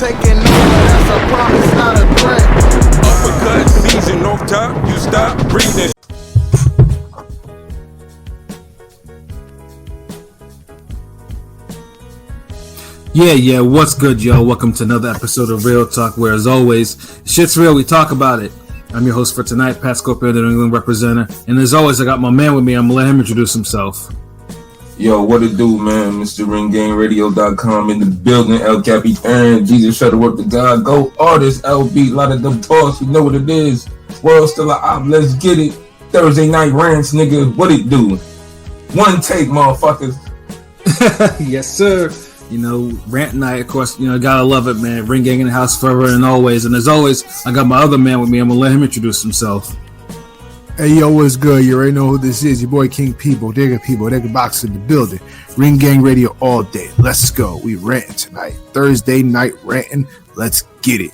taking over, that's a promise, not a threat. Uppercut season off top, you stop breathing. Yeah, what's good, y'all? Welcome to another episode of Real Talk, where, as always, shit's real, we talk about it. I'm your host for tonight, Pat Scorpio, the New England representative. And as always, I got my man with me. I'm going to let him introduce himself. Yo, what it do, man? Mr. RingGameRadio.com in the building. El Capitan, Jesus Shutterworth, the God, go artist, LB, lot of them talks, you know what it is. World still alive, let's get it. Thursday night rants, nigga, what it do? One take, motherfuckers. Yes, sir. You know, rant night, of course, you know, gotta love it, man. Ring gang in the house forever and always. And as always, I got my other man with me. I'm gonna let him introduce himself. Hey, yo, what's good? You already know who this is. Your boy King P, Bodega Box in the building. Ring Gang Radio all day. Let's go. We ranting tonight. Thursday night ranting. Let's get it.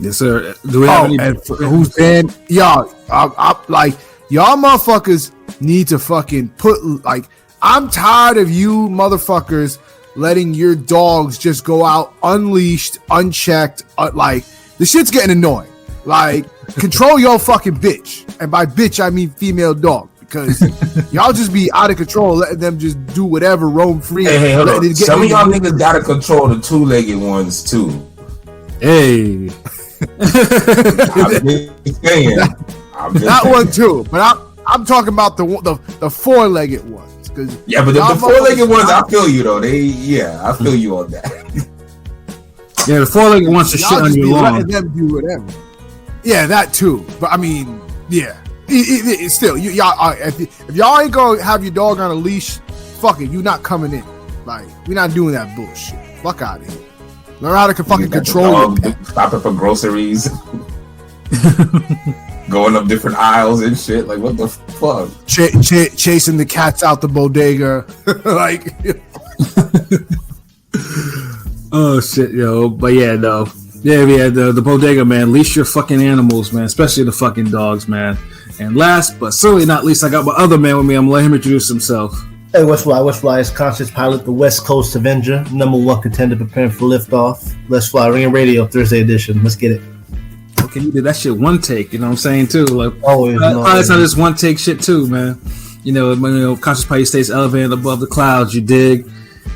Yes, sir. Do we have any... and who's been? Y'all, like, y'all motherfuckers need to fucking put, like, I'm tired of you motherfuckers letting your dogs just go out unleashed, unchecked. Like, the shit's getting annoying. Like, control your fucking bitch. And by bitch, I mean female dog. Because y'all just be out of control, letting them just do whatever, roam free. Hey, hold on. Some of y'all niggas gotta control the two-legged ones, too. Hey. I'm just saying. That one, too. But I'm talking about the four-legged ones. Yeah, but the four-legged ones, I feel you though. I feel you on that. Yeah, the four-legged ones are shit on your lawn. Letting them do whatever. Yeah, that too. But I mean, yeah, it's still y'all. If y'all ain't gonna have your dog on a leash, fuck it, you not coming in. Like, we're not doing that bullshit. Fuck out of here. Learn how to fucking control it. Stopping for groceries. Going up different aisles and shit. Like, what the fuck? Chasing the cats out the bodega. Like, oh shit, yo. But yeah, no. Yeah, the bodega, man. Leash your fucking animals, man. Especially the fucking dogs, man. And last, but certainly not least, I got my other man with me. I'm gonna let him introduce himself. Hey, West Fly is Conscious Pilot, the West Coast Avenger, #1 contender preparing for liftoff. Let's Fly, Ring Radio, Thursday edition. Let's get it. Okay, you did that shit one take, you know what I'm saying, too? Like, always. Pilots on this one take shit, too, man. You know, Conscious Pilot stays elevated above the clouds, you dig?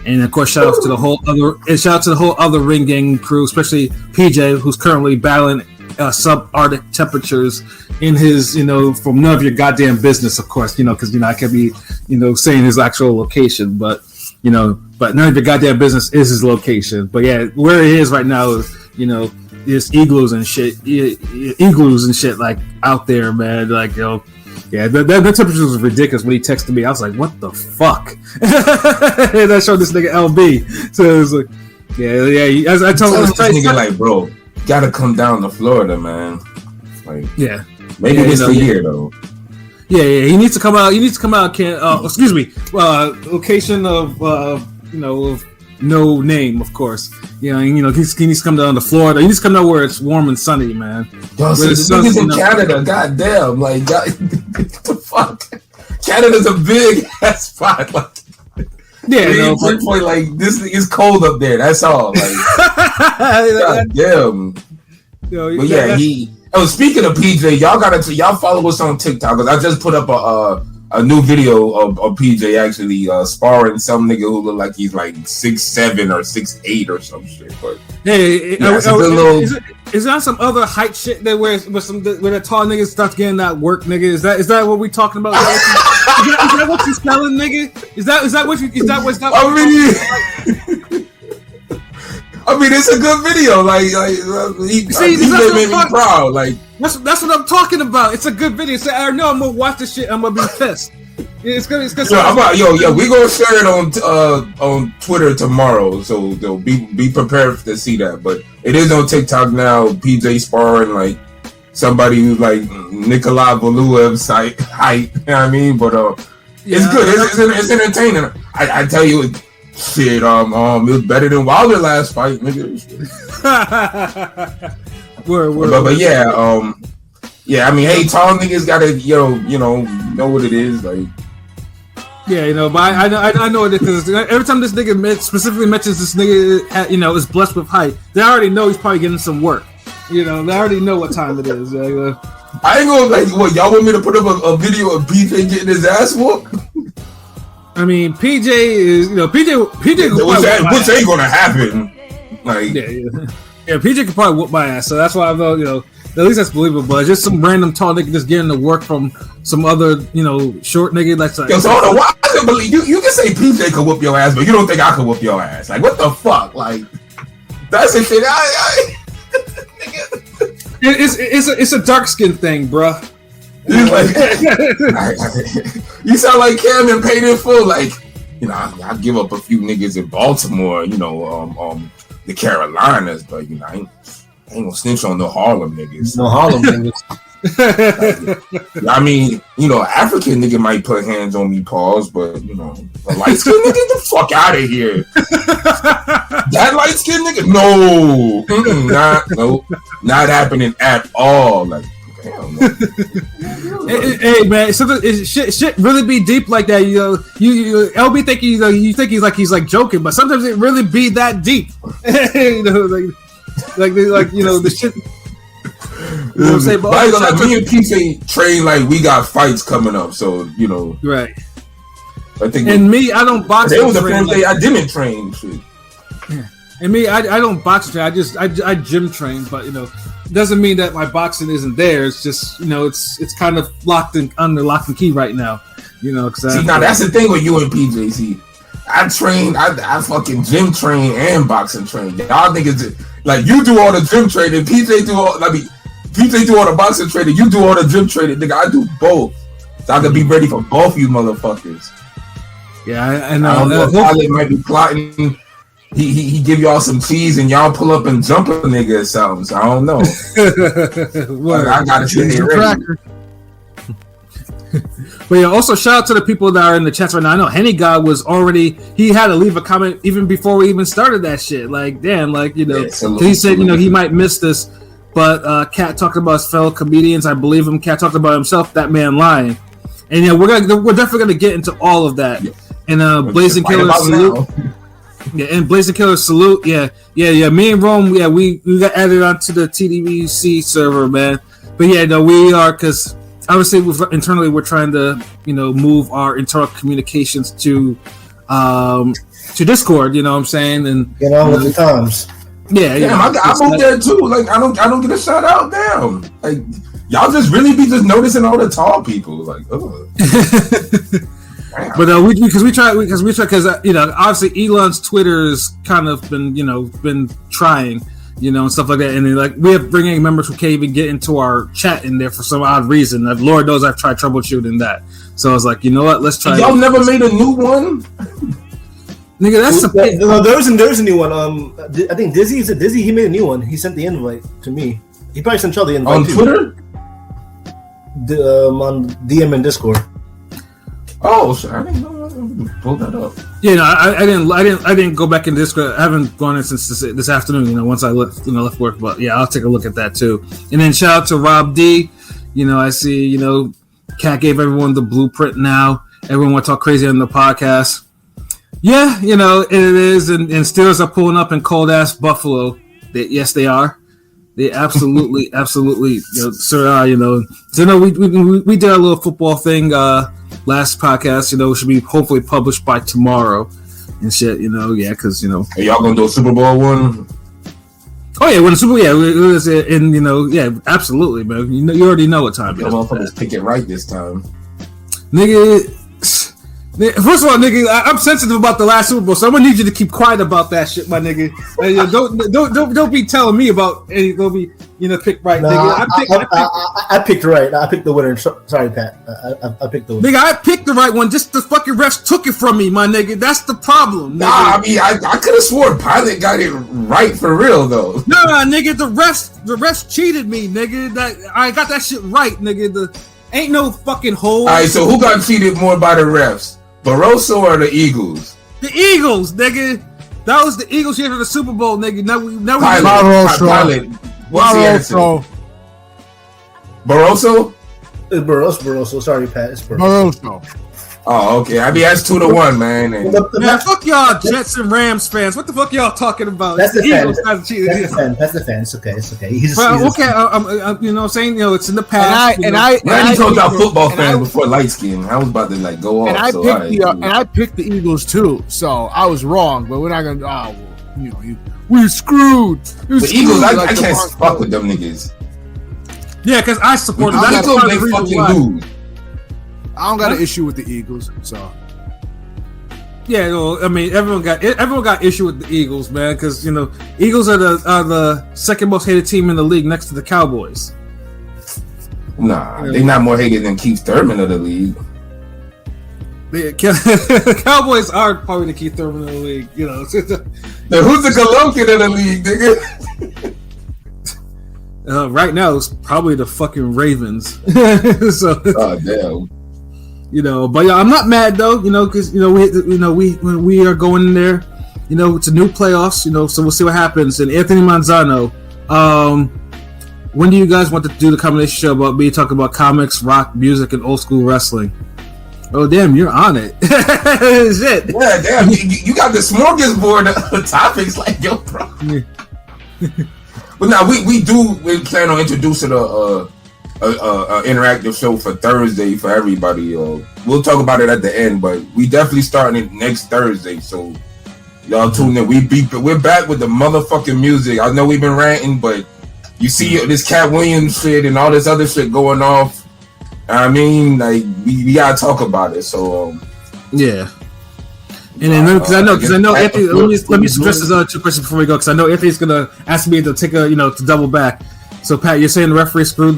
And of course, shout out to the whole other Ring Gang crew, especially PJ, who's currently battling subarctic temperatures in his, from none of your goddamn business, of course, because I can't be, saying his actual location, but none of your goddamn business is his location. But yeah, where he is right now is, there's igloos and shit like out there, man. Like, yeah, the temperature was ridiculous when he texted me. I was like, what the fuck? And I showed this nigga LB. So it was like, yeah. As I told him, this nigga, like, bro, gotta come down to Florida, man. Like, yeah, maybe this year though. Yeah, he needs to come out. Location of of no name, of course. He needs to come down to Florida. He needs to come down where it's warm and sunny, man. Yo, see, this nigga's in Canada. Goddamn, like, what the fuck? Canada's a big ass spot. Like, like, this is cold up there. That's all. Like, goddamn. But yeah, speaking of PJ, y'all follow us on TikTok, because I just put up a new video of PJ actually sparring some nigga who look like he's like 6'7" or 6'8" or some shit. But hey, is that some other height shit that where that tall nigga starts getting that work, nigga? Is that what we talking about? Is that what you selling, nigga? Is that what's I mean, it's a good video. Like PJ made me proud. Like, that's what I'm talking about. It's a good video. So I know I'm gonna watch this shit. I'm gonna be pissed. It's good. We gonna share it on Twitter tomorrow. So they'll be prepared to see that. But it is on TikTok now. PJ sparring like somebody who's like Nikolai Voluyev's height. You know what I mean? But it's good. It's entertaining. I tell you. Shit, it was better than Wilder last fight, nigga. But yeah, I mean, hey, tall niggas gotta, know what it is, like. Yeah, but I know it because every time this nigga specifically mentions this nigga, is blessed with height, they already know he's probably getting some work. They already know what time it is. I ain't gonna what y'all want me to put up a video of PJ getting his ass whooped? I mean, PJ is PJ. Which ain't gonna happen. Like PJ could probably whoop my ass, so that's why I know at least that's believable. But just some random tall nigga just getting the work from some other short nigga like. Yo, so hold on, why I can believe you can say PJ could whoop your ass, but you don't think I could whoop your ass? Like what the fuck? Like that's the shit. It's a dark skin thing, bruh. You sound like Cam and Paid in Full. Like I give up a few niggas in Baltimore, the Carolinas, but I ain't gonna snitch on no Harlem niggas. No Harlem niggas. I mean, African nigga might put hands on me, pause, but a light skinned nigga, get the fuck out of here. That light skinned nigga, no, not happening at all. Like, hell no. Hey man, shit really be deep like that. You LB think you think he's like joking, but sometimes it really be that deep. The shit. You know what I'm saying? But me and PJ train like we got fights coming up, so right. I think I don't box. It was the first day I didn't train. Shit. Yeah. And me, I don't box train. I gym train, but doesn't mean that my boxing isn't there. It's just it's kind of under lock and key right now. Now that's the thing with you and PJ. See, I fucking gym train and boxing train. Y'all niggas like you do all the gym training. PJ do all the boxing training. You do all the gym training. Nigga, I do both. So I can be ready for both you motherfuckers. Yeah, I know. I don't know if Holly might be plotting. He give y'all some cheese and y'all pull up and jump a nigga or something. So I don't know. I gotta stay ready. But also shout out to the people that are in the chats right now. I know Henny God he had to leave a comment even before we even started that shit. Like damn, he said he might miss this, but Katt talked about his fellow comedians. I believe him. Katt talked about himself. That man lying, and we're definitely gonna get into all of that. And Blazing Killer salute. Yeah, and Blazing Killer salute. Yeah. Me and Rome. Yeah, we got added onto the TDBC server, man. But we are because. Obviously, internally, we're trying to, move our internal communications to Discord. You know what I'm saying? And get on with the times. Yeah. I moved there too. Like, I don't get a shout out. Damn. Like, y'all just really be just noticing all the tall people. Like, oh. But because obviously Elon's Twitter has kind of been trying. And stuff like that, and then we have bringing members who can't even get into our chat in there for some odd reason. Lord knows I've tried troubleshooting that. So I was like, you know what? Let's try. Y'all never made a new one, nigga. That's no. There's a new one. I think Dizzy. Is it Dizzy? He made a new one. He sent the invite to me. He probably sent y'all the invite on too. Twitter. On DM and Discord. Oh, so I didn't know. Pull that up. Yeah, no, I didn't go back into Discord. I haven't gone in since this afternoon. Once I left work. But yeah, I'll take a look at that too. And then shout out to Rob D. I see. Katt gave everyone the blueprint now. Everyone want to talk crazy on the podcast. Yeah, it is. And Steelers are pulling up in cold ass Buffalo. Yes, they are. They absolutely, absolutely, sir are. So we did a little football thing. Last podcast, should be hopefully published by tomorrow and shit, because Are y'all gonna do a Super Bowl one? Oh yeah, when the Super Bowl, absolutely, man. You already know what time it is. Motherfuckers pick it right this time, nigga. First of all, nigga, I'm sensitive about the last Super Bowl, so I'm gonna need you to keep quiet about that shit, my nigga. Don't be telling me about any. Don't be pick right, nigga. I picked right. I picked the winner. Sorry, Pat. I picked the winner. Nigga, I picked the right one. Just the fucking refs took it from me, my nigga. That's the problem. Nigga. Nah, I mean, I could have sworn Pilot got it right for real though. Nah, nigga, the refs cheated me, nigga. That I got that shit right, nigga. Ain't no fucking hole. All right, so who got cheated more by the refs? Barroso or the Eagles? The Eagles, nigga. That was the Eagles here for the Super Bowl, nigga. Now we Pilot. What's the answer? Barroso? It's Barroso. Sorry, Pat. It's Barroso. Oh, okay. I mean, that's 2-1, man. And Man, fuck y'all Jets and Rams fans. What the fuck y'all talking about? That's the Eagles fan. got cheated. That's the fan. It's okay. He's Okay, you know what I'm saying? You know, it's in the past. I told y'all football fans before light skin. I was about to like go off. And I picked the Eagles too, so I was wrong. But we're not gonna. Oh, well, you know, we're screwed. The Eagles, I can't fuck with them niggas. Yeah, because I support them. That's what they fucking do. I don't got an issue with the Eagles, so. Yeah, well, I mean, everyone got issue with the Eagles, man, because you know, Eagles are the second most hated team in the league next to the Cowboys. Nah, they're not more hated than Keith Thurman of the league. The Cowboys are probably the Keith Thurman of the league, you know. Now, who's the Golovkin of the league, nigga? Right now, it's probably the fucking Ravens. So, oh damn. You know, but yeah, I'm not mad though. You know, because we are going in there. You know, it's a new playoffs. You know, so we'll see what happens. And Anthony Manzano, when do you guys want to do the combination show about me talking about comics, rock, music, and old school wrestling? Oh damn, you're on it. Shit. Yeah, damn, you got the smorgasbord of topics like yo, bro. But now we plan on introducing a interactive show for Thursday for everybody. We'll talk about it at the end, but we definitely starting it next Thursday. So y'all tune in. We're back with the motherfucking music. I know we've been ranting, but you see this Katt Williams shit and all this other shit going off. I mean, like we gotta talk about it. So yeah. And then because I know Anthony. Let me stress this other two questions before we go, because I know Anthony's gonna ask me to take to double back. So Pat, you're saying the referee screwing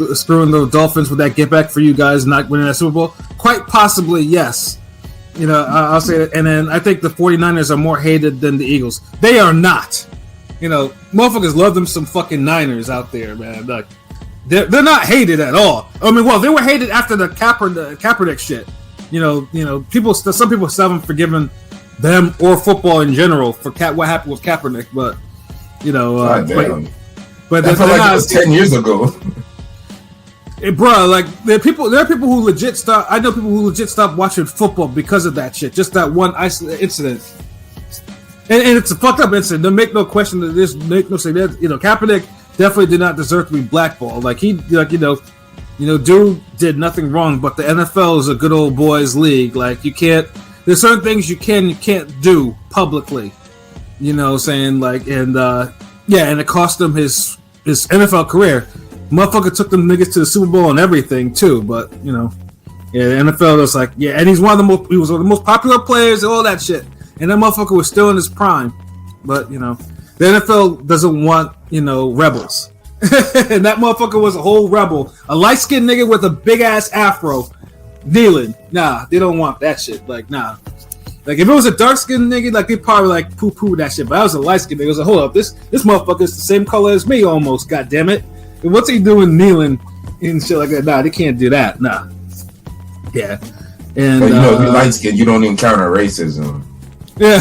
the Dolphins with that get back for you guys not winning that Super Bowl? Quite possibly, yes. You know, I'll say it. And then I think the 49ers are more hated than the Eagles. They are not. You know, motherfuckers love them some fucking Niners out there, man. Like, they're not hated at all. I mean, well, they were hated after the Kaepernick shit. You know, some people still haven't forgiven them or football in general for what happened with Kaepernick, but you know, but I feel like it was 10 years ago. Bro, like there are people who legit stop. I know people who legit stopped watching football because of that shit. Just that one isolated incident, and it's a fucked up incident. Don't make no question that this make no sense. Kaepernick definitely did not deserve to be blackballed. Like dude did nothing wrong. But the NFL is a good old boys league. Like you can't. There's certain things you can't do publicly. You know what I'm saying? Like and it cost him his NFL career. Motherfucker took them niggas to the Super Bowl and everything too, but the NFL was like, and he was one of the most popular players and all that shit. And that motherfucker was still in his prime. But the NFL doesn't want, rebels. And that motherfucker was a whole rebel. A light skinned nigga with a big ass afro kneeling. Nah, they don't want that shit. Like, nah. Like if it was a dark skinned nigga, like they probably like poo poo that shit. But I was a light skinned nigga. I was like, hold up, this motherfucker is the same color as me almost, god damn it. And what's he doing kneeling and shit like that? Nah, they can't do that. Nah. Yeah. And but if you're light skinned, you don't encounter racism. Yeah.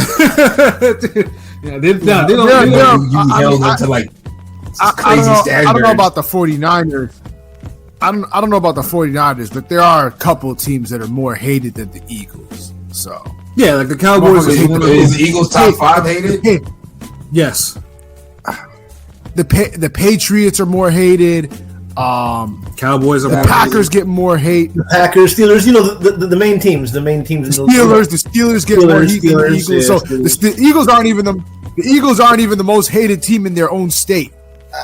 They don't. You held into like crazy standards. I don't know about the 49ers. I don't know about the 49ers, but there are a couple of teams that are more hated than the Eagles. So yeah, like the Cowboys. Is the Eagles top 5 hated? Yes. The Patriots are more hated. Cowboys are the Packers get more hate. The Packers, Steelers, the main teams. The main teams. The Steelers get more heat than the Eagles. Yeah, so the Eagles aren't even the most hated team in their own state.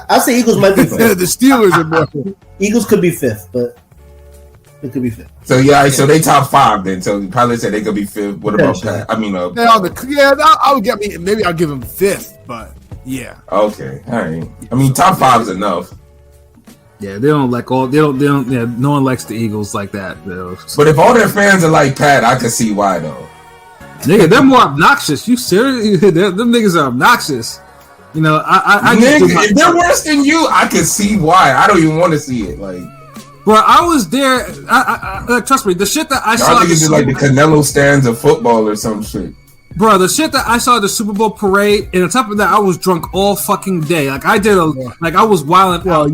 I say Eagles might be fifth. The Steelers are more hated. Eagles could be fifth, but it could be fifth. So so they top 5 then. So you probably say they could be fifth. What about that? I mean, I would get me. Maybe I'll give them fifth, but yeah. Okay, all right. I mean, top 5 is enough. Yeah, they don't like all. They don't. Yeah, no one likes the Eagles like that. Though. But if all their fans are like Pat, I can see why though. Nigga, they're more obnoxious. You serious? Them niggas are obnoxious. If they're worse than you, I can see why. I don't even want to see it. Like, bro, I was there. Trust me, the shit that I saw. I think it's like the Canelo stands of football or some shit. Bro, the shit that I saw at the Super Bowl parade, and on top of that, I was drunk all fucking day. Like I did I was wilding out.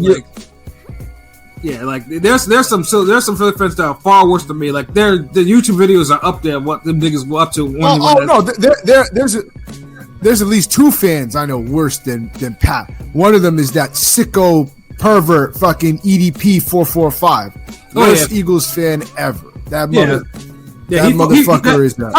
Yeah, like there's some Philly fans that are far worse than me. Like the YouTube videos are up there. What them niggas were up to? There's at least two fans I know worse than Pat. One of them is that sicko pervert fucking EDP 445. Worst Eagles fan ever. That motherfucker is that.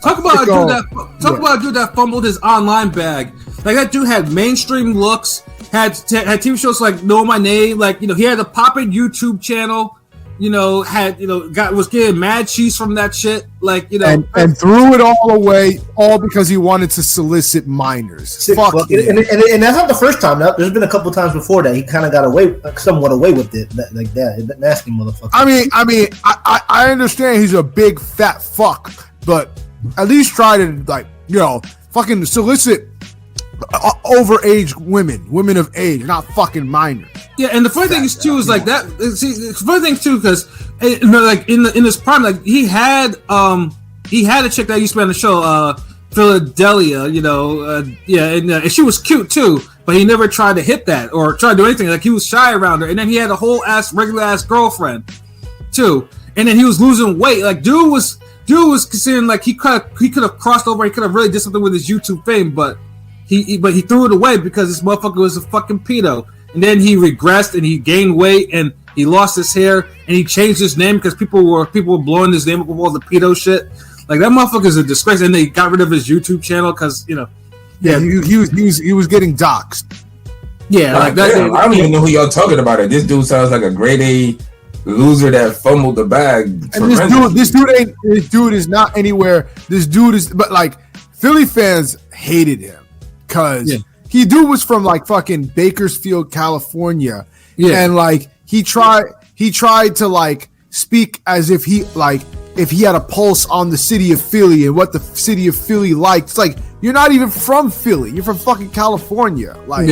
Talk about a dude that fumbled his online bag. Like that dude had mainstream looks. Had TV shows like Know My Name, like he had a popping YouTube channel, was getting mad cheese from that shit, and threw it all away, all because he wanted to solicit minors. Fuck and that's not the first time. There's been a couple times before that he kind of got somewhat away with it, like that nasty motherfucker. I understand he's a big fat fuck, but at least try to fucking solicit overage women of age, not fucking minors. Yeah, and the funny thing is too is like that. See, the funny thing too because like in his prime, like he had a chick that used to be on the show, Philadelphia, and she was cute too, but he never tried to hit that or try to do anything. Like he was shy around her, and then he had a whole regular ass girlfriend too, and then he was losing weight. Like dude was considering like he could have crossed over, he could have really did something with his YouTube fame, but he threw it away because this motherfucker was a fucking pedo. And then he regressed and he gained weight and he lost his hair and he changed his name because people were blowing his name up with all the pedo shit. Like that motherfucker is a disgrace. And they got rid of his YouTube channel because he was getting doxxed. Yeah, like that. I don't even know who y'all talking about. It. This dude sounds like a grade A loser that fumbled the bag. And this dude is not anywhere. This dude is, but like Philly fans hated him. Cause he was from like fucking Bakersfield, California, and like he tried to like speak as if he had a pulse on the city of Philly and what the city of Philly liked. It's like you're not even from Philly, you're from fucking California. Like,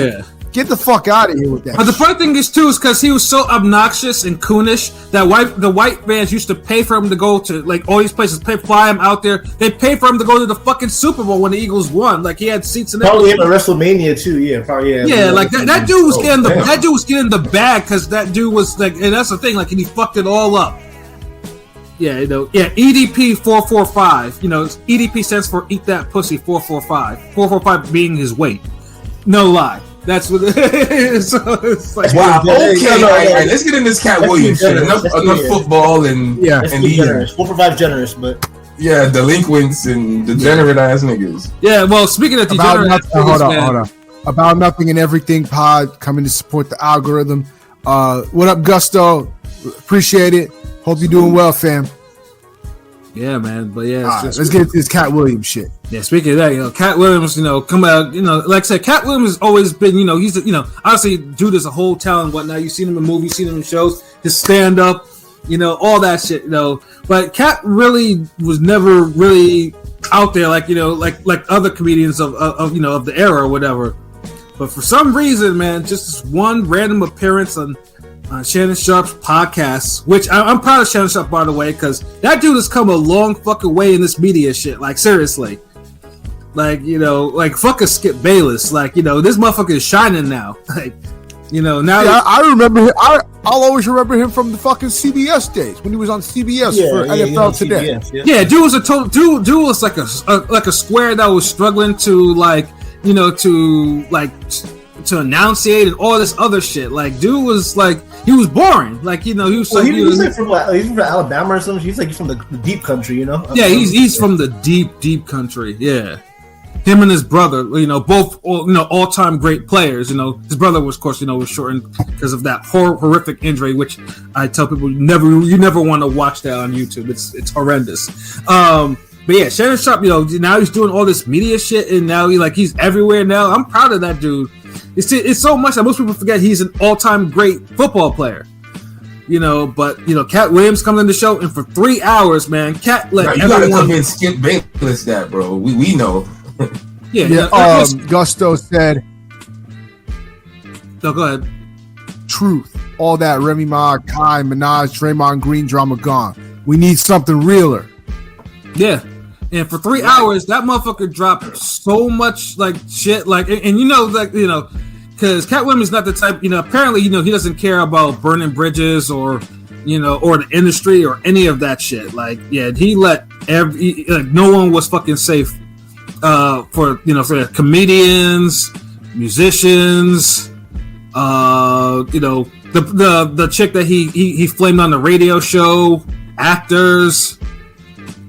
get the fuck out of here with that. But the funny thing is too is because he was so obnoxious and coonish that the white fans used to pay for him to go to like all these places, fly him out there. They paid for him to go to the fucking Super Bowl when the Eagles won. Like he had seats in probably in WrestleMania too. Yeah, probably. Yeah, like that dude was getting that dude was getting the bag because that dude was like, and that's the thing. Like, and he fucked it all up. Yeah, EDP 445. EDP stands for Eat That Pussy 445. 445 being his weight. No lie. That's what it is. So it's like, wow. Okay, all right, let's get in this Katt Williams shit. Enough football and generous. 445 generous, but delinquents and degenerate ass niggas. Yeah, well, speaking of degenerate, hold on. About Nothing and Everything pod coming to support the algorithm. What up, Gusto? Appreciate it. Hope you're doing well, fam. Yeah, man. But yeah, let's get into this Katt Williams shit. Yeah, speaking of that, Katt Williams, come out, like I said, Katt Williams has always been, he's, obviously, dude is a whole talent and whatnot. You've seen him in movies, seen him in shows, his stand up, all that shit, But Katt really was never really out there, like other comedians of the era or whatever. But for some reason, man, just this one random appearance on Shannon Sharp's podcast, which I'm proud of Shannon Sharp, by the way, because that dude has come a long fucking way in this media shit. Like, seriously. Like, fuck a Skip Bayless. Like, this motherfucker is shining now. Like, now. Yeah, I remember him. I'll always remember him from the fucking CBS days when he was on CBS for NFL Today. CBS, yeah, dude was a total dude was like a square that was struggling to to enunciate and all this other shit. Like, dude was like, he was boring. Like, he was he's from Alabama or something. He's like from the deep country, Yeah, he's from the deep country. Yeah, him and his brother, both all-time great players. His brother was, of course, was shortened because of that horrific injury, which I tell people you never want to watch that on YouTube. It's horrendous. But yeah, Shannon Sharp, now he's doing all this media shit, and now he's everywhere now. I'm proud of that dude. It's so much that most people forget he's an all-time great football player. But Katt Williams comes on the show, and for 3 hours, man, Katt let you gotta convince Skip Bayless that, bro. We know. Gusto said. No, go ahead. Truth. All that Remy Ma, Kai, Minaj, Draymond Green drama gone. We need something realer. Yeah. And for 3 hours, that motherfucker dropped so much like shit, like, and because because Katt Williams is not the type. Apparently, he doesn't care about burning bridges or the industry or any of that shit. Like, yeah, he let no one was fucking safe for comedians, musicians, the chick that he flamed on the radio show, actors,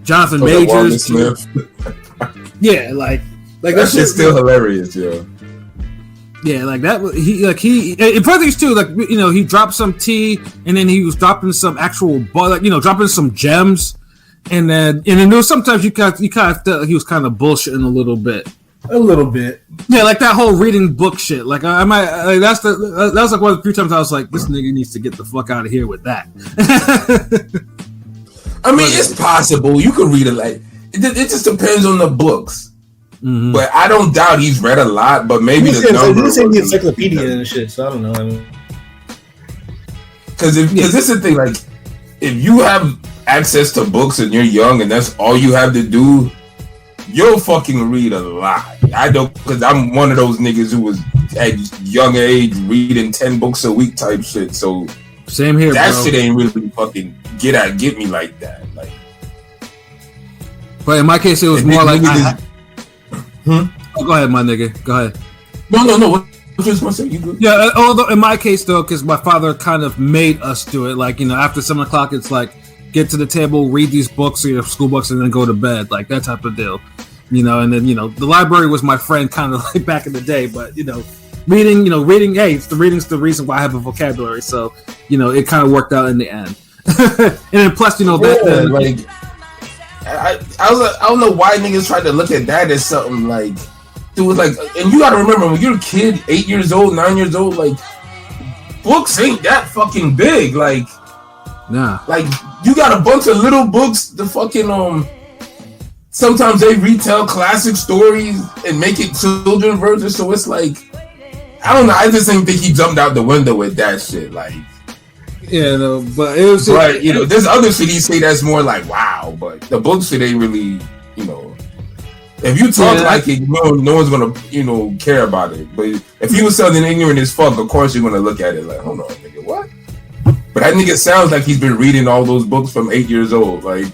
Jonathan Majors. Yeah, like that shit's still hilarious, yo. Yeah, like that. In front of these two, he dropped some tea, and then he was dropping some actual, dropping some gems, and then there was sometimes you kind of felt he was kind of bullshitting a little bit. A little bit. Yeah, like that whole reading book shit. Like that was like one of the few times I was like, this nigga needs to get the fuck out of here with that. I mean, it's possible you could read it. Like it just depends on the books. Mm-hmm. But I don't doubt he's read a lot. But maybe the number. He's in the encyclopedia and shit. So I don't know. I mean, because this is the thing. Like, if you have access to books and you're young and that's all you have to do, you'll fucking read a lot. I don't, because I'm one of those niggas who was at young age reading 10 books a week type shit. So same here. That bro. shit ain't really fucking get me like that. Like, but in my case, it was more like. Oh, go ahead, my nigga. Go ahead. No. What you just want to say? You good? Yeah. Although in my case, though, because my father kind of made us do it. Like, after 7 o'clock, it's like get to the table, read these books or your school books, and then go to bed. Like that type of deal. And then the library was my friend, kind of like back in the day. But reading. Hey, reading's the reason why I have a vocabulary. So it kind of worked out in the end. And then plus, I don't know why niggas tried to look at that as something like, dude, like, and you gotta remember when you're a kid, 8 years old, 9 years old, like, books ain't that fucking big, like, nah, like you got a bunch of little books. The fucking sometimes they retell classic stories and make it children versions. So it's like, I don't know. I just didn't think he jumped out the window with that shit, like. Yeah, no, but it was. But there's other shit he say that's more like wow, but the book shit ain't really, if you talk like it, no one's gonna, care about it. But if he was sounding ignorant as fuck, of course you're gonna look at it like, hold on, nigga, what? But that nigga sounds like he's been reading all those books from 8 years old, like.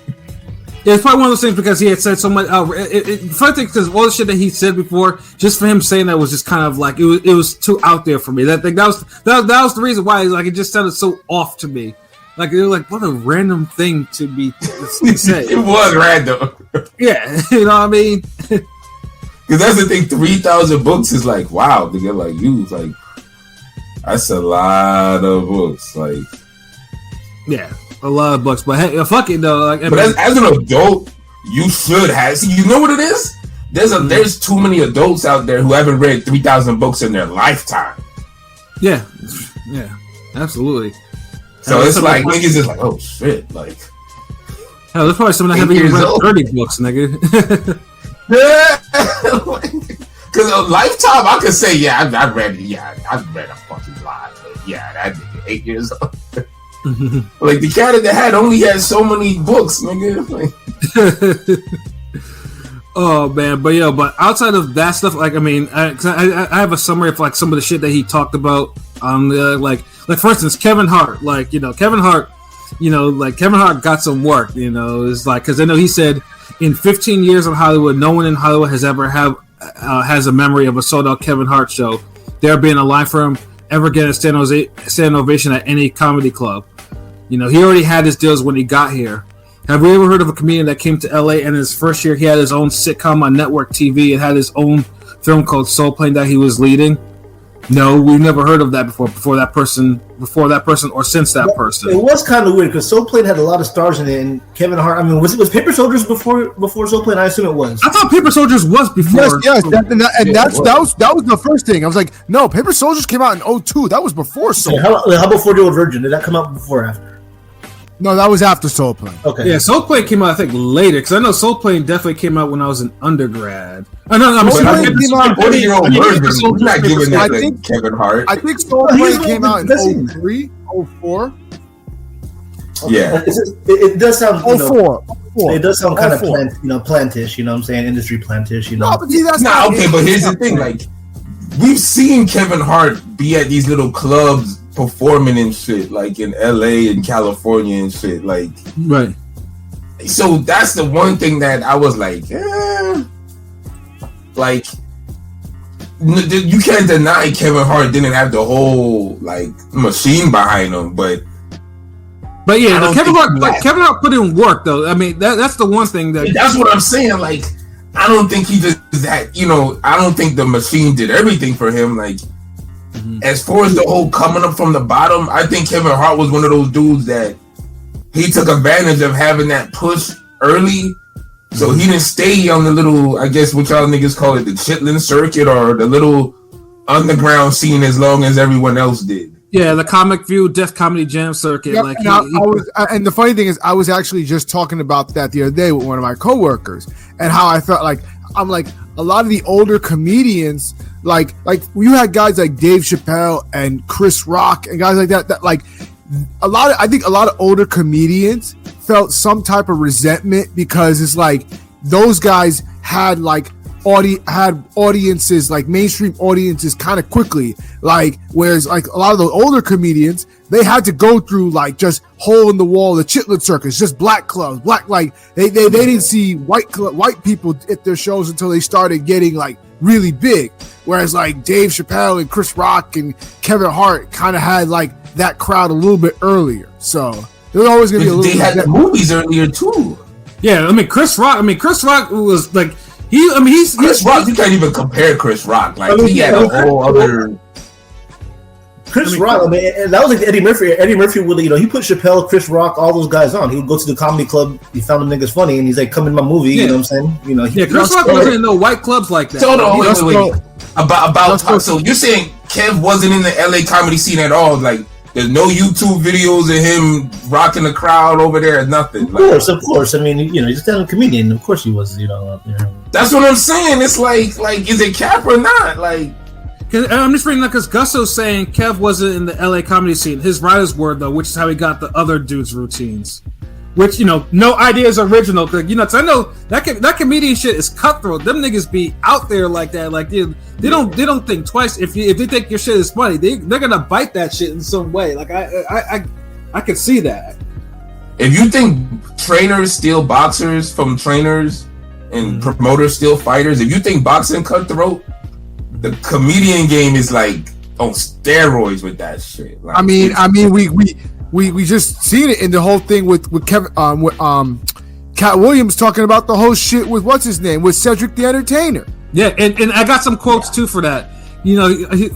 Yeah, it's probably one of those things because he had said so much. Funny thing, because all the shit that he said before, just for him saying that was just kind of like it was too out there for me. That was the reason why it just sounded so off to me. Like it was like what a random thing to be to say. It was random. Yeah, you know what I mean. Because that's the thing. 3,000 books is like wow. To get like you like that's a lot of books. Like yeah. A lot of books, but hey, fuck it though. Like, as an adult, you should have. See, you know what it is? There's too many adults out there who haven't read 3,000 books in their lifetime. Yeah, absolutely. So it's like niggas is like, oh shit, like. Hell, there's probably someone that haven't even read 30 books, nigga. Yeah, because a lifetime, I could say, I've read a fucking lot. But yeah, that nigga 8 years old. Like the Cat in the Hat only had so many books, nigga. Like, oh man, but outside of that stuff, like I mean, I have a summary of like some of the shit that he talked about on the like for instance, Kevin Hart. Like Kevin Hart got some work. It's like because I know he said in 15 years in Hollywood, no one in Hollywood has ever has a memory of a sold-out Kevin Hart show. There being a line for him. Ever get a stand ovation at any comedy club. He already had his deals when he got here. Have we ever heard of a comedian that came to LA and in his first year he had his own sitcom on network TV and had his own film called Soul Plane that he was leading? No, we've never heard of that before that person or since that person. It was kind of weird because Soul Plane had a lot of stars in it, and Kevin Hart. I mean, was Paper Soldiers before Soul Plane? I assume it was. I thought Paper Soldiers was before. Yes, that was the first thing. I was like, no, Paper Soldiers came out in 2002. That was before Soul Plane. How before The Old Virgin? Did that come out before or after? No, that was after Soul Plane. Okay. Yeah, Soul Plane came out I think later because I know Soul Plane definitely came out when I was an undergrad. I'm 40-year-old version. We're not giving that to Kevin Hart. I think Soul Plane came out in 03, 04. Yeah, it does sound 04. It does sound kind of plantish. You know what I'm saying? Industry plantish. No, but see, that's okay. But here's the thing: like we've seen Kevin Hart be at these little clubs performing and shit, like in LA and California and shit, like right. So that's the one thing that I was like, like you can't deny Kevin Hart didn't have the whole like machine behind him, but yeah, Kevin Hart put in work though. I mean, that's the one thing that's what I'm saying. Like, I don't think he just that. I don't think the machine did everything for him. Like, as far as the whole coming up from the bottom, I think Kevin Hart was one of those dudes that he took advantage of having that push early. So he didn't stay on the little, I guess what y'all niggas call it, the Chitlin circuit or the little underground scene as long as everyone else did. Yeah, the Comic View Def Comedy Jam circuit. Yep, Like, and the funny thing is, I was actually just talking about that the other day with one of my coworkers, and how I felt like I'm like a lot of the older comedians, like you had guys like Dave Chappelle and Chris Rock and guys like that like I think a lot of older comedians felt some type of resentment because it's like those guys had like audiences, like mainstream audiences kind of quickly, like whereas like a lot of the older comedians, they had to go through like just hole in the wall, the Chitlin circus, just black clubs, like they didn't see white people at their shows until they started getting like really big, whereas like Dave Chappelle and Chris Rock and Kevin Hart kind of had like that crowd a little bit earlier. So there's always gonna be a little. They had the movies earlier too. Yeah, I mean Chris Rock was like he's Chris Rock. You can't even compare Chris Rock. Like he had a whole other. Chris Rock. I mean, and that was like Eddie Murphy. Eddie Murphy would, he put Chappelle, Chris Rock, all those guys on. He would go to the comedy club. He found them niggas funny, and he's like, "Come in my movie." Yeah. You know what I'm saying? Chris Rock wasn't in no white clubs like that. Hold on, wait. About so you're saying Kev wasn't in the LA comedy scene at all? Like, there's no YouTube videos of him rocking the crowd over there, nothing. Of course. I mean, he's a comedian. Of course he was. That's what I'm saying. It's like, is it cap or not? Like, I'm just reading that because Gusso's saying Kev wasn't in the LA comedy scene. His writer's word though, which is how he got the other dudes' routines. Which no idea is original because cause I know that comedian shit is cutthroat. Them niggas be out there like that. Like they don't think twice. If they think your shit is funny, they're gonna bite that shit in some way. Like I can see that. If you think trainers steal boxers from trainers and promoters steal fighters, if you think boxing cutthroat, the comedian game is like on steroids with that shit. Like, we just seen it in the whole thing with Kevin Katt Williams talking about the whole shit with what's his name with Cedric the Entertainer. Yeah, and I got some quotes too for that.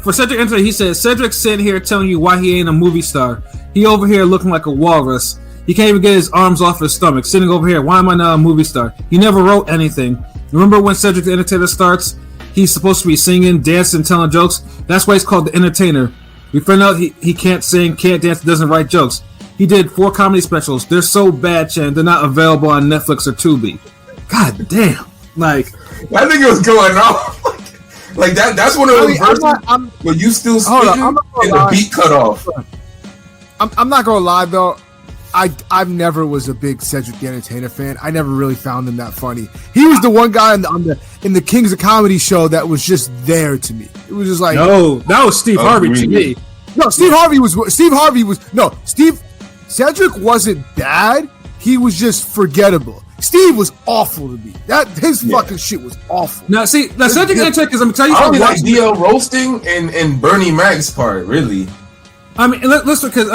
For Cedric the Entertainer, he said Cedric's sitting here telling you why he ain't a movie star. He over here looking like a walrus. He can't even get his arms off his stomach. Sitting over here, why am I not a movie star? He never wrote anything. Remember when Cedric the Entertainer starts? He's supposed to be singing, dancing, telling jokes. That's why he's called the Entertainer. We found out he can't sing, can't dance, doesn't write jokes. He did 4 comedy specials. They're so bad, Chan. They're not available on Netflix or Tubi. God damn. Like, I think it was going on. like that. That's one of those verses where you still speaking and the beat cut off. I'm not gonna lie though. I've never was a big Cedric the Entertainer fan. I never really found him that funny. He was the one guy in the Kings of Comedy show that was just there to me. It was just like no, that was Steve Harvey to me. No, Cedric wasn't bad. He was just forgettable. Steve was awful to me. His fucking shit was awful. Now Cedric the Entertainer, because I'm gonna tell you I something. like DL roasting and Bernie Mac's part really. I mean, listen, because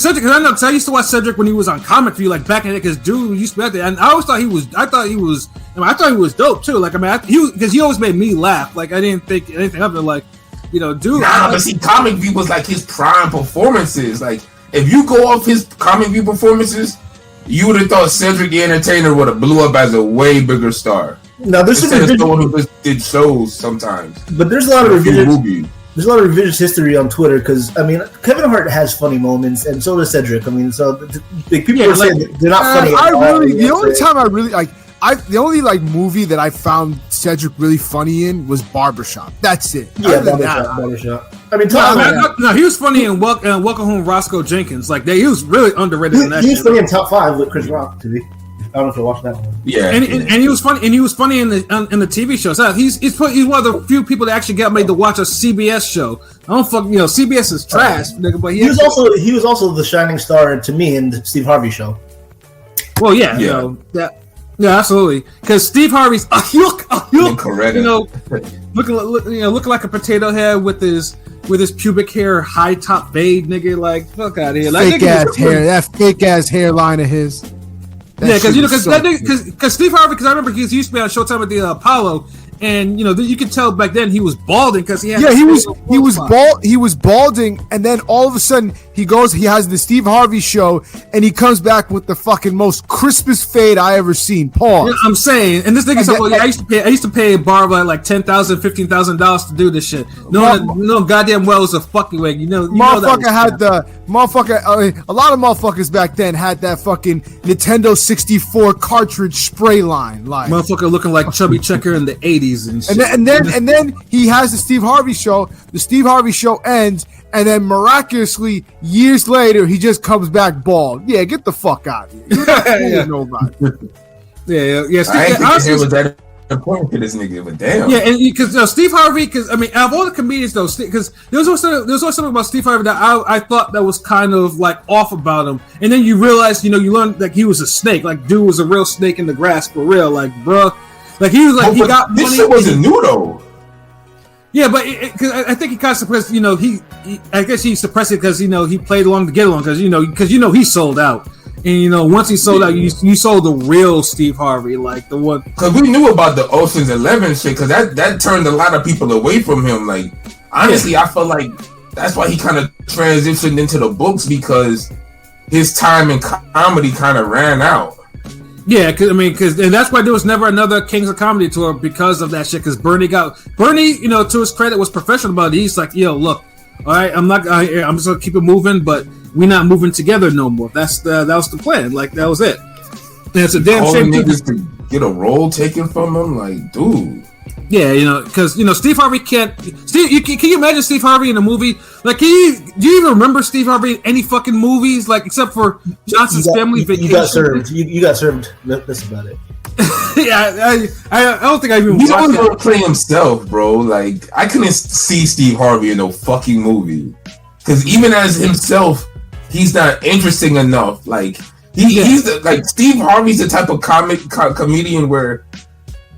Cedric, I used to watch Cedric when he was on Comic View, like back in the day, because dude used to be out there, and I always thought he was dope too. Like, I mean, because he always made me laugh. Like, I didn't think anything of it. Like, dude. Nah, but see, Comic View was like his prime performances. Like, if you go off his Comic View performances, you would have thought Cedric the Entertainer would have blew up as a way bigger star. Now, there's someone who just did shows sometimes. But there's a lot of revisions. There's a lot of revisionist history on Twitter because, I mean, Kevin Hart has funny moments, and so does Cedric. I mean, so people are saying they're not funny. The only time I really the only movie that I found Cedric really funny in was Barbershop. That's it. Yeah, Barbershop. I mean, he was funny in Welcome Home, Roscoe Jenkins. Like, he was really underrated in that. He was funny in Top 5 with Chris Rock, to me. don't know if you watched that one. Yeah, and he was funny. And he was funny in the TV shows. He's one of the few people that actually got made to watch a CBS show. I don't CBS is trash, nigga. But he was also the shining star to me in the Steve Harvey show. Well, yeah. Yeah, absolutely. Because Steve Harvey's looking like a potato head with his pubic hair, high top fade, nigga. Like, fuck out of here. Like, fake ass hair, that fake ass hairline of his. Because Steve Harvey, because I remember he used to be on Showtime at the Apollo, and you could tell back then he was balding because he had he was balding, and then all of a sudden he has the Steve Harvey show, and he comes back with the fucking most crispest fade I ever seen. Pause. Yeah, I'm saying, and this nigga said, I used to pay a barber like $10,000, $15,000 to do this shit. No goddamn well was a fucking wig. Motherfucker had the motherfucker. A lot of motherfuckers back then had that fucking Nintendo 64 cartridge spray line, like motherfucker looking like Chubby Checker in the 80s and shit. And then he has the Steve Harvey show. The Steve Harvey show ends, and then miraculously years later he just comes back bald. Yeah, get the fuck out of here. You don't know about it. Yeah. I ain't think it was that important to this nigga, but damn. Yeah, and because Steve Harvey, because I mean, out of all the comedians though, because there was also something about Steve Harvey that I thought that was kind of like off about him, and then you realize, you learn like he was a snake, like dude was a real snake in the grass for real, like bruh, like he was like he got money. This shit wasn't new though. Yeah, but because I think he kind of suppressed. I guess he suppressed it because he played along to get along because he sold out. And once he sold out, you saw the real Steve Harvey, like the one. Because we knew about the Ocean's 11 shit, because that turned a lot of people away from him. Like, honestly, I feel like that's why he kind of transitioned into the books, because his time in comedy kind of ran out. Yeah, and that's why there was never another Kings of Comedy tour because of that shit. Because Bernie, to his credit, was professional about it. He's like, yo, look, all right, I'm just gonna keep it moving, but we're not moving together no more. That was the plan. Like, that was it. And it's a damn shame niggas to get a role taken from him. Like, dude. Yeah, because Steve Harvey can't. Can you imagine Steve Harvey in a movie? Like, do you even remember Steve Harvey in any fucking movies? Like, except for Johnson's Family Vacation. You got served. You got served. That's about it. Yeah, I don't think I even. He's always gonna play himself, bro. Like, I couldn't see Steve Harvey in no fucking movie, because even as himself, he's not interesting enough. Like, he's Steve Harvey's the type of comedian where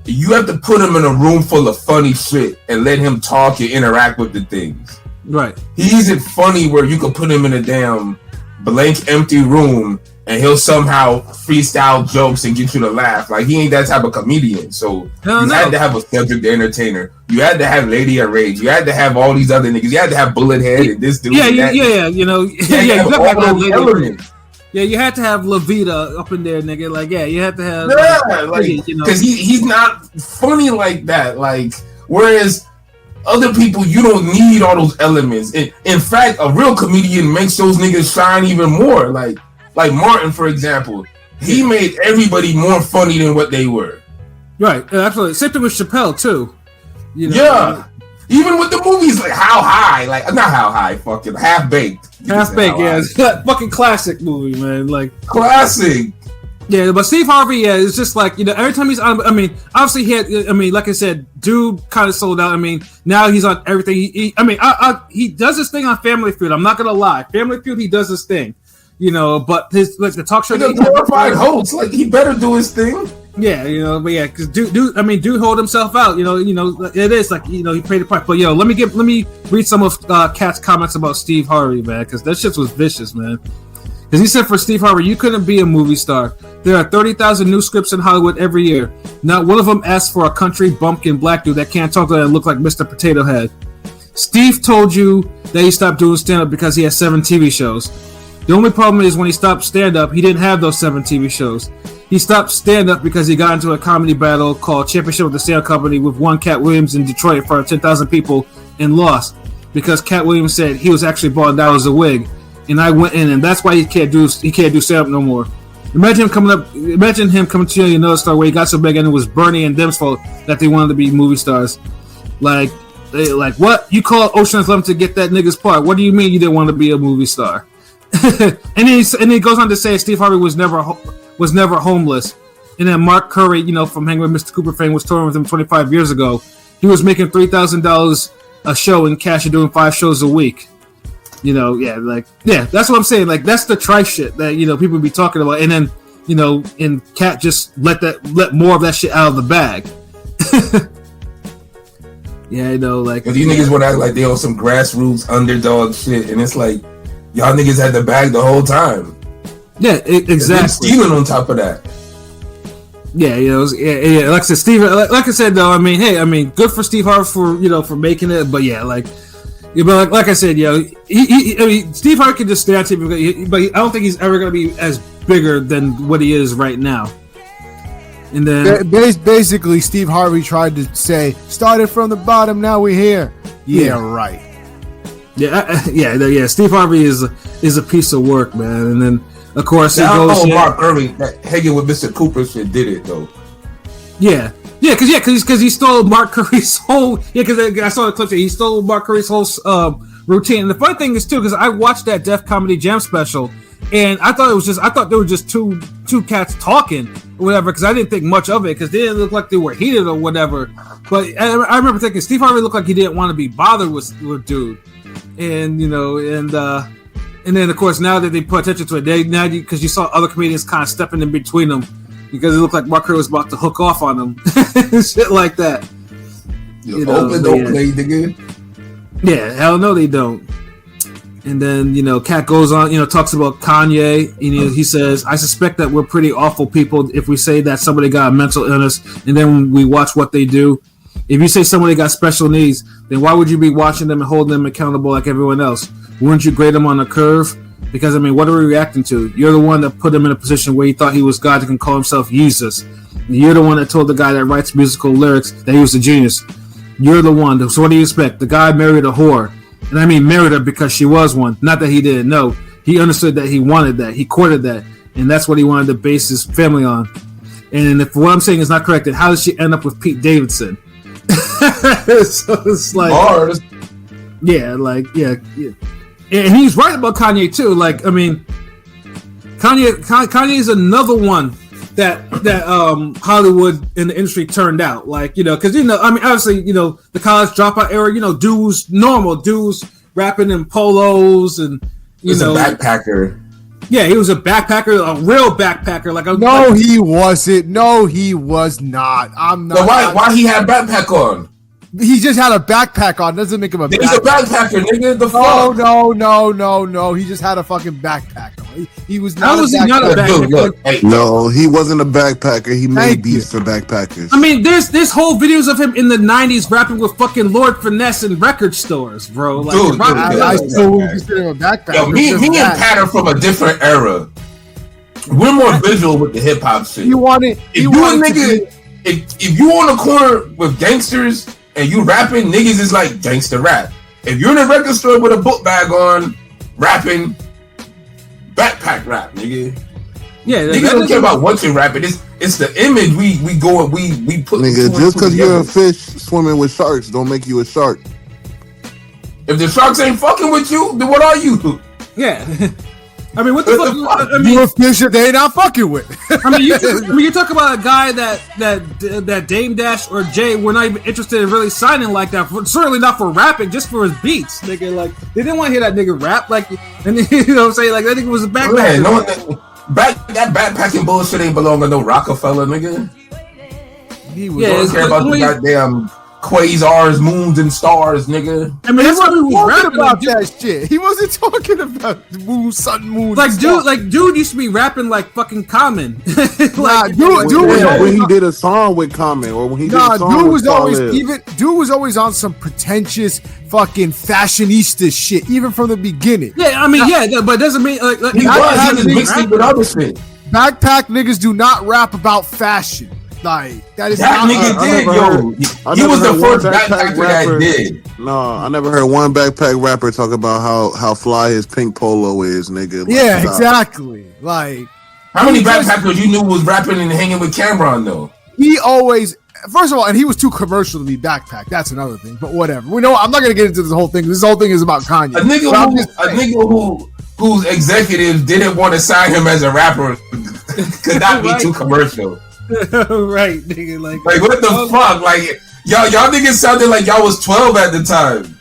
you have to put him in a room full of funny shit and let him talk and interact with the things. Right. He isn't funny where you could put him in a damn blank, empty room and he'll somehow freestyle jokes and get you to laugh. Like, he ain't that type of comedian. So you had to have a subject entertainer. You had to have Lady of Rage. You had to have all these other niggas. You had to have Bullet Head and this dude. Yeah. Yeah, you had to have Levita up in there, nigga. Like, yeah, you had to have. Because he's not funny like that. Like, whereas other people, you don't need all those elements. In fact, a real comedian makes those niggas shine even more. Like Martin, for example, he made everybody more funny than what they were. Right, absolutely. Same thing with Chappelle too. Yeah. Even with the movies, like How High, like not How High, fucking Half Baked. Yeah, it's that fucking classic movie, man. Like, classic. Yeah, but Steve Harvey, yeah, it's just like, every time he's on. I mean, obviously like I said, dude kind of sold out. I mean, now he's on everything. He does his thing on Family Feud. I'm not gonna lie, Family Feud, he does his thing. But his the talk show. He's a glorified host. Like, he better do his thing. Yeah, but yeah, because dude hold himself out. It is like, he paid the price. But let me read some of Katt's comments about Steve Harvey, man, because that shit was vicious, man. Because he said, for Steve Harvey, you couldn't be a movie star. There are 30,000 new scripts in Hollywood every year. Not one of them asks for a country bumpkin black dude that can't talk and look like Mr. Potato Head. Steve told you that he stopped doing stand-up because he has 7 TV shows. The only problem is when he stopped stand-up, he didn't have those 7 TV shows. He stopped stand-up because he got into a comedy battle called Championship with the Stand Company with one Katt Williams in Detroit in front of 10,000 people and lost because Katt Williams said he was actually bald, that was a wig. And I went in, and that's why he can't do stand-up no more. Imagine him coming to another star where he got so big and it was Bernie and them's fault that they wanted to be movie stars. Like what? You call Ocean's 11 to get that nigga's part. What do you mean you didn't want to be a movie star? and he goes on to say Steve Harvey was never homeless. and then Mark Curry, from Hanging with Mr. Cooper fame, was touring with him 25 years ago. He was making $3,000 a show in cash and doing 5 shows a week. That's what I'm saying. Like, that's the trife shit that people be talking about, and then and Katt just let more of that shit out of the bag. Cause these niggas want to act like they on some grassroots underdog shit, and it's like y'all niggas had the bag the whole time. Yeah, exactly. Stealing on top of that. Yeah, Like I said, Steve. Like I said, though, good for Steve Harvey for making it. But like I said, Steve Harvey can just stay on TV, but I don't think he's ever going to be as bigger than what he is right now. And then basically, Steve Harvey tried to say, "Started from the bottom, now we're here." Yeah, right. Yeah. Steve Harvey is a piece of work, man. And then, of course, Mark Curry hanging with Mr. Cooper shit did it though. Yeah, because he stole Mark Curry's whole. Yeah, because I saw the clip. He stole Mark Curry's whole routine. And the funny thing is too, because I watched that Def Comedy Jam special, and I thought they were just two cats talking or whatever. Because I didn't think much of it, because they didn't look like they were heated or whatever. But I remember thinking Steve Harvey looked like he didn't want to be bothered with dude, and and then of course now that they put attention to it, because you saw other comedians kind of stepping in between them. Because it looked like Mark Curry was about to hook off on him. Shit like that. Open don't play, nigga. Yeah, hell no they don't. And then, Katt goes on, talks about Kanye. And, he says, I suspect that we're pretty awful people if we say that somebody got a mental illness and then we watch what they do. If you say somebody got special needs, then why would you be watching them and holding them accountable like everyone else? Wouldn't you grade them on a curve? Because, what are we reacting to? You're the one that put him in a position where he thought he was God and can call himself Jesus. You're the one that told the guy that writes musical lyrics that he was a genius. You're the one. So what do you expect? The guy married a whore. And married her because she was one. Not that he didn't know. He understood that he wanted that. He courted that. And that's what he wanted to base his family on. And if what I'm saying is not correct, then how did she end up with Pete Davidson? So it's like... Bars. Yeah. And he's right about Kanye too. Kanye is another one that Hollywood and the industry turned out. Because obviously, the college dropout era. Dude was normal. Dude was rapping in polos and He's a backpacker. Yeah, he was a backpacker, a real backpacker. He wasn't. No, he was not. I'm not. So why he had backpack on? He just had a backpack on. Doesn't make him a backpacker. He's a backpacker, nigga. The fuck? No. He just had a fucking backpack on. He was not. Not a backpacker? No, he wasn't a backpacker. He made beats for backpackers. There's whole videos of him in the '90s rapping with fucking Lord Finesse in record stores, bro. I still consider him a backpacker. Yo, me and Pat are from a different era. We're more visual with the hip hop shit. If you on the corner with gangsters and you rapping, niggas is like gangster rap. If you're in a record store with a book bag on, rapping, backpack rap, nigga. Yeah, niggas don't care about what you're rapping. It's the image we put. Nigga, just because you're a fish swimming with sharks, don't make you a shark. If the sharks ain't fucking with you, then what are you? Yeah. What the fuck? You a fish that they not fucking with. You talk about a guy that Dame Dash or Jay were not even interested in really signing like that. Certainly not for rapping, just for his beats, nigga. They didn't want to hear that nigga rap. And you know what I'm saying? That nigga was a backpacker. That backpacking bullshit ain't belong to no Rockefeller, nigga. He was don't care about the goddamn quasars, moons, and stars, nigga. That's what he was rapping about that shit. He wasn't talking about moon, sun, moon. Dude used to be rapping like fucking Common. Dude when he did a song with Common, or when he did a song dude was always on some pretentious fucking fashionista shit, even from the beginning. Yeah, but it doesn't mean he was mixed with other shit. Backpack niggas do not rap about fashion. That is that not nigga did, yo. He was the first backpacker that did. No, I never heard one backpack rapper talk about how fly his pink polo is, nigga. Exactly. How many backpackers you knew was rapping and hanging with Cameron though? He always, first of all, and he was too commercial to be backpack. That's another thing. But whatever. We know. I'm not gonna get into this whole thing. This whole thing is about Kanye. A nigga whose executives didn't want to sign him as a rapper could not be too commercial. Right, nigga. Like what the fuck? Like y'all niggas sounded like y'all was 12 at the time.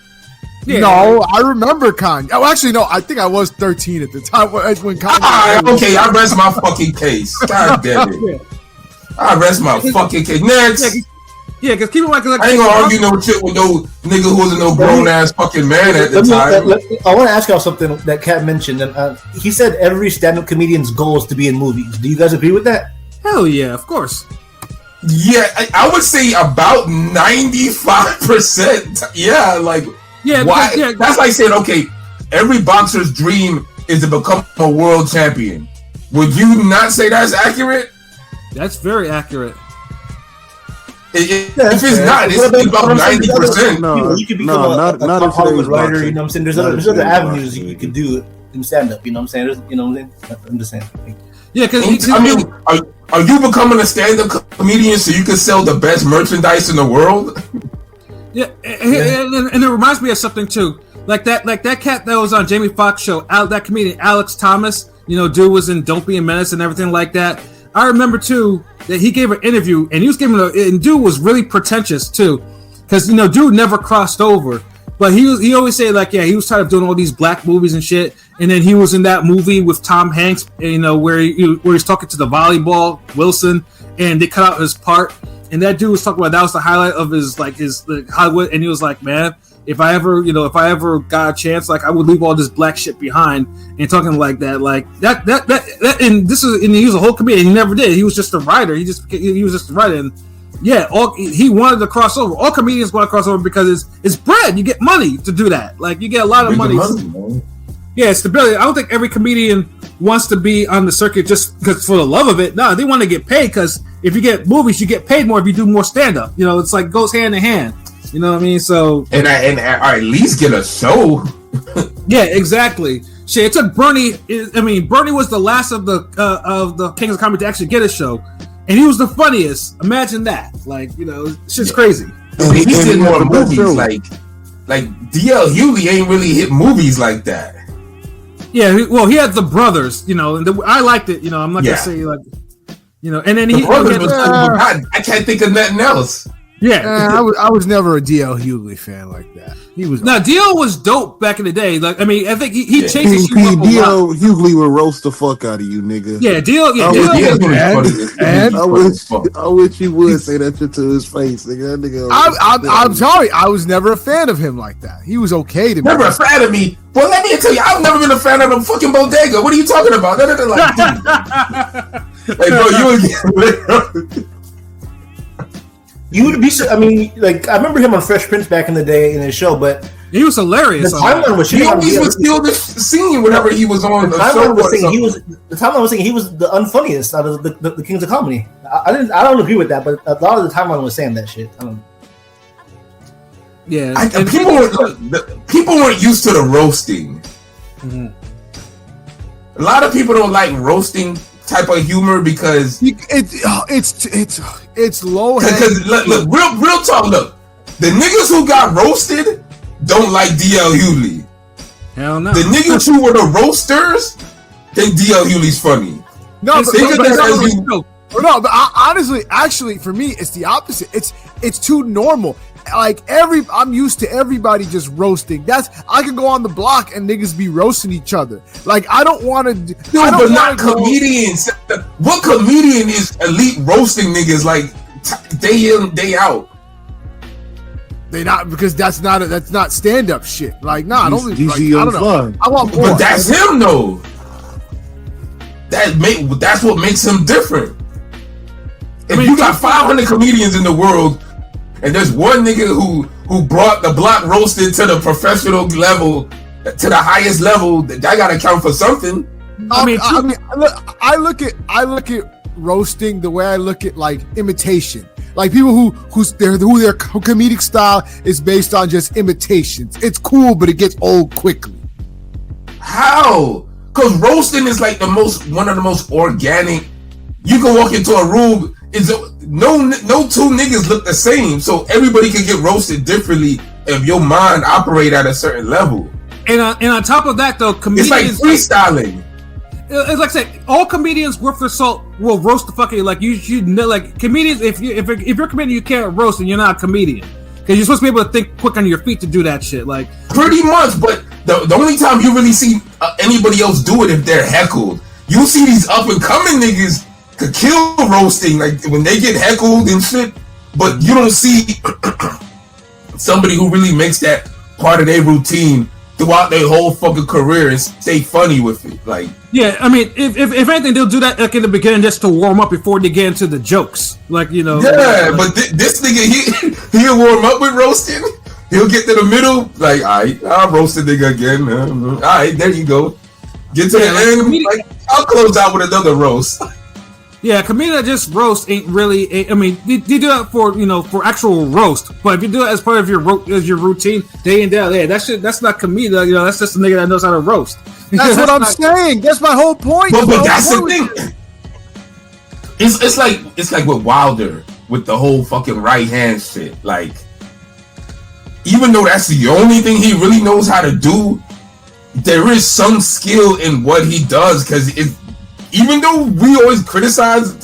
Yeah. No, I remember Kanye. Oh, actually, no. I think I was 13 at the time when Kanye. Okay, I rest my fucking case. God damn it. I rest my fucking case. Next. Yeah, because keep it like I ain't gonna argue no shit with no nigga who wasn't no grown ass fucking man at the time. I want to ask y'all something that Katt mentioned. And he said every stand-up comedian's goal is to be in movies. Do you guys agree with that? Hell yeah, of course. Yeah, I would say about 95%. Yeah, like why? Yeah, that's like saying, okay, every boxer's dream is to become a world champion. Would you not say that's accurate? That's very accurate. If it's not, it's about 90%. No, you could become a Hollywood writer. You know what I'm saying? There's other avenues you can do in stand-up. You know what I'm saying? You know what I'm saying? I'm just saying. Yeah, because I mean, are you becoming a stand-up comedian so you can sell the best merchandise in the world? Yeah, and it reminds me of something too. Like that cat that was on Jamie Foxx show. That comedian Alex Thomas. You know, dude was in Don't Be a Menace and everything like that. I remember too that he gave an interview and he was giving and dude was really pretentious too, because you know dude never crossed over, but he always said like he was tired of doing all these black movies and shit, and then he was in that movie with Tom Hanks, you know, where he's talking to the volleyball Wilson, and they cut out his part, and that dude was talking about that was the highlight of his Hollywood, and he was like, man, if I ever got a chance, like I would leave all this black shit behind, and talking like that, and he was a whole comedian. He never did. He was just a writer. He was just a writer, and he wanted to cross over. All comedians want to cross over because it's bread. You get money to do that. Like you get a lot of money. Yeah, stability. I don't think every comedian wants to be on the circuit just because for the love of it. No, they want to get paid because if you get movies, you get paid more if you do more stand up. You know, it's like goes hand in hand. You know what I mean? So and I at least get a show. Yeah, exactly. Shit, it took Bernie. I mean, Bernie was the last of the Kings of Comedy to actually get a show, and he was the funniest. Imagine that. Like, you know, shit's crazy. He did more movies. Like DL Hughley ain't really hit movies like that. Yeah, well, he had the brothers. You know, and I liked it. You know, I'm not gonna say like, you know, and then I can't think of nothing else. Yeah, I was never a DL Hughley fan like that. He was DL was dope back in the day. Like, I mean, I think he changed his shoe up a DL lot. Hughley would roast the fuck out of you, nigga. Yeah, DL. I wish you would say that shit to his face, nigga. That nigga. I'm sorry, I was never a fan of him like that. He was okay to me. Never a fan of me. Well, let me tell you, I've never been a fan of the fucking bodega. What are you talking about? Like, bro, you would be. I mean, like I remember him on Fresh Prince back in the day in his show, but he was hilarious. The timeline was he always would steal the scene whenever he was on the show. The timeline was saying he was the unfunniest out of the Kings of Comedy. I don't agree with that, but a lot of the timeline was saying that shit. Yeah, people weren't used to the roasting. Mm-hmm. A lot of people don't like roasting type of humor because it's low. Because look, real talk. Look, the niggas who got roasted don't like DL Hughley. Hell no. The niggas who were the roasters think DL Hughley's funny. But honestly, actually, for me, it's the opposite. It's too normal. Like I'm used to everybody just roasting. I can go on the block and niggas be roasting each other. Like I don't want to. But not comedians. What comedian is elite roasting niggas like day in day out? They not because that's not stand up shit. Like nah, I don't know. I want more. But that's him though. That's what makes him different. If you got 500 comedians in the world. And there's one nigga who brought the block roasted to the professional level, to the highest level. That gotta count for something. I look at roasting the way I look at like imitation. Like people who their comedic style is based on just imitations. It's cool, but it gets old quickly. How? Because roasting is like one of the most organic. You can walk into a room. No two niggas look the same, so everybody can get roasted differently if your mind operate at a certain level. And on top of that, though, comedians, it's like freestyling. it's like I say, all comedians worth their salt will roast the fucking like you know, like comedians. If you're a comedian, you can't roast, and you're not a comedian because you're supposed to be able to think quick on your feet to do that shit. Like pretty much, but the only time you really see anybody else do it if they're heckled. You see these up and coming niggas could kill roasting like when they get heckled and shit, but you don't see somebody who really makes that part of their routine throughout their whole fucking career and stay funny with it. Like, yeah, I mean, if anything, they'll do that like in the beginning just to warm up before they get into the jokes. Like, you know. Yeah, but this nigga, he'll warm up with roasting. He'll get to the middle, like, all right, I'll roast the nigga again. All right, there you go. Get to the end, like, I'll close out with another roast. Yeah, a comedian that just roast ain't really. I mean, you do that for actual roast, but if you do it as part of your routine day in day out, yeah, that's not comedian. That's just a nigga that knows how to roast. That's what I'm saying. That's my whole point. But that's the thing. It's like with Wilder with the whole fucking right hand shit. Like, even though that's the only thing he really knows how to do, there is some skill in what he does because even though we always criticize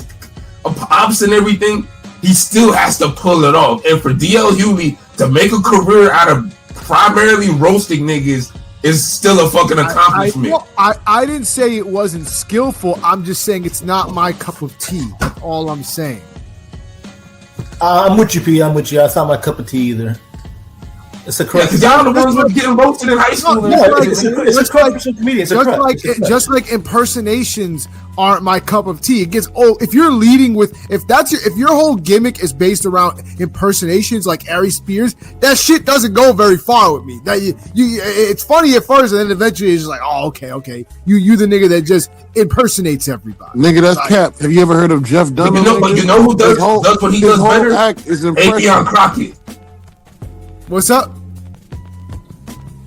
Pops and everything, he still has to pull it off. And for DL Hughley to make a career out of primarily roasting niggas is still a fucking accomplishment. I didn't say it wasn't skillful. I'm just saying it's not my cup of tea. That's all I'm saying. I'm with you, P. I'm with you. That's not my cup of tea either. It's a correct. Because y'all the ones who were getting roasted in high school. Just like impersonations aren't my cup of tea. It gets old if you're leading with if your whole gimmick is based around impersonations like Ari Spears. That shit doesn't go very far with me. That it's funny at first, and then eventually it's just like, oh, okay. You the nigga that just impersonates everybody. Nigga, that's Cap. Have you ever heard of Jeff Dunham? You know who does what he does better? Avion Crockett. What's up?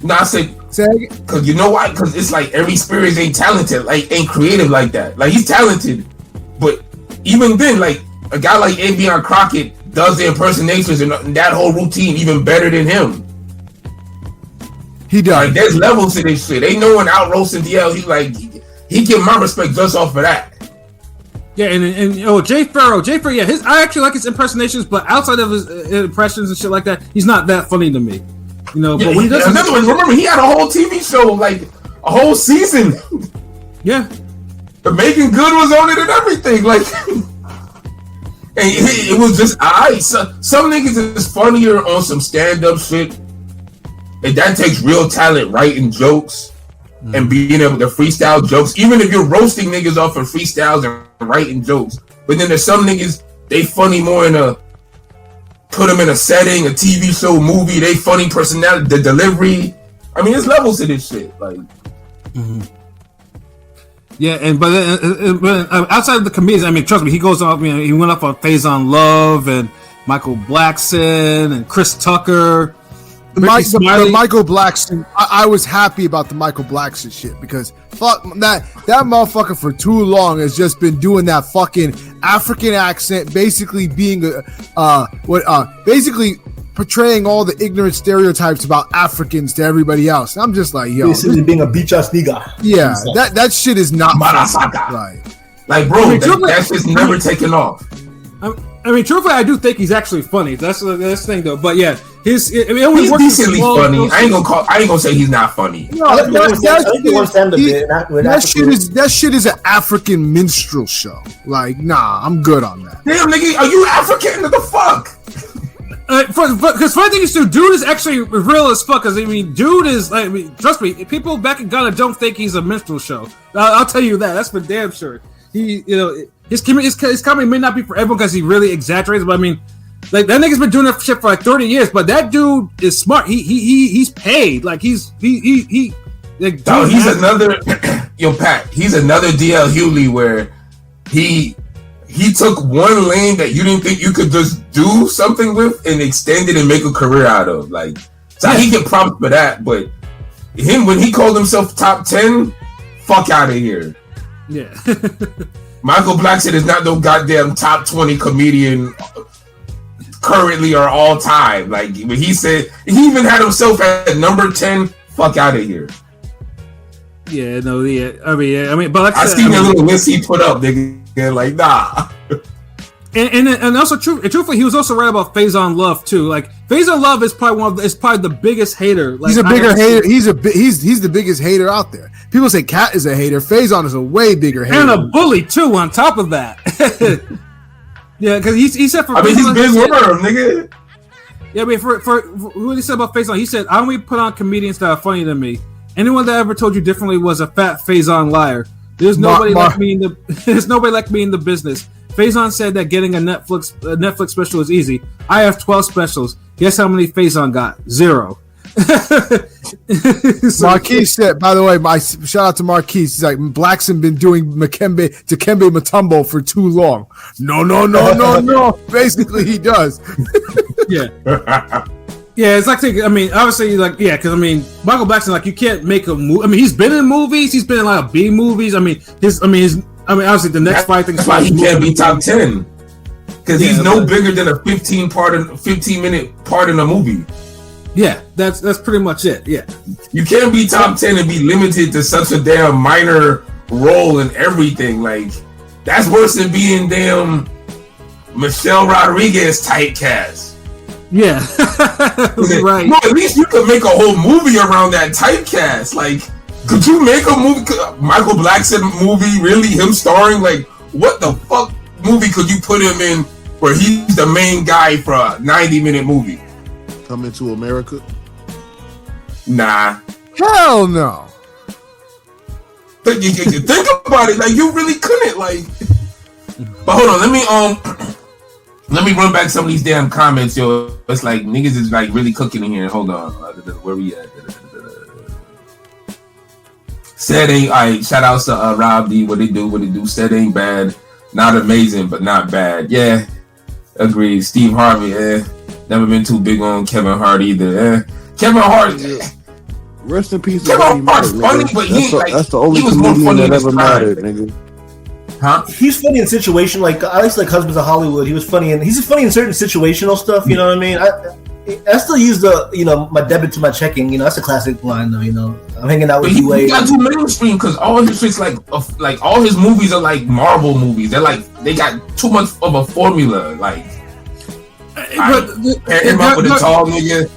Nah, I say because you know why? Because it's like Ari Spears ain't talented, like ain't creative like that. Like he's talented, but even then, like a guy like Avion Crockett does the impersonations and that whole routine even better than him. He does. Like there's levels to this shit. Ain't no one out roasting DL. He get my respect just off of that. Yeah, and Jay Farrow, yeah, I actually like his impersonations, but outside of his impressions and shit like that, he's not that funny to me. But when he does, remember he had a whole TV show, like a whole season. Yeah, the Making Good was on it and everything, like, and it was just alright. Some niggas is funnier on some stand-up shit, and that takes real talent writing jokes. And being able to freestyle jokes, even if you're roasting niggas off of freestyles and writing jokes. But then there's some niggas, they funny more put them in a setting, a TV show, movie, they funny personality, the delivery. I mean, there's levels to this shit. Like, yeah, but outside of the comedians, I mean, trust me, he goes off. He went up on Faison Love and Michael Blackson and Chris Tucker. The Michael Blackson, I was happy about the Michael Blackson shit because fuck that motherfucker for too long has just been doing that fucking African accent, basically being basically portraying all the ignorant stereotypes about Africans to everybody else. And I'm just like, yo, basically being a beach ass nigga. Yeah, that shit is not right. Like, bro, that shit's never taken off. I mean, truthfully, I do think he's actually funny. That's the thing, though. But yeah, he's decently funny. I ain't gonna say he's not funny. No, that shit is an African minstrel show. Like, nah, I'm good on that. Damn, nigga, are you African? What the fuck? Because funny thing is, dude is actually real as fuck. Because dude is trust me, people back in Ghana don't think he's a minstrel show. I'll tell you that. That's for damn sure. His comedy may not be for everyone because he really exaggerates, but I mean, like that nigga's been doing that shit for like 30 years. But that dude is smart. He's paid. Like he's another Pat. He's another DL Hughley where he took one lane that you didn't think you could just do something with and extend it and make a career out of. Like, so he get props for that. But him when he called himself top 10, fuck out of here. Yeah. Michael Blackson is not no goddamn top 20 comedian currently or all time. Like when he said he even had himself at number 10, fuck out of here. Yeah, no, yeah. I mean, but like I said, seen that little list he put up, nigga. Like, nah. And also truthfully, he was also right about Faison Love too. Like Faison Love is probably the biggest hater. Like, He's a bigger hater. He's the biggest hater out there. People say Katt is a hater. Faison is a way bigger hater. And a bully too. On top of that, yeah, because he said for. I mean, he's big worm, nigga. Yeah, I mean, for what he said about Faison, he said, "I only put on comedians that are funny to me. Anyone that ever told you differently was a fat Faison liar. There's nobody like me in the there's nobody like me in the business." Faison said that getting a Netflix special is easy. I have 12 specials. Guess how many Faison got? 0. Marquise said, by the way, my shout out to Marquise. He's like, Blacks have been doing Dikembe Mutombo for too long. No. Basically, he does. Yeah. Yeah, it's like, I mean, obviously, like, yeah, because, I mean, Michael Blackson, like, you can't make a movie. I mean, he's been in movies. He's been in a lot of B movies. I mean, obviously, the next fight thing. That's why he can't be top 10. Because he's no bigger than a 15-minute part in a movie. Yeah, that's pretty much it. Yeah. You can't be top 10 and be limited to such a damn minor role in everything. Like, that's worse than being damn Michelle Rodriguez typecast. Yeah. Right. No, at least you could make a whole movie around that typecast. Like, could you make a movie, Michael Blackson movie, really him starring? Like, what the fuck movie could you put him in where he's the main guy for a 90-minute movie? Coming to America? Nah. Hell no. But you think about it, like, you really couldn't, like. But hold on, let me run back some of these damn comments, yo. It's like niggas is like really cooking in here. Hold on, where we at? Said ain't alright. Shout outs to Rob D. What they do? Said ain't bad, not amazing, but not bad. Yeah, agreed. Steve Harvey. Never been too big on Kevin Hart either. Kevin Hart. Rest in peace. Kevin Hart's funny, but that's the only comedian that ever mattered, nigga. Huh? He's funny in situation like I used to like Husbands of Hollywood. He was funny and he's funny in certain situational stuff. You know what I mean? I still use my debit to my checking. You know, that's a classic line though. You know, I'm hanging out with you. He got too mainstream because all his shit's like all his movies are like Marvel movies. They're like they got too much of a formula. Like pair him up with a tall nigga,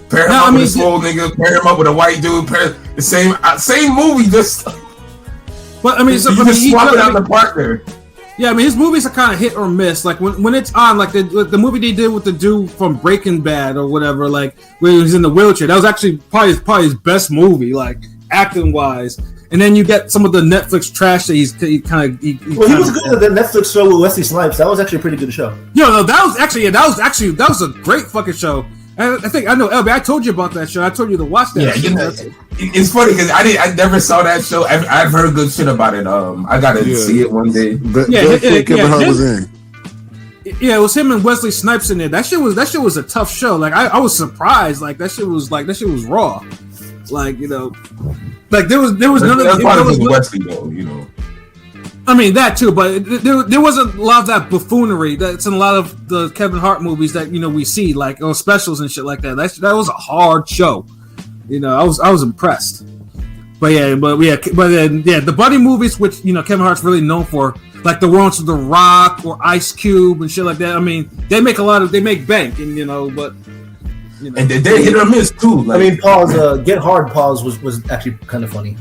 pair him up with a small nigga, pair him up with a white dude. The same movie just. But I mean, he's swapping out the partner. Yeah, I mean, his movies are kind of hit or miss. Like when it's on, like the movie they did with the dude from Breaking Bad or whatever, like where he was in the wheelchair. That was actually probably his best movie, like acting wise. And then you get some of the Netflix trash that he was good at the Netflix show with Wesley Snipes. That was actually a pretty good show. That was a great fucking show. And I know, LB, I told you about that show. I told you to watch that. Yeah, it's funny because I never saw that show. I've heard good shit about it. I gotta see it one day. Kevin Hart was in. Yeah, it was him and Wesley Snipes in there. That shit was a tough show. Like I was surprised. Like that shit was raw. Like, you know, like there was none of that. Wesley though, you know. I mean that too, but there wasn't a lot of that buffoonery that's in a lot of the Kevin Hart movies that we see, like on specials and shit like that. That was a hard show. You know, I was impressed. But then the buddy movies, which Kevin Hart's really known for, like the ones with The Rock or Ice Cube and shit like that. I mean, they make bank, and but. And they hit or miss too. Like, I mean, Get Hard pause was actually kind of funny.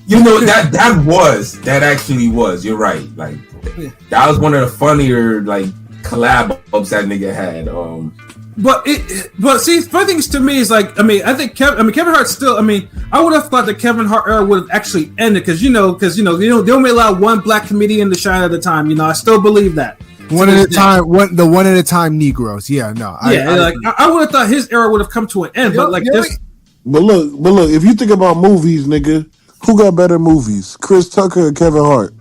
You know that actually was. You're right. Like that was one of the funnier like collab ups that nigga had. But see, funny things to me is like I think Kevin Hart still. I would have thought the Kevin Hart era would have actually ended because they only allow one black comedian to shine at a time. I still believe that. One at a time. The one at a time Negroes. Yeah, no. I would have thought his era would have come to an end. But look, if you think about movies, nigga. Who got better movies, Chris Tucker or Kevin Hart?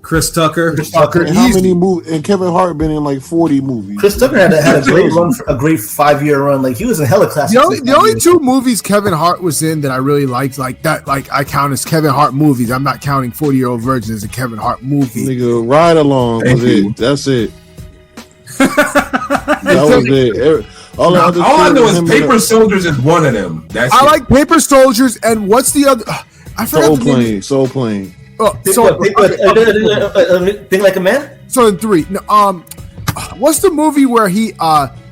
Chris Tucker. And how many movies? And Kevin Hart been in like 40 movies. Chris Tucker had a great run, a great 5-year run. Like he was in hella classics. The only 2 movies Kevin Hart was in that I really liked, like that, like I count as Kevin Hart movies. I'm not counting 40-Year-Old Virgin as a Kevin Hart movie. Nigga, Ride Along was it. That's it. That was it. All I know is Paper Soldiers is one of them. I like Paper Soldiers, and what's the other? I forgot Soul the name. Plane. Soul Plane. Oh, Think Like a Man? So in 3. No, what's the movie where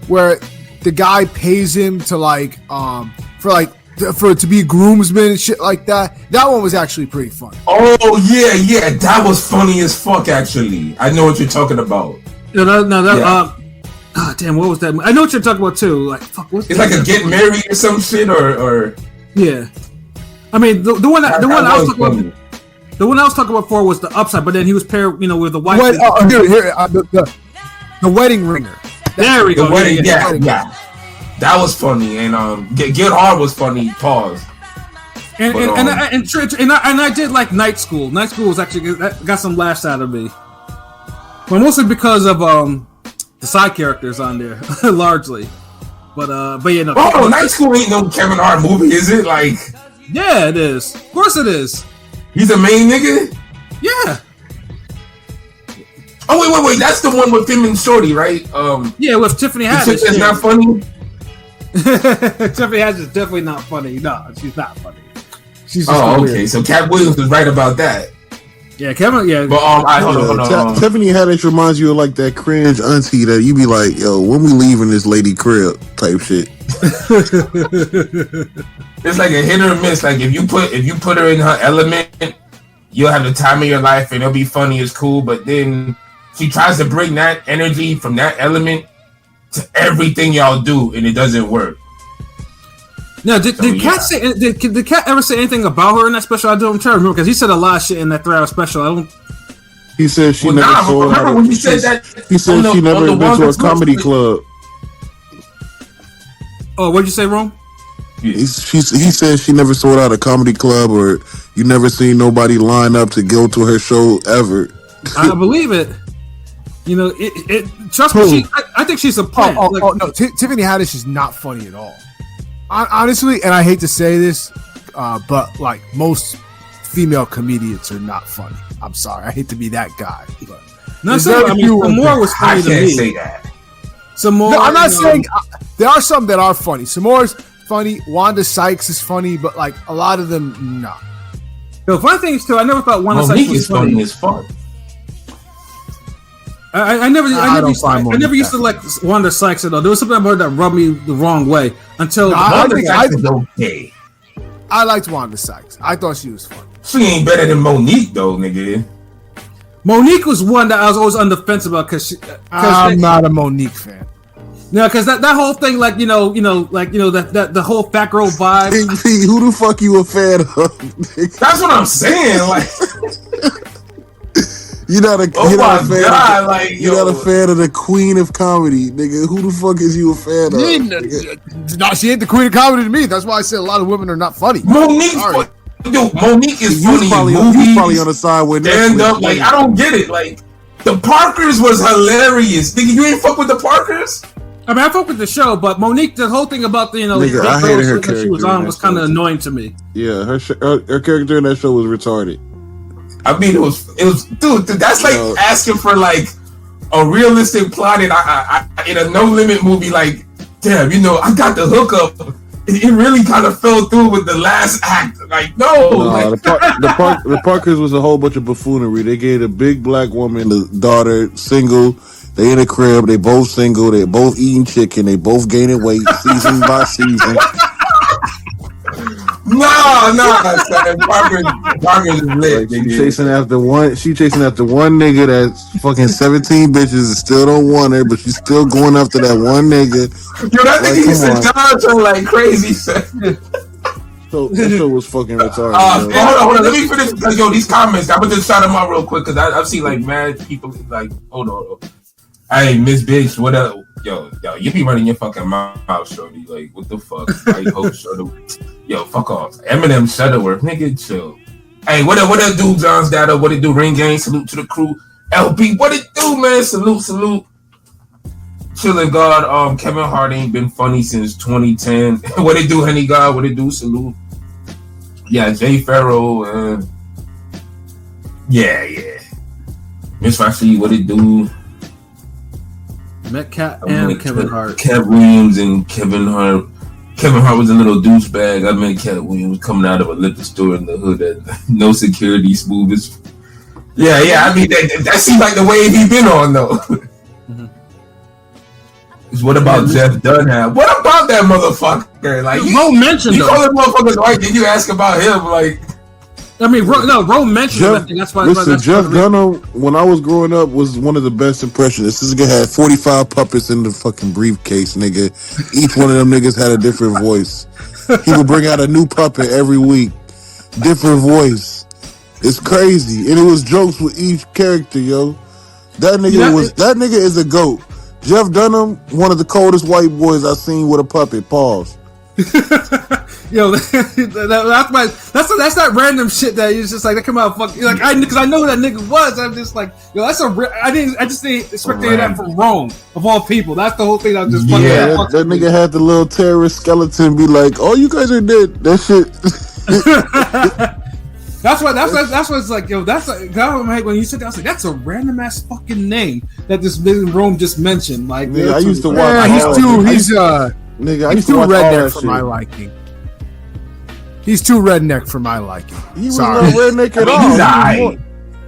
where the guy pays him to to be a groomsman and shit like that? That one was actually pretty funny. Oh yeah, that was funny as fuck. Actually, I know what you're talking about. Damn, what was that? I know what you're talking about too. Like, fuck, what's It's like a get married or some shit, or yeah. I mean, the one I was talking about. The one I was talking about before was The Upside, but then he was paired, with the wife. The Wedding Ringer. There we go. The wedding, yeah. That was funny, and Get Hard was funny. Pause. And I did like Night School. Night School was actually got some laughs out of me, but mostly because of the side characters on there, largely. But yeah, no. Oh, Night School ain't no Kevin Hart movie, is it? Like, yeah, it is. Of course, it is. He's a main nigga. Yeah. Oh wait! That's the one with him and Shorty, right? Yeah, with Tiffany Haddish. That's not funny. Tiffany Haddish is definitely not funny. No, she's not funny. She's just okay. weird. So Cat Williams was right about that. Yeah, Kevin. Yeah, but hold on. Tiffany Haddish reminds you of like that cringe auntie that you be like, yo, when we leaving this lady crib type shit. It's like a hit or miss. Like if you put her in her element, you'll have the time of your life and it'll be funny, it's cool. But then she tries to bring that energy from that element to everything y'all do, and it doesn't work. No, did Katt ever say anything about her in that special? I'm trying to remember because he said a lot of shit in that 3-hour special. He said she never sold out. Remember when he said that? He said she never been to a comedy club. Oh, what'd you say, Rome? He said she never sold out a comedy club, or you never seen nobody line up to go to her show ever. I believe it. Trust me, I think she's a plant. No, Tiffany Haddish is not funny at all. Honestly, and I hate to say this, but like most female comedians are not funny. I'm sorry, I hate to be that guy. But Samore was funny to me. I can't say that. Samore, no, I'm not saying there are some that are funny. Samore's funny. Wanda Sykes is funny, but like a lot of them, no. The funny thing is too, I never thought Wanda Sykes was funny as fuck. I never used to like Wanda Sykes at all. There was something about her that rubbed me the wrong way until Wanda Sykes is okay. I liked Wanda Sykes. I thought she was funny. She ain't better than Monique though, nigga. Monique was one that I was always on the fence about because I'm not a Monique fan. No, because that whole thing, like that the whole fat girl vibe. Hey, who the fuck you a fan of? That's what I'm saying. Like, you're not a fan of the queen of comedy, nigga. Who the fuck is you a fan of? No, she ain't the queen of comedy to me. That's why I said a lot of women are not funny. Monique is funny. He's probably on the side with stand up. Like, I don't get it. Like, the Parkers was hilarious. Nigga, you ain't fuck with the Parkers? I mean, I fuck with the show, but Monique, the whole thing about the nigga, I hated her character she was on was kind of annoying to me. Yeah, her character in that show was retarded. I mean, it was, dude. That's like asking for like a realistic plot in a No Limit movie. Like, damn, I got the hookup. It really kind of fell through with the last act. Like, the Parkers was a whole bunch of buffoonery. They gave a big black woman the daughter, single. They in a crib. They both single. They both eating chicken. They both gaining weight season by season. Son. Parker's is lit. Like, she chasing after one nigga that's fucking 17 bitches and still don't want her, but she's still going after that one nigga. Yo, that nigga used to dodge her like crazy. So that show was fucking retarded. Hold on. Let me finish. Yo, these comments. I'm gonna just shout them out real quick because I've seen like mad people like, hold on. Hey, Miss Bitch, what up? Yo, you be running your fucking mouth, shorty. Like, what the fuck? Yo, fuck off. Eminem Shuttleworth, nigga, chill. Hey, what up, dude? John's data. What it do? Ring gang. Salute to the crew. LB, what it do, man? Salute. Chillin' God. Kevin Hart ain't been funny since 2010. What it do, Henny God? What it do? Salute. Yeah, Jay Farrow. Yeah. Miss Rashi, what it do? Met Katt and Kevin Hart. Kev Williams and Kevin Hart. Kevin Hart was a little douchebag. I met Katt Williams was coming out of a liquor store in the hood that no security, smooth as. Yeah. I mean, that seems like the wave he been on though. Mm-hmm. What about Jeff Dunham? What about that motherfucker? Like, Ro mentioned you call him motherfuckers white, then you ask about him like. I mean, Ro mentioned him. That's why. Listen, Jeff Dunham, when I was growing up, was one of the best impressionists. This nigga had 45 puppets in the fucking briefcase, nigga. Each one of them niggas had a different voice. He would bring out a new puppet every week, different voice. It's crazy, and it was jokes with each character, yo. That nigga is a goat. Jeff Dunham, one of the coldest white boys I've seen with a puppet. Pause. Yo, that's that random shit that is just like that come out fucking like because I know who that nigga was. I'm just like, yo, I just didn't expect to hear that from Rome of all people. That's the whole thing. I was just fucking that nigga had the little terrorist skeleton be like, oh, you guys are dead. That shit. That's what it's like, yo. That's like, when you said that, I was like, that's a random ass fucking name that this nigga Rome just mentioned. Like, I used to watch. He's too redneck for my liking. He's too redneck for my liking. He was not redneck at all.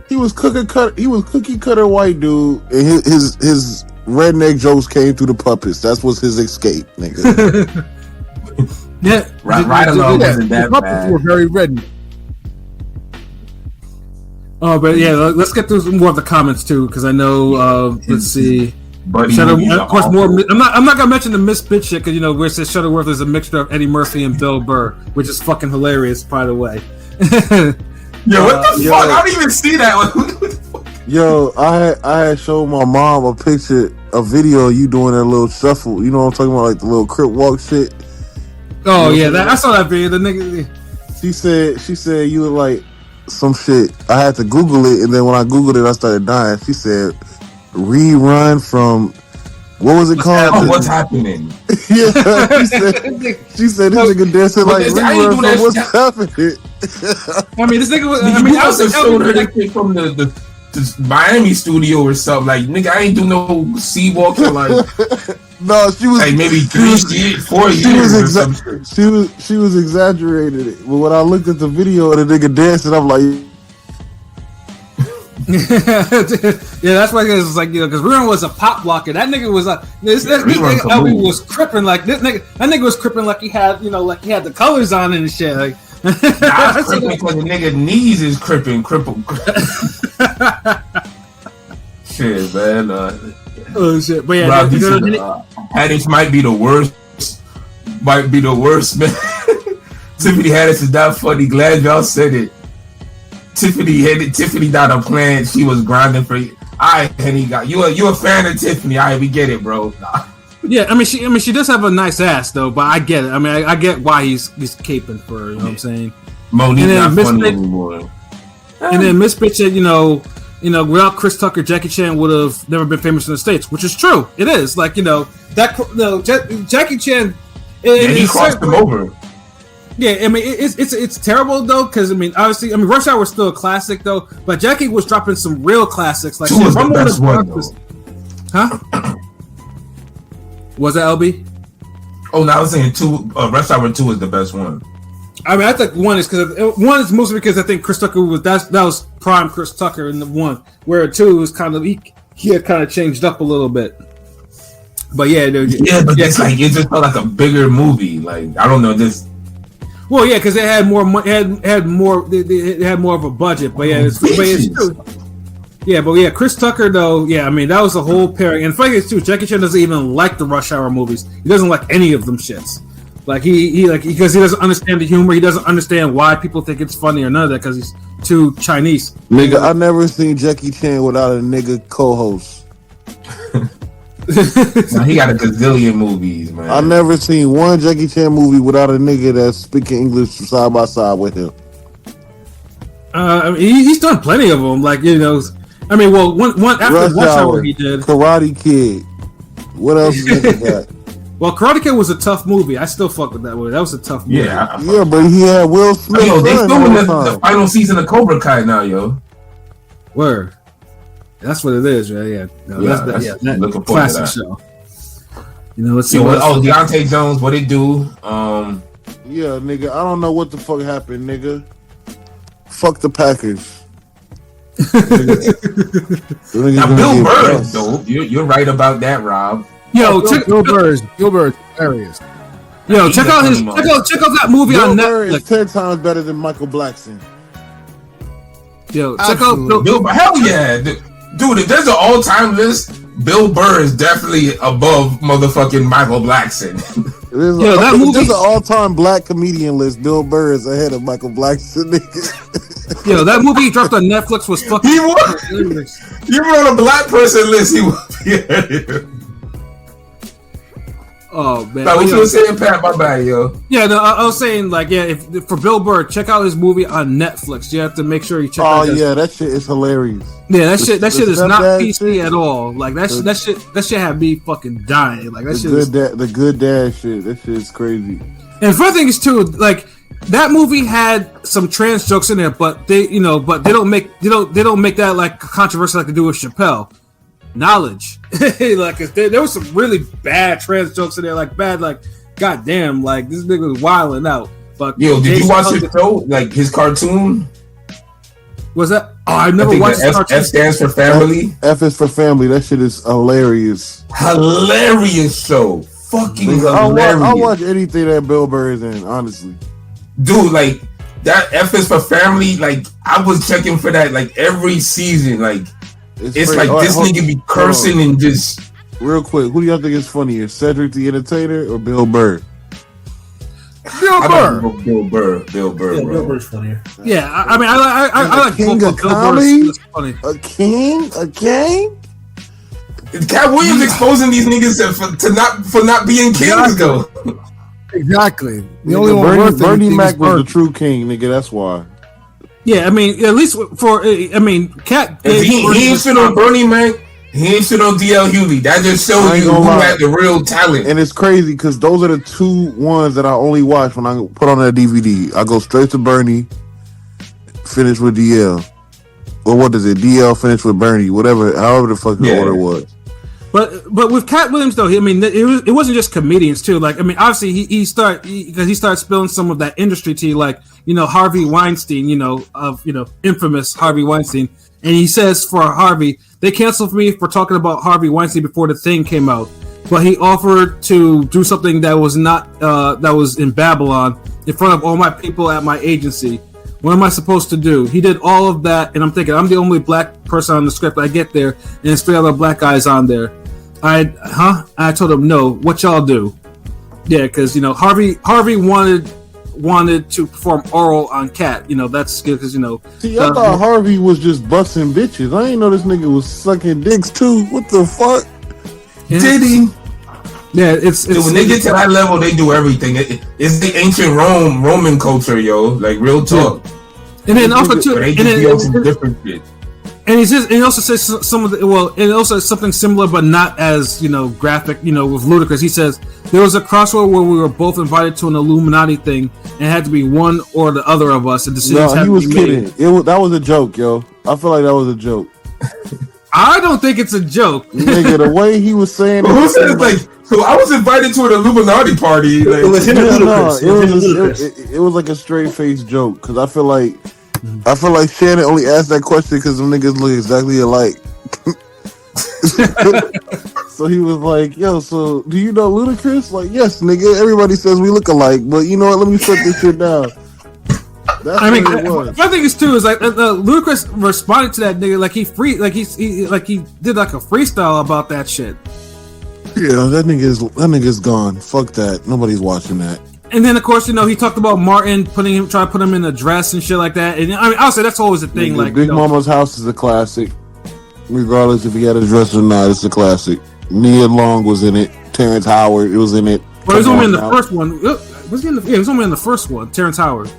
He was cookie cutter white dude, and his redneck jokes came through the puppets. That was his escape, nigga. Yeah, right along wasn't that the puppets were very redneck. Oh, but yeah, let's get through more of the comments too, because I know. Let's see. Of course, more. I'm not gonna mention the Miss Bitch shit because where it says Shutterworth is a mixture of Eddie Murphy and Bill Burr, which is fucking hilarious, by the way. Yo, what the fuck? I don't even see that one. Yo, I had showed my mom a video of you doing that little shuffle. You know what I'm talking about, like the little crip walk shit. Oh yeah, I saw that video. The nigga. She said you look like some shit. I had to Google it, and then when I Googled it, I started dying. She said rerun from what was it called? Oh, what's happening? Yeah, she said this nigga dancing like rerun from what's happening. I mean, this nigga was. I was showing her that kid from the Miami studio or something. Like, nigga, I ain't do no sea walk for like. No, she was like maybe 4 years. She was exaggerating it, but when I looked at the video of the nigga dancing, I'm like, yeah, that's why it's like because Rerun was a pop blocker. That nigga was like this nigga LB was cripping like this nigga. That nigga was cripping like he had like he had the colors on and shit. Like, I was cripping because the nigga knees is crippled. Shit, man. Oh shit! But yeah, Haddish might be the worst. Might be the worst, man. Tiffany Haddish is not funny. Glad y'all said it. Tiffany not a plan. She was grinding for you. Alright, Henny got you a fan of Tiffany. Alright, we get it, bro. Nah. Yeah, I mean she does have a nice ass though, but I get it. I mean I get why he's caping for her, you know what I'm saying? Monique not funny anymore. And then Miss Bitch said, without Chris Tucker, Jackie Chan would have never been famous in the States, which is true. It is like Jackie Chan. He crossed him over. Yeah, I mean it's terrible though because obviously Rush Hour was still a classic though, but Jackie was dropping some real classics like 2 was the best one though. Huh? Was that LB? Oh, no, I was saying 2. Rush Hour 2 is the best one. I mean, I think one is mostly because I think Chris Tucker that was prime Chris Tucker in the one, where 2 was kind of he had kind of changed up a little bit. But yeah, it's like it just felt like a bigger movie. Like I don't know this. Well, yeah, because they had more had more they had more of a budget. But yeah, it's true. Yeah, but yeah, Chris Tucker though. Yeah, I mean that was a whole pairing. And funny is too, Jackie Chan doesn't even like the Rush Hour movies. He doesn't like any of them shits. Like he because he doesn't understand the humor. He doesn't understand why people think it's funny or none of that because he's too Chinese. Nigga, I never seen Jackie Chan without a nigga co-host. Now he got a gazillion movies, man. I never seen one Jackie Chan movie without a nigga that's speaking English side by side with him. I mean, he's done plenty of them. Like I mean, well, one after Rush Hour he did Karate Kid. What else is that? Well, Karate Kid was a tough movie. I still fuck with that movie. That was a tough movie. Yeah, but he had Will Smith. Yo, they filming the final season of Cobra Kai now, yo. Word. That's what it is, right? Yeah. No, that's looking forward classic to that show. let's see Deontay Jones, what it do? Yeah, nigga, I don't know what the fuck happened, nigga. Fuck the Packers. Now Bill Burr, though, you're right about that, Rob. Yo, Bill Burr is hilarious. Yo, check out that movie Bill on Burr Netflix. is 10 times better than Michael Blackson. Yo, check out Bill Burr. Hell yeah, dude! If there's an all-time list, Bill Burr is definitely above motherfucking Michael Blackson. There's an all-time black comedian list. Bill Burr is ahead of Michael Blackson. Yo, that movie he dropped on Netflix was fucking. He was. Even on a black person list, he was. Oh man! What you were saying, Pat? My bad, yo. Yeah, no, I was saying if for Bill Burr, check out his movie on Netflix. You have to make sure you check. Oh yeah, that shit is hilarious. Yeah, that shit is not PC at all. Like that shit had me fucking dying. Like that shit. The good dad shit. That shit is crazy. And the funny thing is too, like that movie had some trans jokes in there, but they don't make that like controversial like they do with Chappelle. Knowledge, like there was some really bad trans jokes in there, like goddamn, like this nigga was wilding out. But yo, did you watch his show? Like his cartoon? Was that? Oh, I never watched the cartoon. F stands for family. F is for family. That shit is hilarious. Hilarious show. Fucking hilarious. I'll watch anything that Bill Burr is in, honestly. Dude, like that F is for family. Like I was checking for that like every season. Like it's like this nigga be cursing and just. Real quick, who do y'all think is funnier, Cedric the Entertainer or Bill Burr? Bill Burr. Bill Burr. Yeah, Bill Burr's funnier. Yeah, I mean, I like king both of Bill comedy. Burr's funny. A king. Cat Williams exposing these niggas for not being kings though. Exactly. The Nigga, only one Bernie Mac was the true king, nigga. That's why. Yeah, I mean, at least Cat. He ain't shit on Bernie Mac. He ain't shit on DL Hughley. That just shows you who had the real talent. And it's crazy because those are the two ones that I only watch when I put on that DVD. I go straight to Bernie, finish with DL. Or what is it? DL finish with Bernie, however the fuck the order was. But with Katt Williams though, it wasn't just comedians too. Like I mean, obviously he started spilling some of that industry tea, like Harvey Weinstein, infamous Harvey Weinstein, and he says for Harvey, they canceled me for talking about Harvey Weinstein before the thing came out, but he offered to do something that was not that was in Babylon in front of all my people at my agency. What am I supposed to do? He did all of that, and I'm thinking I'm the only black person on the script. I get there, and there's 3 other black guys on there. I told him no. What y'all do? Yeah, because Harvey wanted to perform oral on Katt. That's because See, I thought Harvey was just busting bitches. I ain't know this nigga was sucking dicks too. What the fuck? Yeah. Did he? Yeah, it's when they get to that level, they do everything. It's the ancient Roman culture, yo. Like real talk. And then also too, they just be on some different shit. And he also says some of the and also something similar, but not as graphic. With Ludacris, he says there was a crossroad where we were both invited to an Illuminati thing, and it had to be one or the other of us. And decisions had to be made. That was a joke, yo. I feel like that was a joke. I don't think it's a joke. Nigga, the way he was saying it. Who said like? So I was invited to an Illuminati party. Like, it was him and Ludacris. It was like a straight face joke because I feel like Shannon only asked that question because them niggas look exactly alike. So he was like, "Yo, so do you know Ludacris?" Like, yes, nigga. Everybody says we look alike, but you know what? Let me shut this shit down. That's what it was. My thing is too is like Ludacris responded to that nigga like he did like a freestyle about that shit. Yeah, that nigga's gone. Fuck that. Nobody's watching that. And then of course he talked about Martin trying to put him in a dress and shit like that. And I mean, I'll say that's always a thing. Like Big Mama's House is a classic, regardless if he had a dress or not. It's a classic. Nia Long was in it. Terrence Howard was in it. Well, he was only in the first one. He was only in the first one. Terrence Howard.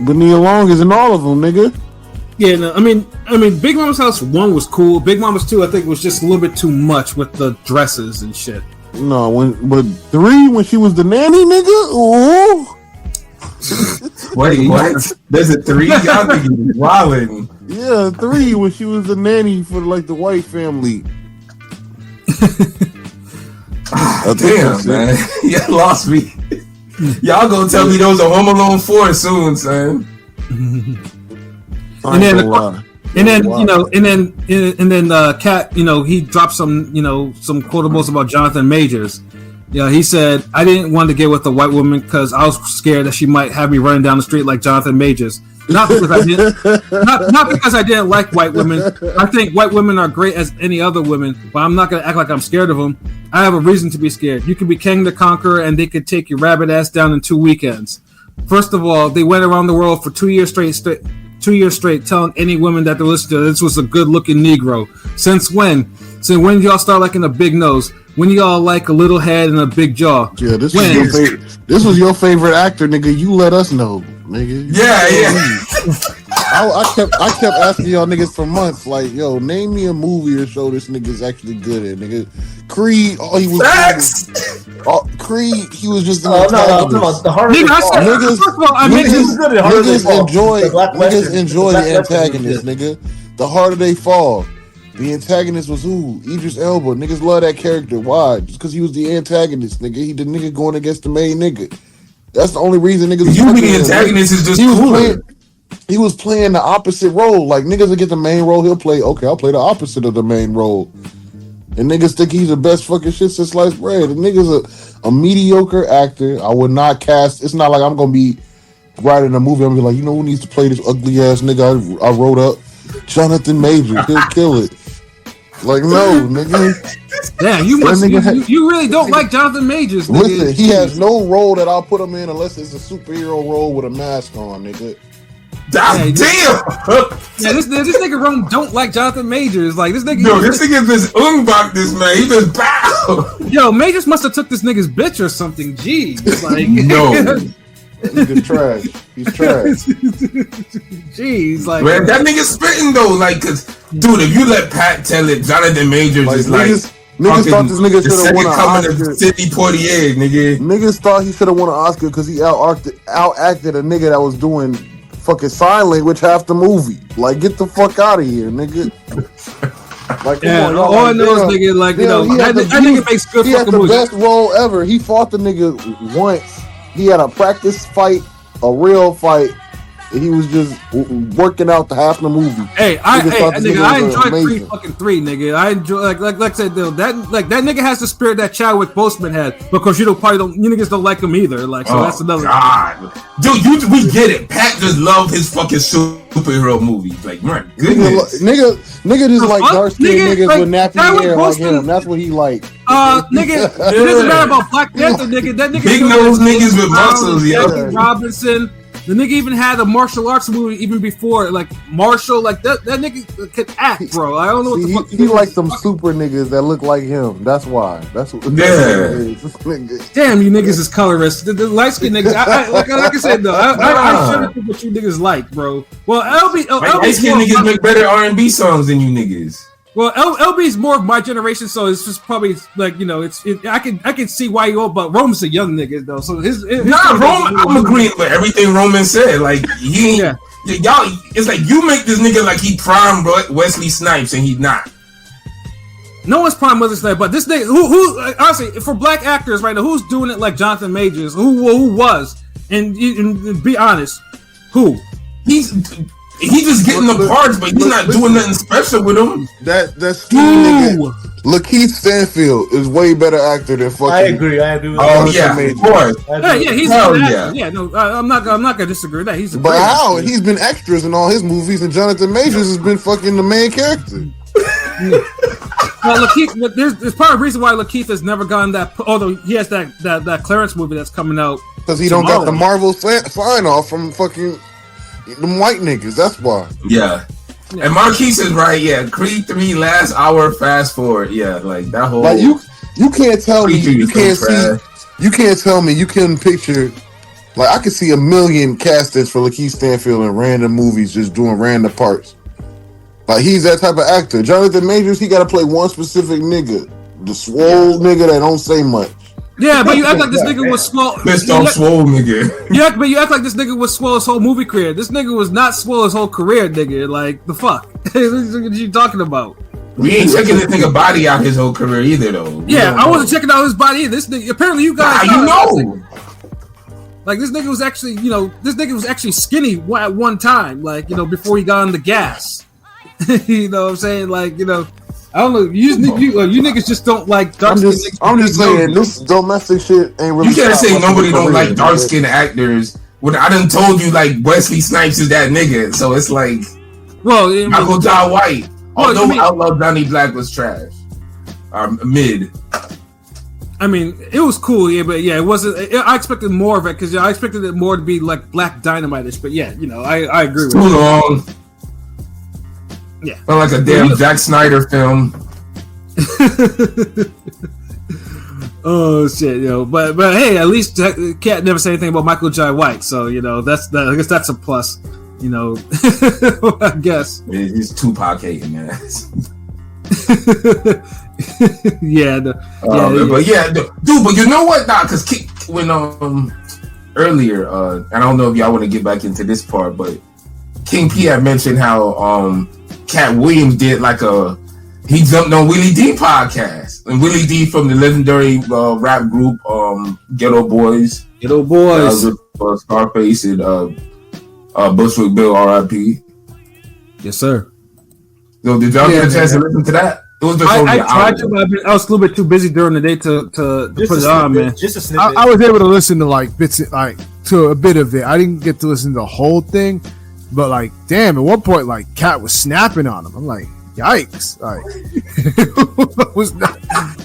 But Nia Long is in all of them, nigga. Yeah, no, I mean, Big Mama's House 1 was cool. Big Mama's 2, I think, was just a little bit too much with the dresses and shit. No, but 3 when she was the nanny, nigga. Ooh. Wait, what? There's a 3? Y'all niggas wildin'. Yeah, 3 when she was the nanny for like the white family. Damn, man. You lost me. Y'all gonna tell me there was a Home Alone 4 soon, son. And then Katt, he dropped some quotables about Jonathan Majors. Yeah, he said, I didn't want to get with a white woman because I was scared that she might have me running down the street like Jonathan Majors. Not because I didn't like white women. I think white women are great as any other women, but I'm not going to act like I'm scared of them. I have a reason to be scared. You could be King the Conqueror and they could take your rabbit ass down in 2 weekends. First of all, they went around the world for 2 years straight telling any woman that they listened to this was a good-looking Negro. Since when? Since when y'all start liking a big nose? When y'all like a little head and a big jaw? Yeah, this was your favorite actor, nigga. You let us know, nigga. Yeah. I kept asking y'all niggas for months, like, yo, name me a movie or show this nigga's actually good at, nigga. Creed, he was Creed, he was just no, the horror. Niggas enjoy the antagonist, nigga. The harder they fall. The antagonist was who? Idris Elba. Niggas love that character. Why? Just because he was the antagonist, nigga. He the nigga going against the main nigga. That's the only reason niggas. You be the antagonist is just cooler. He was playing the opposite role. Like niggas will get the main role, he'll play. Okay, I'll play the opposite of the main role. And niggas think he's the best fucking shit since sliced bread. The nigga's a mediocre actor. I would not cast. It's not like I'm gonna be writing a movie. I'm gonna be like, you know who needs to play this ugly ass nigga I wrote up? Jonathan Major. He'll kill it. Like, no, nigga. Damn, you really don't like Jonathan Majors, nigga. Listen, he has no role that I'll put him in unless it's a superhero role with a mask on, nigga. Damn! Yeah, this nigga Rome don't like Jonathan Majors. Like this nigga. Yo, this nigga just unboxed this man. He just bow. Yo, Majors must have took this nigga's bitch or something. Jeez, like no. Nigga's trash. He's trash. Jeez, like man, that nigga spitting though, like, cause dude, if you let Pat tell it, Jonathan Majors is like niggas thought this nigga should have won an Oscar. Sidney Poitier, nigga. Niggas thought he should have won an Oscar because he outacted a nigga that was doing fucking sign language half the movie. Like, get the fuck out of here, nigga. Like, yeah, come on, all I know is nigga, like, that nigga makes good fucking movies. He had the best role ever. He fought the nigga once. He had a practice fight, a real fight, and he was just working out the half of the movie. Hey, I enjoyed Creed fucking 3, nigga. I enjoy like I said though, that nigga has the spirit that Chadwick Boseman had, because you niggas don't like him either. Like, so that's another. God, dude, we get it. Pat just loved his fucking superhero movies. Like, my goodness, nigga just like dark skinned niggas with nappy hair like him. That's what he like. Nigga, it doesn't matter about Black Panther, nigga. That nigga big nose niggas with muscles, yeah. Robinson. The nigga even had a martial arts movie even before, like Marshall, like that nigga could act, bro. I don't know what the fuck. He like them super niggas that look like him. That's why. That's what. Yeah. Damn, you niggas is colorist. The light skinned niggas. Like I said though, I shouldn't think what you niggas like, bro. Well, light skinned niggas make better R&B songs than you niggas. Well, LB's more of my generation, so it's just probably like, I can see why you all, but Roman's a young nigga though, so his Roman. I'm agreeing with everything Roman said. Like y'all, it's like you make this nigga like he prime Wesley Snipes and he's not. No one's prime Wesley Snipes, but this nigga who honestly for black actors right now, who's doing it like Jonathan Majors, who was, and be honest, who He's just getting the parts, but he's not doing nothing special with them. That skinny nigga, Lakeith Stanfield, is way better actor than fucking. I agree. Oh yeah, of course. Yeah, he's a good actor. Yeah, no, I'm not gonna disagree with that. He's but how? He's been extras in all his movies, and Jonathan Majors has been fucking the main character. Well, Lakeith, there's part of the reason why Lakeith has never gotten that. Although he has that Clarence movie that's coming out because he don't got the Marvel sign off from fucking. Them white niggas, that's why. Yeah. And Marquise is right, yeah. Creed 3 last hour, fast forward. Yeah, like that whole like you can't tell me you can't see you can't tell me you couldn't picture like I could see a million castings for Lakeith Stanfield in random movies just doing random parts. Like he's that type of actor. Jonathan Majors, he gotta play one specific nigga. The swole nigga that don't say much. Yeah, but you act like this nigga was swole. Best on swole nigga. But you act like this nigga was swole his whole movie career. This nigga was not swole his whole career, nigga. Like the fuck? What are you talking about? We ain't checking this nigga body out his whole career either, though. Yeah, I wasn't checking out his body either. This nigga, apparently you guys, you know. Like this nigga was actually, this nigga was actually skinny at one time, like before he got on the gas. You know what I'm saying? Like I don't know. You niggas just don't like dark skin niggas. I'm just saying this domestic shit ain't really. You can't say nobody don't like dark skinned actors. When I done told you like Wesley Snipes is that nigga, so it's like Michael Jai White. Although Outlaw Johnny Black was trash, mid. I mean, it was cool, but it wasn't. I expected more of it because I expected it more to be like Black Dynamite-ish. But I agree with too you. long. Yeah, felt like a damn Zack Snyder film. Oh shit, but hey, at least Katt never said anything about Michael Jai White, so I guess that's a plus. I guess he's Tupac hating ass. But you know what? Because when earlier, and I don't know if y'all want to get back into this part, but King P had mentioned how Katt Williams did he jumped on Willie D podcast, and Willie D from the legendary rap group Ghetto Boys, Scarface and Bushwick Bill, R.I.P. Yes, sir. So did y'all get a chance to listen to that? It was just I tried to, but I was a little bit too busy during the day to put it on, man. Just a snippet. I was able to listen to bits, to a bit of it. I didn't get to listen to the whole thing, but damn, at one point, Katt was snapping on him. I'm like, yikes!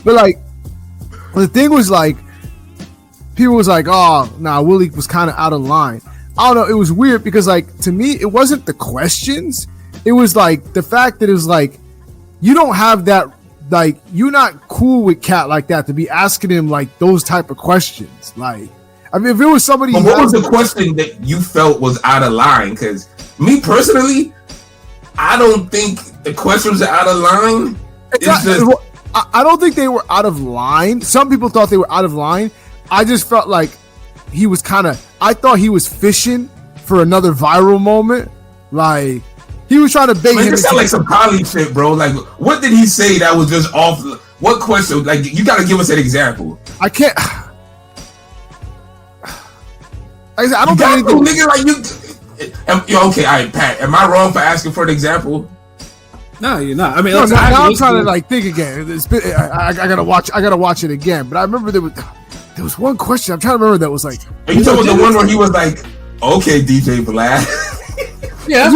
But the thing was people was oh, nah, Willie was kind of out of line. I don't know. It was weird because to me, it wasn't the questions. It was the fact that it was you don't have that, you're not cool with Katt like that to be asking him those type of questions. I mean, if it was somebody, but what was the question that you felt was out of line? Because me personally, I don't think the questions are out of line. I don't think they were out of line. Some people thought they were out of line. I just felt he was I thought he was fishing for another viral moment. He was trying to bait him. It sound like some college shit, bro. What did he say that was just off? What question? You got to give us an example. I can't. I don't think anything. Nigga, okay, all right, Pat. Am I wrong for asking for an example? No, you're not. I mean, now I'm trying to think again. I gotta watch it again. But I remember there was one question. I'm trying to remember that was Are you talking about the one where he was like, "Okay, DJ Black." Yeah.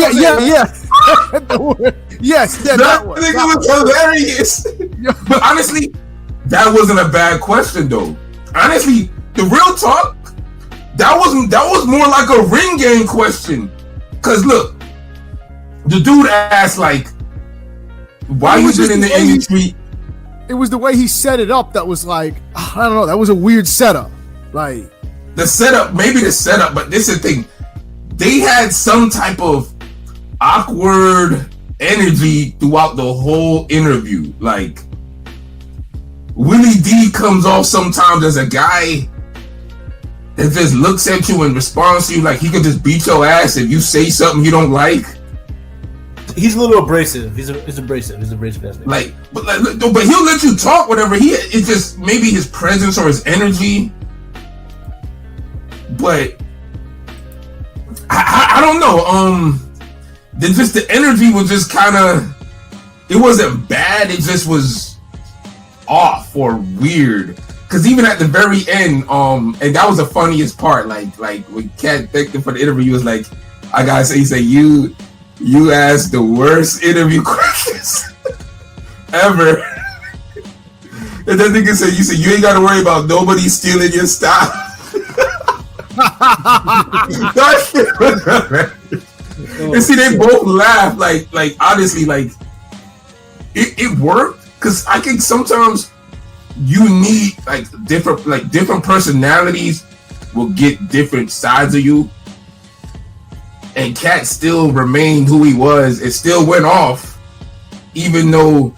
Yes, that one. That was hilarious. But honestly, that wasn't a bad question though. Honestly, the real talk, that was more like a ring game question. Cause look, the dude asked why you been in the industry? It was the way he set it up that was I don't know, that was a weird setup. The setup, but this is the thing. They had some type of awkward energy throughout the whole interview. Willie D comes off sometimes as a guy that just looks at you and responds to you he could just beat your ass if you say something you don't like. He's a little abrasive. He's abrasive. He's abrasive. But he'll let you talk whatever. It's just maybe his presence or his energy. But I don't know. The energy was just kind of. It wasn't bad. It just was off or weird. Because even at the very end, and that was the funniest part. When Katt thanked him for the interview, he was like, "I gotta say, he said you asked the worst interview questions ever." And that nigga said, "You said you ain't gotta worry about nobody stealing your style." And see, they both laugh honestly, it worked because I think sometimes you need different personalities will get different sides of you, and Katt still remained who he was. It still went off, even though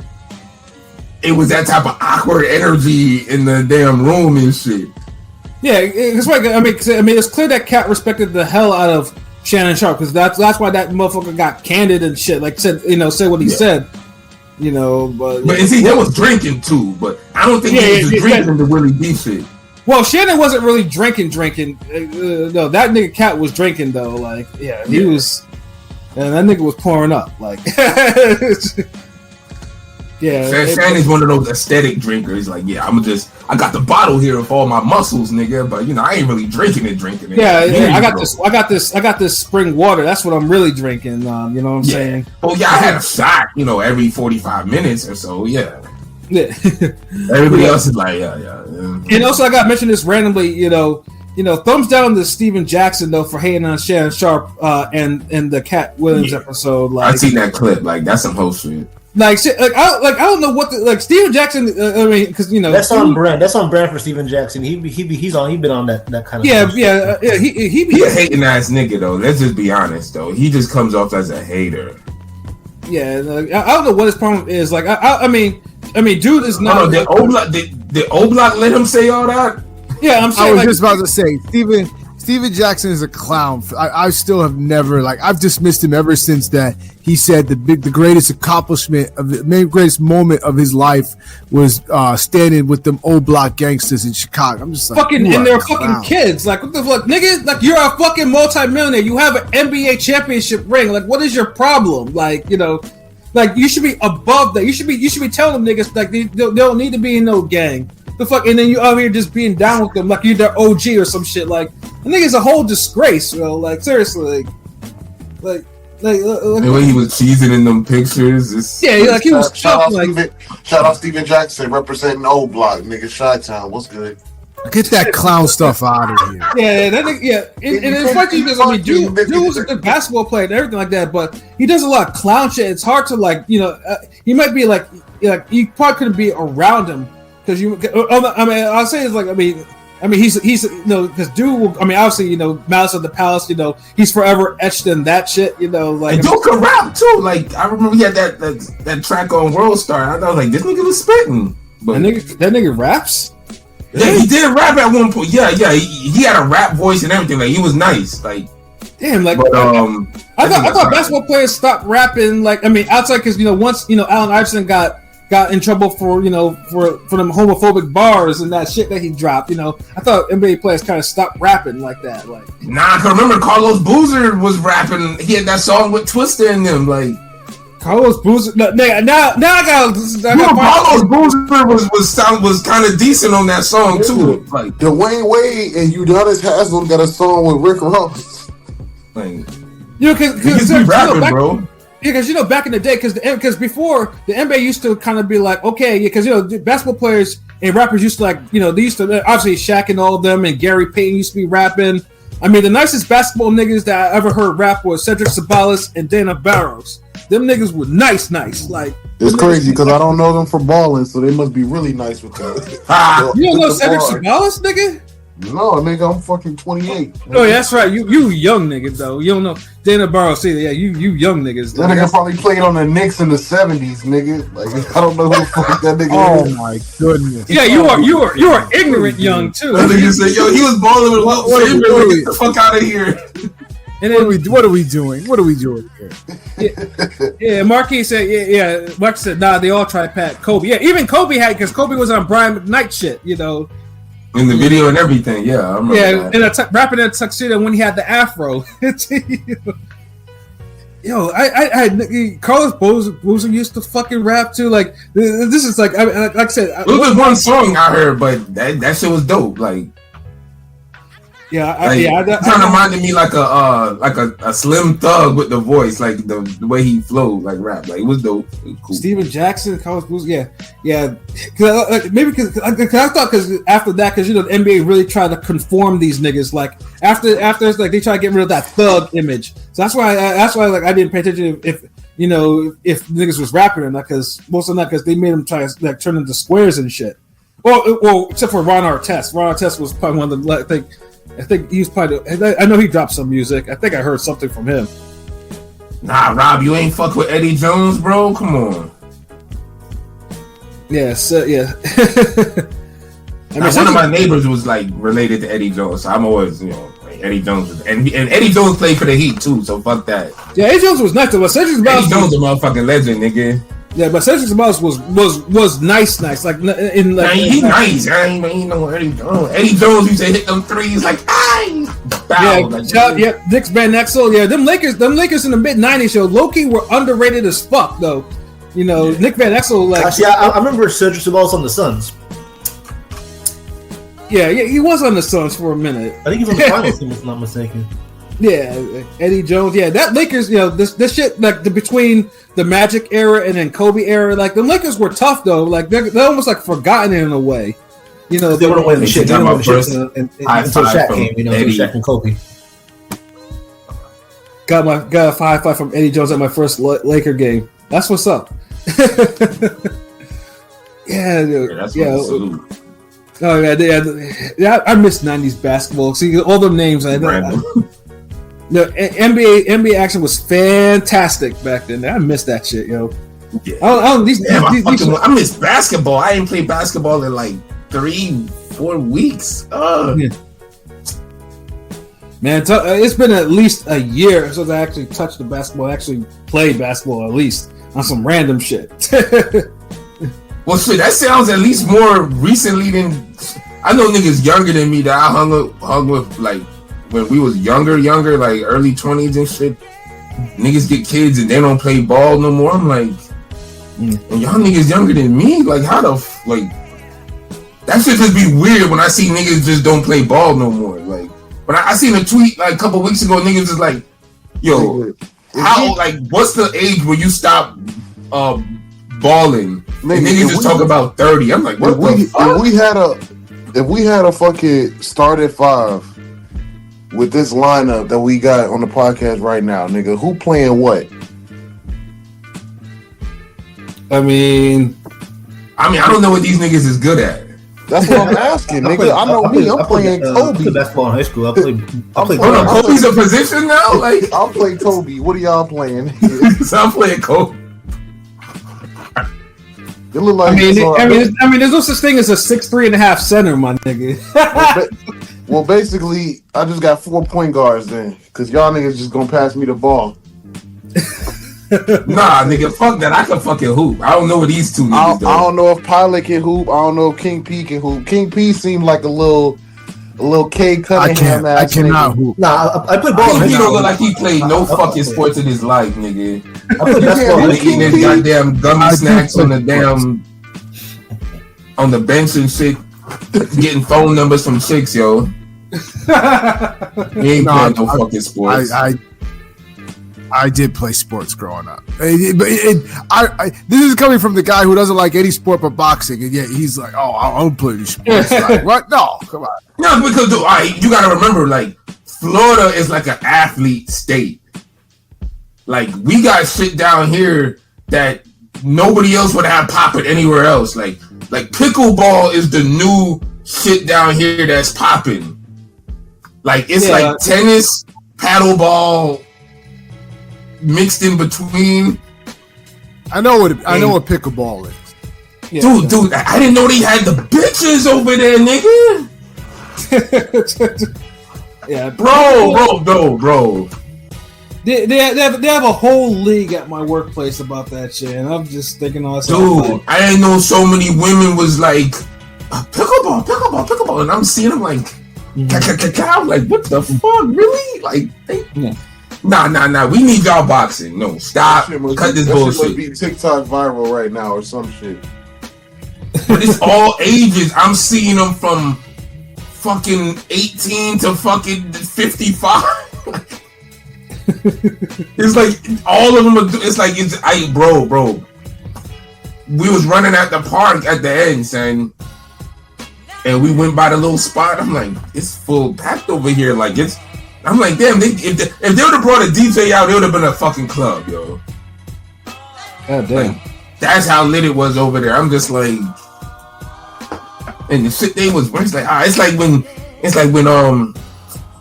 it was that type of awkward energy in the damn room and shit. Yeah, it's right. I mean, it's clear that Katt respected the hell out of Shannon Sharpe because that's why that motherfucker got candid and shit. Said what he said. But see, there was drinking too. But I don't think he was just drinking the Willie D shit. Well, Shannon wasn't really drinking. No, that nigga Katt was drinking though. Like, he was, and that nigga was pouring up. Like, Shannon's one of those aesthetic drinkers. Like, I got the bottle here with all my muscles, nigga. But I ain't really drinking it. Yeah, I got this spring water. That's what I'm really drinking. You know what I'm saying? Oh yeah, I had a shot. Every 45 minutes or so. Yeah. Yeah. Everybody else is like, yeah. And also, I got mentioned this randomly. Thumbs down to Steven Jackson though for hating on Shannon Sharp and the Katt Williams episode. Like, I seen that clip. Like, that's some whole shit. Like shit, I don't know what Steven Jackson. I mean, because that's on brand. That's on brand for Steven Jackson. He's been on that kind of He a hating ass nigga though. Let's just be honest though. He just comes off as a hater. Yeah, I don't know what his problem is. Like, I mean, dude is not. Did O-Block let him say all that? Yeah, I'm saying. I was just about to say, Steven Jackson is a clown. I still have never I've dismissed him ever since that he said the greatest accomplishment of the greatest moment of his life was standing with them old block gangsters in Chicago. I'm just like, fucking, and they're fucking kids. Like, what the fuck, nigga? Like, you're a fucking multimillionaire. You have an NBA championship ring. Like, what is your problem? Like, like you should be above that. You should be telling them niggas like they don't need to be in no gang. The fuck, and then you out here just being down with them like you're their OG or some shit. Like, I think it's a whole disgrace, bro. Like, seriously, like the way he was cheesing in them pictures. Like he was shout out Steven Jackson representing Old Block, nigga. Chi-Town, what's good? Get that clown stuff out of here. Yeah, that nigga, yeah. And it's funny because Dude was a good basketball player and everything like that, but he does a lot of clown shit. It's hard to he might be like you probably couldn't be around him. Because I'll say it's like, he's because dude will, obviously, Malice of the Palace, he's forever etched in that shit, like. And dude can rap too. Like, I remember he had that track on World Star. I was like, this nigga was spitting. But that nigga raps? Yeah, he did rap at one point. Yeah, he had a rap voice and everything. Like, he was nice. Like, damn, like, but, I thought basketball players stopped rapping. Like, outside because once Allen Iverson got in trouble for them homophobic bars and that shit that he dropped. I thought NBA players kind of stopped rapping like that. Like, nah, I can remember Carlos Boozer was rapping. He had that song with Twista in them. Like, Carlos Boozer. Now I got Carlos Boozer was kind of decent on that song too. Like, Dwayne Wade and Udonis Haslem got a song with Rick Ross. Like, because rapping, bro. Yeah, because back in the day, because before the NBA used to kind of be like, okay, yeah, because basketball players and rappers used to they used to obviously Shaq and all of them and Gary Payton used to be rapping. The nicest basketball niggas that I ever heard rap was Cedric Sabalas and Dana Barros. Them niggas were nice. Like, it's crazy because I don't know them for balling, so they must be really nice with that. You don't know Cedric Sabalas, nigga? No, nigga, I'm fucking 28. Oh, yeah, that's right. You young niggas though. You don't know Dana Barros either. Yeah, you young niggas. That nigga probably played on the Knicks in the 70s, nigga. Like, I don't know who the fuck that nigga is. Oh my goodness. Yeah, you are ignorant young too. That nigga said, yo, he was balling with Wilt Chamberlain. Get the fuck out of here. And then, what are we doing? What are we doing here? Yeah, Marquis said, yeah. Marquis said, nah, they all tried Pat. Kobe. Yeah, even Kobe had, because Kobe was on Brian McKnight shit, In the video and everything, yeah. I remember that. And rapping in a tuxedo when he had the afro. Yo, I Carlos Boozer used to fucking rap too. Like, this is like I said. It was one song I heard, but that shit was dope. Like, it kind of reminded me like a Slim Thug with the voice, like the way he flowed, like rap. Like, it was dope. It was cool. Steven Jackson, Carlos Boozer, yeah. Maybe because I thought after that, because the NBA really tried to conform these niggas. Like after it's like they try to get rid of that thug image. So that's why I didn't pay attention if niggas was rapping or not, because most of them not, because they made them try to turn into squares and shit. Well, except for Ron Artest. Ron Artest was probably one of the I think he was probably. I know he dropped some music. I think I heard something from him. Nah, Rob, you ain't fuck with Eddie Jones, bro. Come on. Yes, yeah. One of my neighbors was like related to Eddie Jones, so I'm always, like, Eddie Jones and Eddie Jones played for the Heat too, so fuck that. Yeah, Eddie Jones was nice, but Eddie Jones a motherfucking legend, nigga. Yeah, but Cedric Ceballos was nice. Like in like He nice. I ain't know Eddie Jones. Eddie Jones used to hit them threes like yeah, Dix Van Exel. Yeah, them Lakers in the mid '90s, yo, low-key were underrated as fuck though. You know, Nick Van Exel, like actually, I remember Cedric Ceballos on the Suns. Yeah, he was on the Suns for a minute. I think he was on the finals, if I'm not mistaken. Yeah, Eddie Jones. Yeah, that Lakers. You know, this shit like between the Magic era and then Kobe era. Like the Lakers were tough though. Like they're almost like forgotten in a way. You know, they weren't winning the shit. They didn't win the shit until Shaq came. You know, Shaq and Kobe. Got a 5-5 from Eddie Jones at my first Laker game. That's what's up. That's salute. Oh yeah, I miss '90s basketball. See all the names. The NBA action was fantastic back then. I miss that shit, yo. Yeah. I miss basketball. I ain't played basketball in like 3-4 weeks. Yeah. Man, it's been at least a year since I actually touched the basketball. Actually played basketball, at least on some random shit. Well, shit, that sounds at least more recently than I know. Niggas younger than me that I hung with like when we was younger, like early 20s and shit. Niggas get kids and they don't play ball no more. I'm like, and y'all niggas younger than me. Like, how the like that shit just be weird when I see niggas just don't play ball no more. Like, when I seen a tweet like a couple weeks ago, niggas is like, yo, how like what's the age where you stop balling? And niggas just talk about 30. I'm like, what the fuck? If we had a fucking start at 5 with this lineup that we got on the podcast right now, nigga, who playing what? I mean, I don't know what these niggas is good at. That's what I'm asking, nigga. I know me. I'm playing Kobe. I played basketball in high school. I played. Kobe's a position now. Like, I'll play Kobe. What are y'all playing? So I'm playing Kobe. It look like I mean, there's no such thing as a 6'3.5" center, my nigga. Well, basically, I just got 4 point guards then, cause y'all niggas just gonna pass me the ball. Nah, nigga, fuck that. I can fucking hoop. I don't know what these two niggas do. I don't know if Pilot can hoop. I don't know if King P can hoop. King P seemed like a little K Cunningham. I cannot hoop. Nah, I play ball. He don't look like he played no fucking sports in his life, nigga. I play basketball. Eating his goddamn gummy snacks on the on the bench and shit, getting phone numbers from chicks, yo. He ain't playing no fucking sports. I did play sports growing up. This is coming from the guy who doesn't like any sport but boxing, and yet he's like, "Oh, I don't play these sports." Like, what? No, come on. No, because you gotta remember, like, Florida is like an athlete state. Like, we got shit down here that nobody else would have popping anywhere else. Like pickleball is the new shit down here that's popping. Like, it's like tennis, paddleball mixed in between. I know what pickleball is. Yeah, dude, I didn't know they had the bitches over there, nigga. Yeah, bro. They have a whole league at my workplace about that shit, and I'm just thinking, dude, I didn't know so many women was like pickleball, and I'm seeing them like, I'm like, what the fuck, really? Like, nah. We need y'all boxing. No, stop. Cut this bullshit. Must be TikTok viral right now or some shit. But it's all ages. I'm seeing them from fucking 18 to fucking 55. It's like all of them are. It's like bro. We was running at the park at the end, son, and we went by the little spot. I'm like, it's full packed over here. Like it's. I'm like, damn. If they would have brought a DJ out, it would have been a fucking club, yo. God damn. Like, that's how lit it was over there. I'm just like, and the shit they was. It's like, it's like when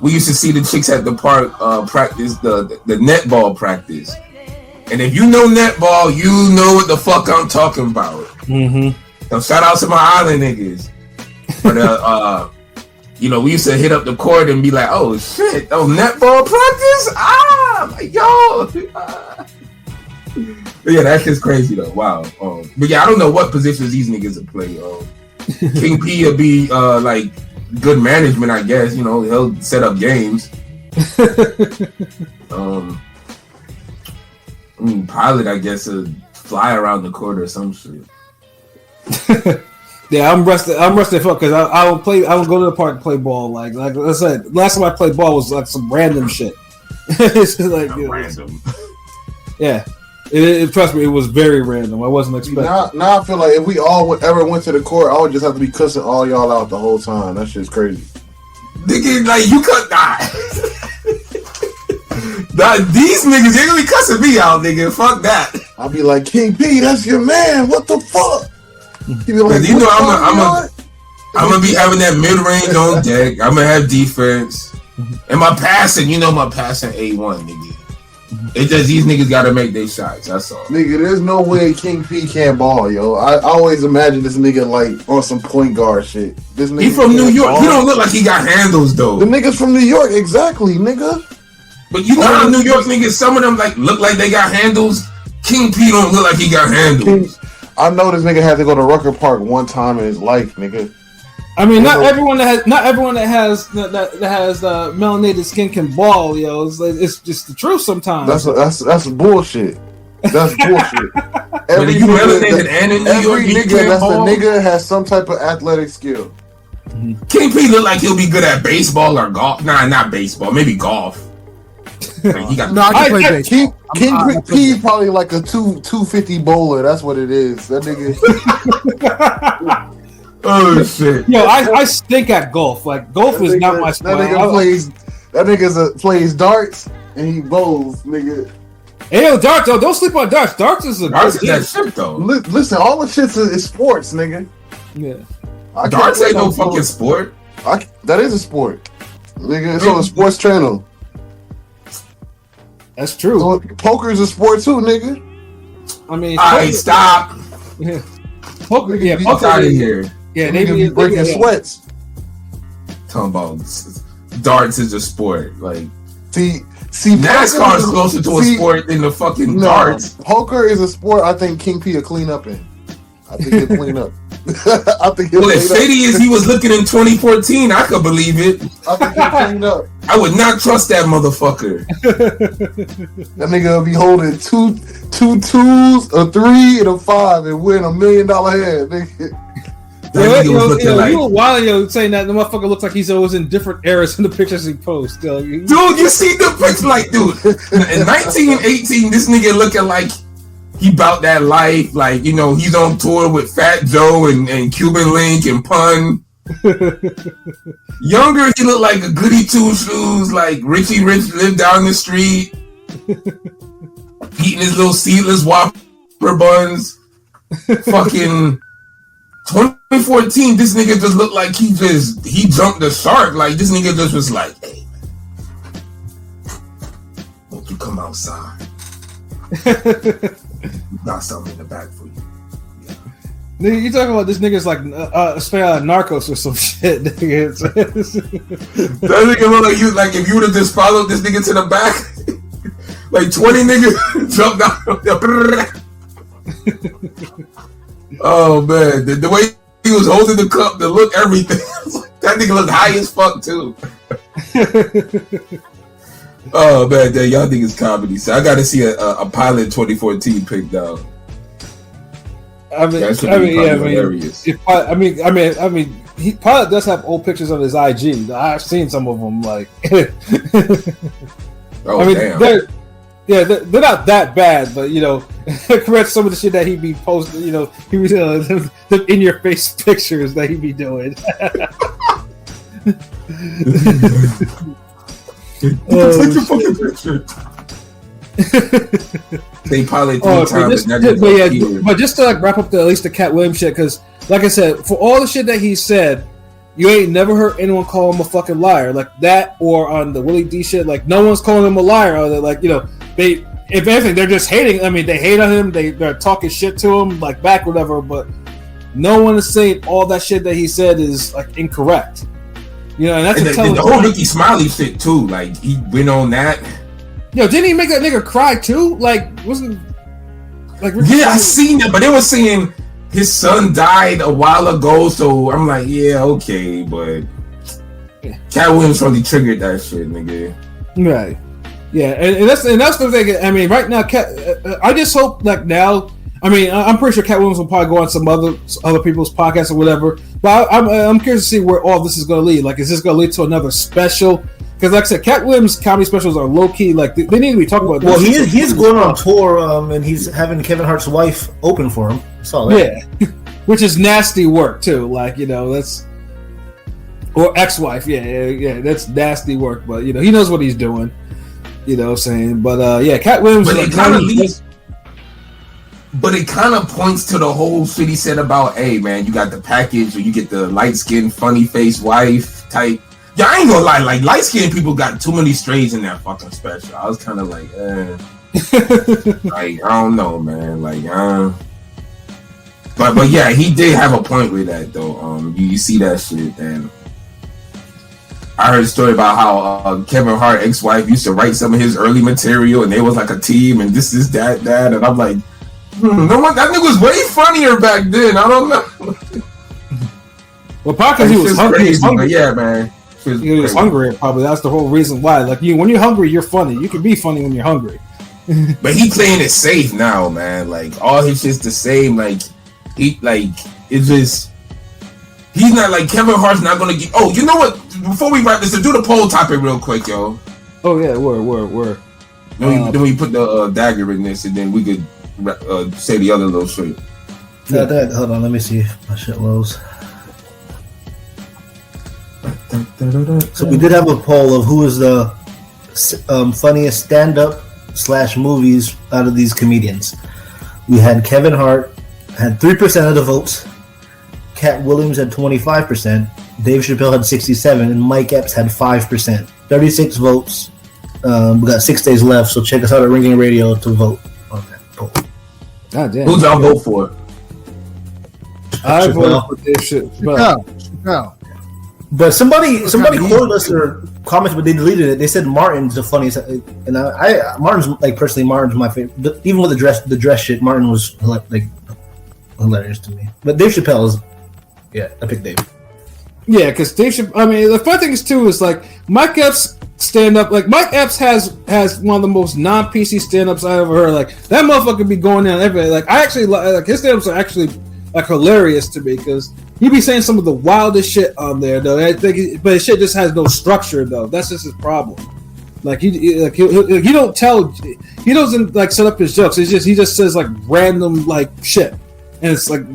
we used to see the chicks at the park practice the netball practice. And if you know netball, you know what the fuck I'm talking about. Mm-hmm. So shout out to my island niggas. But we used to hit up the court and be like, oh shit, netball practice? Like yo. Yeah, that's just crazy though. Wow. But yeah, I don't know what positions these niggas will play. King P will be like good management, I guess. You know, he'll set up games. Pilot, I guess, will fly around the court or some shit. Yeah, I'm rested fuck because I don't play. I don't go to the park to play ball. Like I said, last time I played ball was like some random shit. It's like random. Yeah, it trust me, it was very random. I wasn't expecting. Now I feel like if we all ever went to the court, I would just have to be cussing all y'all out the whole time. That shit's crazy. Nigga, like you could die. These niggas, they gonna be cussing me out, nigga. Fuck that. I'll be like, King P, that's your man. What the fuck? He be like, you know, I'm gonna be having that mid range on deck. I'm gonna have defense, and my passing. You know, my passing A1, nigga. It's just these niggas gotta make their shots. That's all. Nigga, there's no way King P can't ball, yo. I always imagine this nigga like on some point guard shit. This nigga He from New York. ball. He don't look like he got handles though. The niggas from New York, exactly, nigga. But you know how New York niggas, some of them like look like they got handles. King P don't look like he got handles. I know this nigga had to go to Rucker Park one time in his life, nigga. I mean, not everyone that has melanated skin can ball, yo. It's just the truth sometimes. That's bullshit. That's bullshit. Every you melanated and in New York, nigga that's a nigga has some type of athletic skill. King P look like he'll be good at baseball or golf. Nah, not baseball. Maybe golf. Like, he got I can play baseball. King P probably like a 250 bowler. That's what it is. That nigga. Oh shit! Yo, I stink at golf. Like golf is not my sport. That nigga plays darts and he bowls, nigga. Hey, yo, darts, though. Don't sleep on darts. Darts is that shit though. Listen, all the shit is sports, nigga. Yeah. Darts ain't no fucking sport. That is a sport, nigga. It's on a sports channel. That's true. So, poker is a sport too, nigga. I mean, stop. Yeah. Poker, yeah, Fuck out of here. Yeah, they be breaking sweats. Talking about darts is a sport. Like, see, NASCAR is closer to a sport than the fucking darts. Poker is a sport. I think King P will clean up in. I think he'll clean up. I think well, as shady as he was looking in 2014, I could believe it. I think he'll clean up. I would not trust that motherfucker. That nigga will be holding two twos, a 3, and a 5, and win $1 million hand, nigga. You were wild, saying that the motherfucker looks like he's always in different eras in the pictures he posts. Dude, you see the picture, like, dude, in 1918, this nigga looking like he bout that life, like, you know, he's on tour with Fat Joe and Cuban Link and Pun. Younger, he looked like a goody two shoes, like Richie Rich lived down the street, eating his little seedless Whopper buns. Fucking 2014, this nigga just looked like he jumped the shark. Like, this nigga just was like, hey, won't you come outside? Got something in the back for you. Yeah. You talking about this nigga's like straight out of Narcos or some shit, nigga. That nigga look like you, like if you would have just followed this nigga to the back, like 20 niggas jumped out. Oh man, the way he was holding the cup, the look, everything. That nigga looked high as fuck too. Oh man, y'all think it's comedy. So I got to see a pilot 2014 picked out. Hilarious. Pilot does have old pictures on his IG. I've seen some of them. Like, damn. They're not that bad, but compared to some of the shit that he be posting, he was the in your face pictures that he be doing. Take your fucking picture. They probably but just to wrap up at least the Katt Williams shit, because like I said, for all the shit that he said, you ain't never heard anyone call him a fucking liar like that, or on the Willie D shit, like no one's calling him a liar. Or they, if anything, they're just hating. I mean, they hate on him. They're talking shit to him, like back, whatever. But no one is saying all that shit that he said is like incorrect. And that's the whole Ricky Smiley shit too. Like he went on that. Didn't he make that nigga cry too? Like, wasn't? Yeah, I seen that, but they were saying his son died a while ago, so I'm like, yeah, okay, but Katt Williams really triggered that shit, nigga. Right. Yeah, and that's the thing. I mean, right now, I just hope like now. I mean, I'm pretty sure Katt Williams will probably go on some other people's podcasts or whatever. But I'm curious to see where all this is going to lead. Like, is this going to lead to another special? Because, like I said, Katt Williams' comedy specials are low key. Like, they need to be talking about. Well, he's going on tour, and he's having Kevin Hart's wife open for him. I saw that. Yeah, which is nasty work too. Like, that's or ex-wife. Yeah, that's nasty work. But he knows what he's doing. You know what I'm saying? But yeah, Katt Williams. But it kind of points to the whole shit he said about, hey man, you got the package, or you get the light skinned, funny face wife type. Yeah, I ain't gonna lie, like light skinned people got too many strays in that fucking special. I was kind of like, like I don't know, man, like but yeah, he did have a point with that though. You see that shit, and I heard a story about how Kevin Hart ex-wife used to write some of his early material, and they was like a team, and this is that, and I'm like, that nigga was way funnier back then. I don't know. Well, probably because he was hungry. Crazy, but yeah, man. He was hungry. Probably that's the whole reason why. Like when you're hungry, you're funny. You can be funny when you're hungry. But he playing it safe now, man. Like all his shit's the same. Like it's just. He's not like Kevin Hart's not gonna get. Oh, you know what? Before we wrap this, do the poll topic real quick, yo. Oh yeah, word. Then we put the dagger in this, and then we could say the other little shit. Yeah. Hold on, let me see if my shit loads. So we did have a poll of who is the funniest stand-up / movies out of these comedians. We had Kevin Hart had 3% of the votes. Katt Williams had 25%, Dave Chappelle had 67%, and Mike Epps had 5%. 36 votes. We got 6 days left, so check us out at Ringing Radio to vote on that poll. God damn. Who'd y'all vote for? I voted for Dave Chappelle. No. But somebody quoted us or commented, but they deleted it. They said Martin's the funniest, and Martin's my favorite. Even with the dress shit, Martin was like hilarious to me. But Dave Chappelle is. Yeah, I picked Dave. Yeah, because Dave Chappelle. I mean, the fun thing is too is like Mike Epps stand up. Like Mike Epps has one of the most non-PC stand-ups I ever heard. Like that motherfucker be going down everywhere. Like I actually like his stand-ups are actually like hilarious to me because he be saying some of the wildest shit on there though. I think, but his shit just has no structure though. That's just his problem. Like he don't tell. He doesn't like set up his jokes. It's just he just says like random like shit. And it's like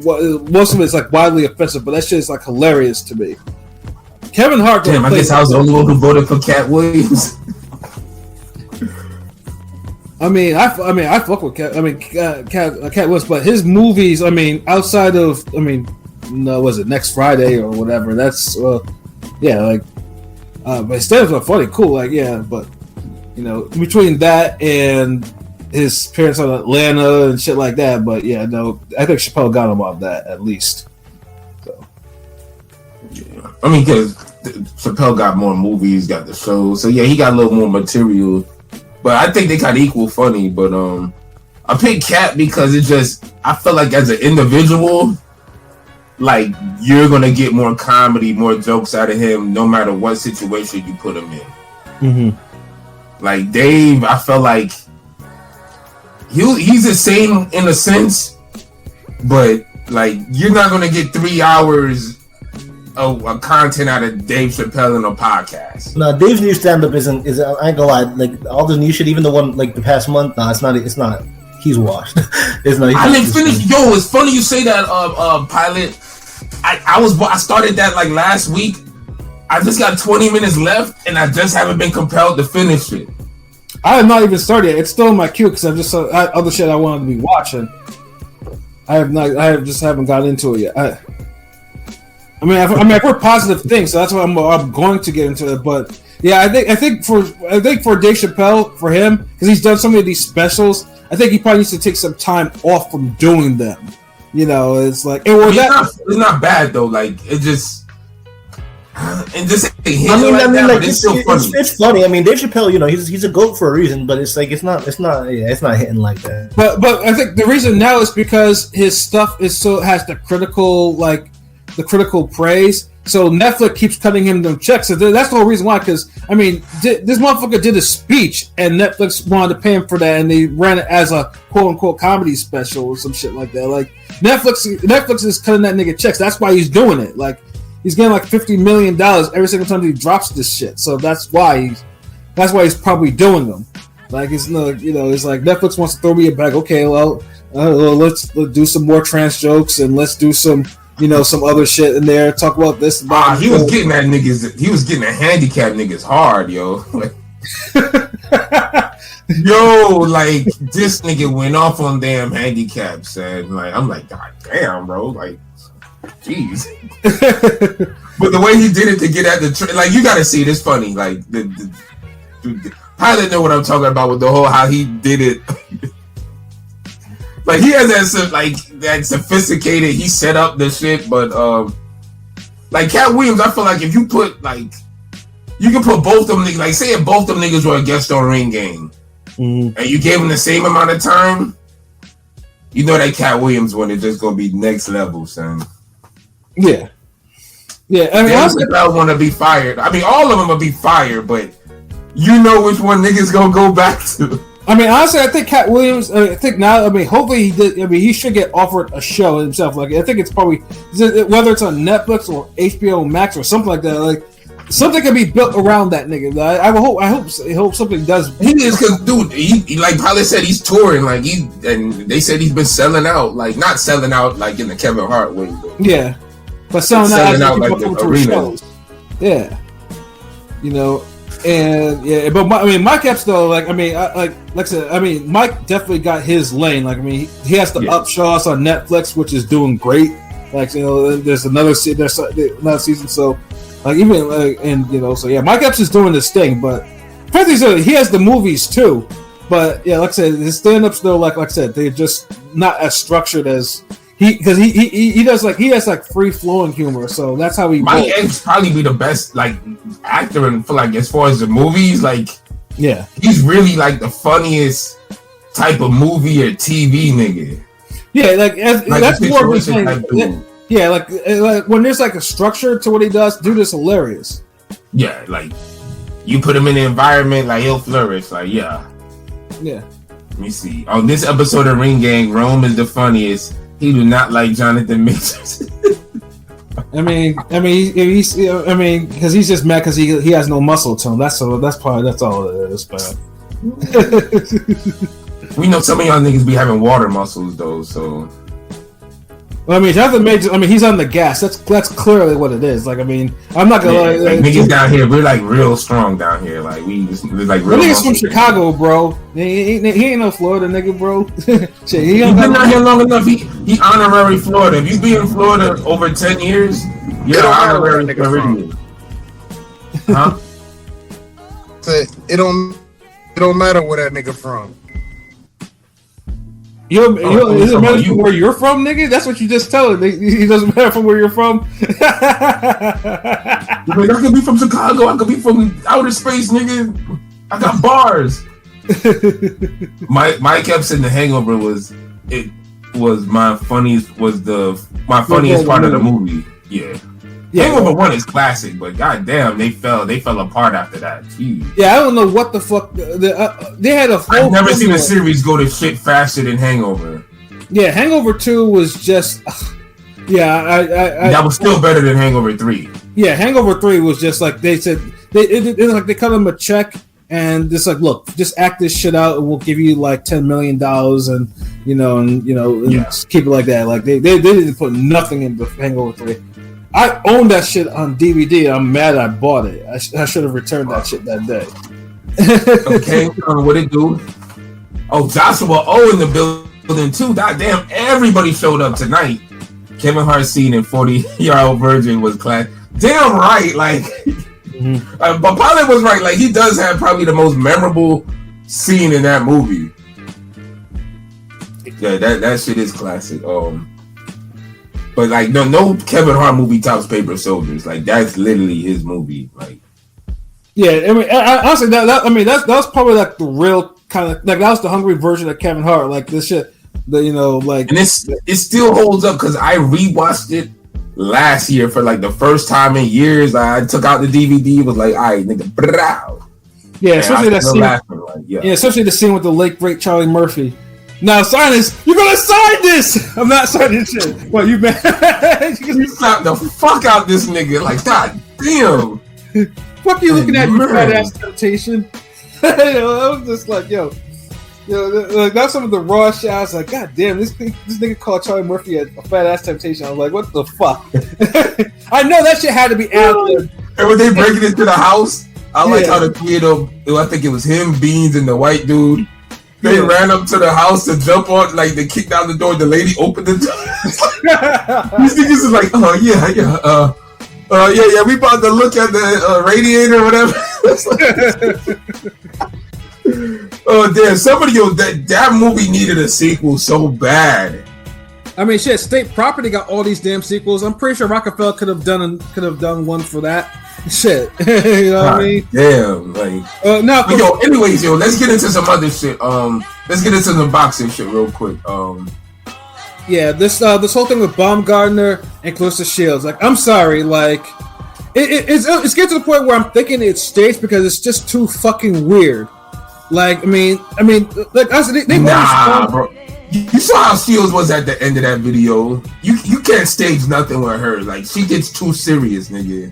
most of it's like wildly offensive, but that shit is like hilarious to me. Kevin Hart. Damn, I guess I was the only one who voted for Katt Williams. I fuck with Katt. Katt Williams, but his movies. I mean, outside of, was it Next Friday or whatever? That's yeah, like, but his stand-ups are funny, cool, like yeah, but between that and his appearance on Atlanta and shit like that, but yeah, no, I think Chappelle got him off that at least. So, yeah, because Chappelle got more movies, got the shows, so yeah, he got a little more material. But I think they got equal funny. But I picked Katt because I feel like as an individual, like you're gonna get more comedy, more jokes out of him, no matter what situation you put him in. Mm-hmm. Like Dave, I felt like. He's the same in a sense, but like you're not gonna get 3 hours of content out of Dave Chappelle in a podcast. No, Dave's new stand-up isn't. I ain't gonna lie. Like all the new shit, even the one like the past month. No, it's not. It's not. He's washed. It's not. I didn't finish. Yo, it's funny you say that. Pilot. I started that like last week. I just got 20 minutes left, and I just haven't been compelled to finish it. I have not even started yet. It's still in my queue because I just saw other shit I wanted to be watching. I just haven't got into it yet. I've heard positive things, so that's why I'm going to get into it. But yeah, I think for Dave Chappelle, for him, because he's done so many of these specials, I think he probably needs to take some time off from doing them. It's like it's not bad though. Like it just. And just I mean, it's funny. I mean, Dave Chappelle, he's a goat for a reason, but it's like it's not hitting like that. But I think the reason now is because his stuff has the critical praise. So Netflix keeps cutting him them checks. So that's the whole reason why. Because I mean, this motherfucker did a speech, and Netflix wanted to pay him for that, and they ran it as a quote unquote comedy special or some shit like that. Like Netflix is cutting that nigga checks. That's why he's doing it. Like he's getting like $50 million every single time he drops this shit. So that's why he's probably doing them. Like it's it's like Netflix wants to throw me a bag. Okay, well, let's do some more trans jokes and let's do some. Some other shit in there. Talk about this. He was getting that niggas. He was getting the handicapped niggas hard, yo. Like this nigga went off on damn handicaps, and like I'm like, God damn, bro, like, jeez. But the way he did it to get at the like, you gotta see it. It's funny. Like the pilot know what I'm talking about with the whole how he did it. Like he has that sophisticated. He set up the shit, but like Katt Williams, I feel like if you put you can put both them niggas. Like say if both them niggas were a guest on Ring Gang, and you gave them the same amount of time, that Katt Williams one is just gonna be next level, son. Yeah. I mean, I want to be fired. I mean, all of them will be fired, but you know which one niggas gonna go back to. I mean, honestly, I think Katt Williams. I think now. I mean, hopefully he did. I mean, he should get offered a show himself. Like, I think it's probably whether it's on Netflix or HBO Max or something like that. Like, something can be built around that nigga. I hope something does. He is because, dude, he like Pilot said, he's touring. Like and they said he's been selling out. Like not selling out like in the Kevin Hart way. Yeah, but selling out like the arena. Yeah, And but Mike Epps though, like I said, I mean, Mike definitely got his lane. Like, I mean, he has the Upshaws on Netflix, which is doing great. Like, there's another season, so like Mike Epps is doing this thing. But frankly, he has the movies too. But yeah, like I said, his stand-ups though, like I said, they're just not as structured as. He has free flowing humor, so that's how he. Mike Epps probably be the best actor and for as far as the movies, he's really like the funniest type of movie or TV nigga. Yeah, that's more of a thing. Yeah, like when there's a structure to what he does, dude is hilarious. Yeah, like you put him in the environment, he'll flourish. Yeah. Let me see. On this episode of Ring Gang, Rome is the funniest. He do not like Jonathan Majors. because he's just mad because he has no muscle tone. That's all it is. But we know some of y'all niggas be having water muscles though. So Jonathan Majors. He's on the gas. That's clearly what it is. I'm not gonna lie. Niggas down here, we're real strong down here. We real. Niggas from Chicago, bro. He ain't no Florida nigga, bro. Shit, he been out here long enough. He honorary Florida. If you be in Florida over 10 years, you're honorary Floridian. Huh? It don't matter where that nigga from. Is it matter from where you're from, nigga? That's what you just tell him. He doesn't matter from where you're from. I could be from Chicago. I could be from outer space, nigga. I got bars. Mike Epps in The Hangover was my funniest part of the movie. Yeah. Hangover 1 is classic, but goddamn, they fell apart after that. Jeez. Yeah, I don't know what the fuck they had a. I've never seen a series go to shit faster than Hangover. Yeah, Hangover 2 was just. That was still better than Hangover 3. Yeah, Hangover 3 was just like they said they cut him a check and just look, just act this shit out and we'll give you $10 million and keep it like that. Like they didn't put nothing into Hangover 3. I own that shit on DVD. I'm mad I bought it. I should have returned that shit that day. Okay, what it do? Oh, Joshua O in the building too. Goddamn, everybody showed up tonight. Kevin Hart's scene in 40-Year-Old Virgin was class. Damn right, but Pilot was right. He does have probably the most memorable scene in that movie. Yeah, that shit is classic. But like no Kevin Hart movie tops Paper Soldiers. Like that's literally his movie. Like yeah, I mean, honestly, that's probably like the real kind of like that was the hungry version of Kevin Hart. Like this shit, like, and it still holds up because I rewatched it last year for like the first time in years. I took out the DVD, was like, all right, nigga, brow. Yeah, especially that scene. Like, yeah, especially the scene with the late great Charlie Murphy. Now sign this. You're gonna sign this. I'm not signing this shit. Well, you man. You slapped the fuck out this nigga. Like, god damn. Fuck you looking at your fat ass temptation. I was just like, yo, like that's some of the raw shit. I was like, god damn, this nigga called Charlie Murphy a fat ass temptation. I was like, what the fuck? I know that shit had to be out there. And when they breaking into the house, I like how the three of them, I think it was him, Beans, and the white dude. They ran up to the house to jump on, like they kicked down the door. The lady opened the door. These niggas is like, oh yeah, we about to look at the radiator or whatever. Oh damn! Somebody, that movie needed a sequel so bad. I mean, shit. State Property got all these damn sequels. I'm pretty sure Rockefeller could have done one for that. Shit, you know what I mean? Damn, like no. Anyways, let's get into some other shit. Let's get into some boxing shit real quick. Yeah, this whole thing with Baumgartner and Clarissa Shields. Like, I'm sorry, like it's getting to the point where I'm thinking it's staged because it's just too fucking weird. Like, I mean, like I said, they bro. You saw how Shields was at the end of that video. You can't stage nothing with her. Like, she gets too serious, nigga.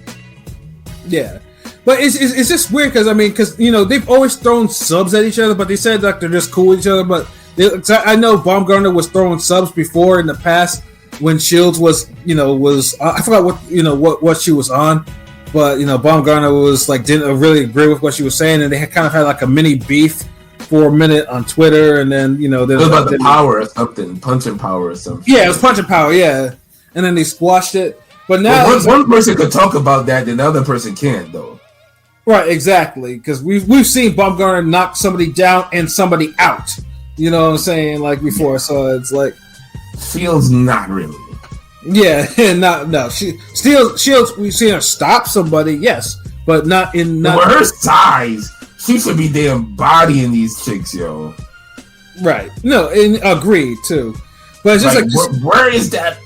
Yeah, but it's just weird because they've always thrown subs at each other, but they said like they're just cool with each other. But I know Baumgartner was throwing subs before in the past when Shields was I forgot what she was on, but Baumgartner was like didn't really agree with what she was saying, and they kind of had like a mini beef for a minute on Twitter, and then it was about the power or something, punching power or something. Yeah, it was punching power. Yeah, and then they squashed it. But now one person could talk about that, then the other person can't, though. Right, exactly. Because we've seen Baumgartner knock somebody down and somebody out. You know what I'm saying? Like before, so it's like Shields not really. Yeah, no. Shields. We've seen her stop somebody, yes, but not in. With her size, she should be damn bodying these chicks, yo. Right. No, and agreed too. But it's just like where is that?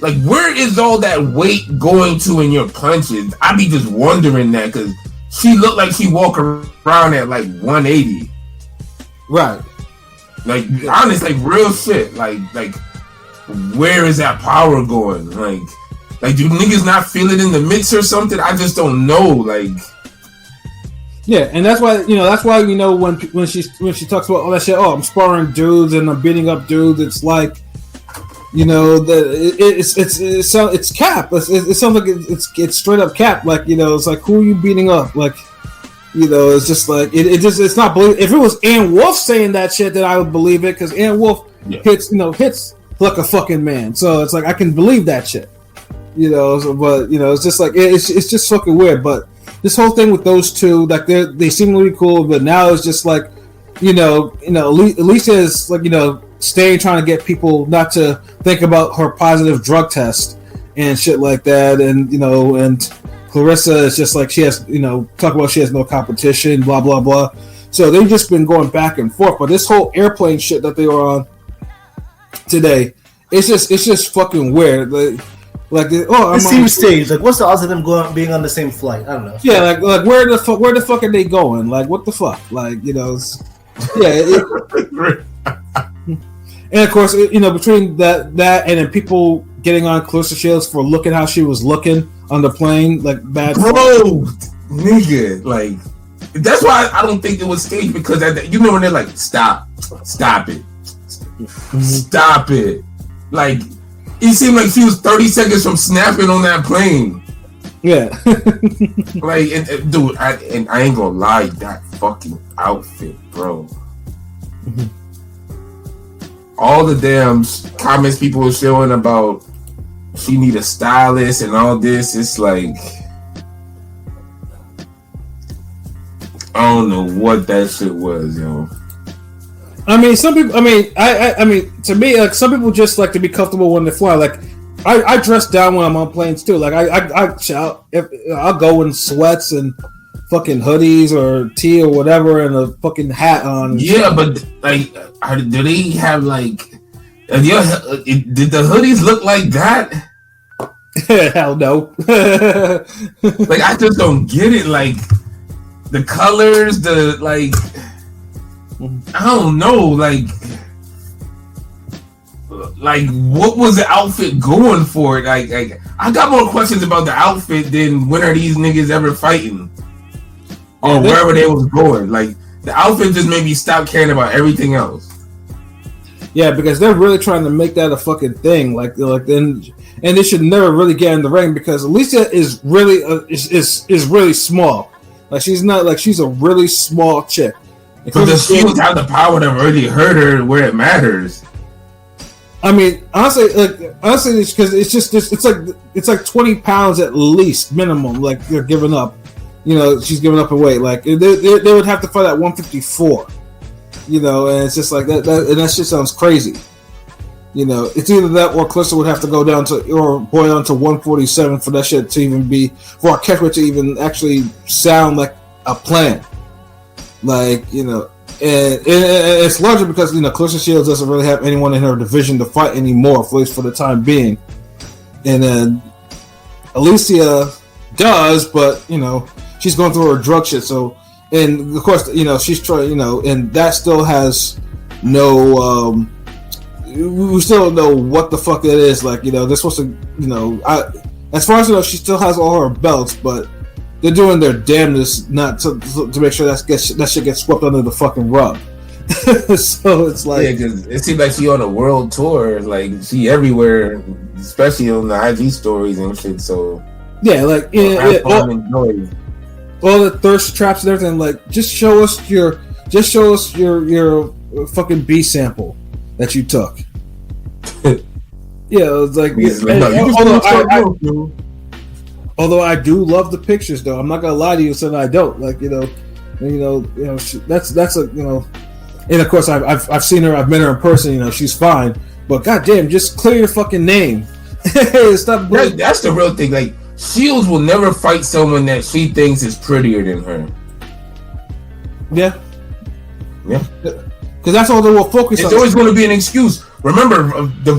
Like, where is all that weight going to in your punches? I be just wondering that because she looked like she walk around at like 180. Right. Like, honest, like real shit. Like, where is that power going? Like, do niggas not feel it in the mix or something? I just don't know. Like, yeah, and that's why when she talks about all that shit. Oh, I'm sparring dudes and I'm beating up dudes. It's like. It's cap. It sounds like it's straight up cap. Like it's like who are you beating up? Like it's just like it's not believable. If it was Ann Wolf saying that shit, then I would believe it because Ann Wolf hits like a fucking man. So it's like I can believe that shit. But it's just like it's just fucking weird. But this whole thing with those two, like they seem really cool, but now it's just like Alicia is like staying trying to get people not to think about her positive drug test and shit like that, and and Clarissa is just like she has talk about she has no competition, blah blah blah. So they've just been going back and forth. But this whole airplane shit that they were on today, it's just fucking weird. It seems staged. Like, what's the odds of them being on the same flight? I don't know. Yeah, like where the fuck are they going? Like, what the fuck? Like, and of course, between that and then people getting on Clarissa Shields for looking how she was looking on the plane, like bad. Bro, nigga, like that's why I don't think it was staged because when they're like, stop it, like. It seemed like she was 30 seconds from snapping on that plane. Yeah. Like, dude, I ain't gonna lie, that fucking outfit, bro. Mm-hmm. All the damn comments people were showing about she need a stylist and all this, it's like, I don't know what that shit was, yo. I mean, some people. I mean, to me, like some people just like to be comfortable when they fly. Like I dress down when I'm on planes too. Like I'll go in sweats and fucking hoodies or tee or whatever and a fucking hat on. Yeah, but like, do they have like? Did the hoodies look like that? Hell no. Like I just don't get it. Like the colors, I don't know. Like what was the outfit going for? Like I got more questions about the outfit than when are these niggas ever fighting or wherever they was going. Like the outfit just made me stop caring about everything else. Yeah, because they're really trying to make that a fucking thing. Like then, and they should never really get in the ring because Alicia is really is really small. Like she's not like she's a really small chick. But the Shields have the power to really hurt her where it matters. I mean, honestly, it's because it's like 20 pounds at least minimum. Like they're giving up. You know, she's giving up her weight. Like they would have to fight at 154. You know, and it's just like that and that shit sounds crazy. You know, it's either that or Clarissa would have to go down to or boil down to 147 for that shit to even be for our catchweight to even actually sound like a plan. Like, you know, and it's largely because, you know, Clarissa Shields doesn't really have anyone in her division to fight anymore, at least for the time being. And then Alicia does, but, you know, she's going through her drug shit. So, and of course, you know, she's trying, you know, and that still has no, we still don't know what the fuck that is. Like, you know, they're supposed to, you know, as far as I know, she still has all her belts, but they're doing their damnedest not to make sure that shit gets swept under the fucking rug. So it's like, yeah, because it seems like she on a world tour, like she everywhere, especially on the IG stories and shit. So yeah, like all the thirst traps and everything. Like, just show us your fucking B sample that you took. Yeah, it's like, although I do love the pictures, though, I'm not gonna lie to you, said I don't. Like, you know, that's a, you know, and of course I've seen her, I've met her in person. You know, she's fine, but goddamn, just clear your fucking name. Stop. That's the real thing. Like, Shields will never fight someone that she thinks is prettier than her. Yeah. Because that's all they will focus on. It's always going to be an excuse. Remember, the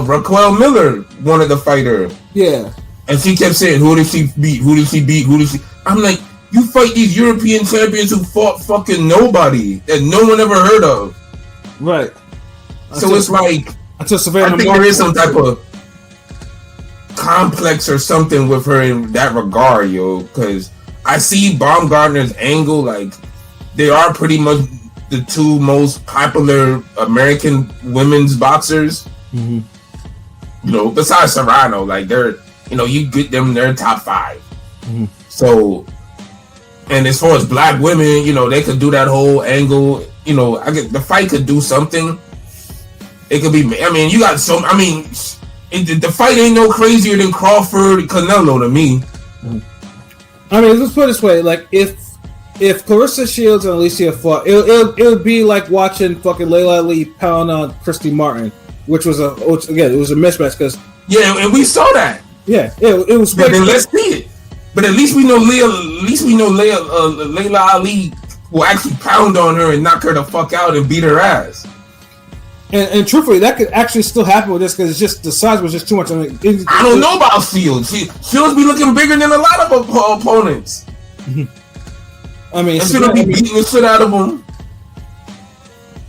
Raquel Miller wanted to fight her. Yeah. And she kept saying, who did she beat? Who did she beat? Who did she... I'm like, you fight these European champions who fought fucking nobody that no one ever heard of. Right. So it's like, I think there is some type of complex or something with her in that regard, yo. Because I see Baumgartner's angle, like, they are pretty much the two most popular American women's boxers. Mm-hmm. You know, besides Serrano, like they're, you know, you get them, they're top 5. Mm-hmm. So, and as far as black women, you know, they could do that whole angle. You know, the fight could do something. It could be. I mean, you got some. I mean, the fight ain't no crazier than Crawford Canelo to me. Mm-hmm. I mean, let's put it this way: like if Clarissa Shields and Alicia fought, it would be like watching fucking Layla Ali pound on Christy Martin, which was it was a mismatch because and we saw that. Yeah, it was. But then let's see it. But at least we know Layla Ali will actually pound on her and knock her the fuck out and beat her ass. And truthfully, that could actually still happen with this because it's just the size was just too much. I mean, I don't know about Shields. Shields be looking bigger than a lot of opponents. I mean, she's gonna be beating the shit out of them.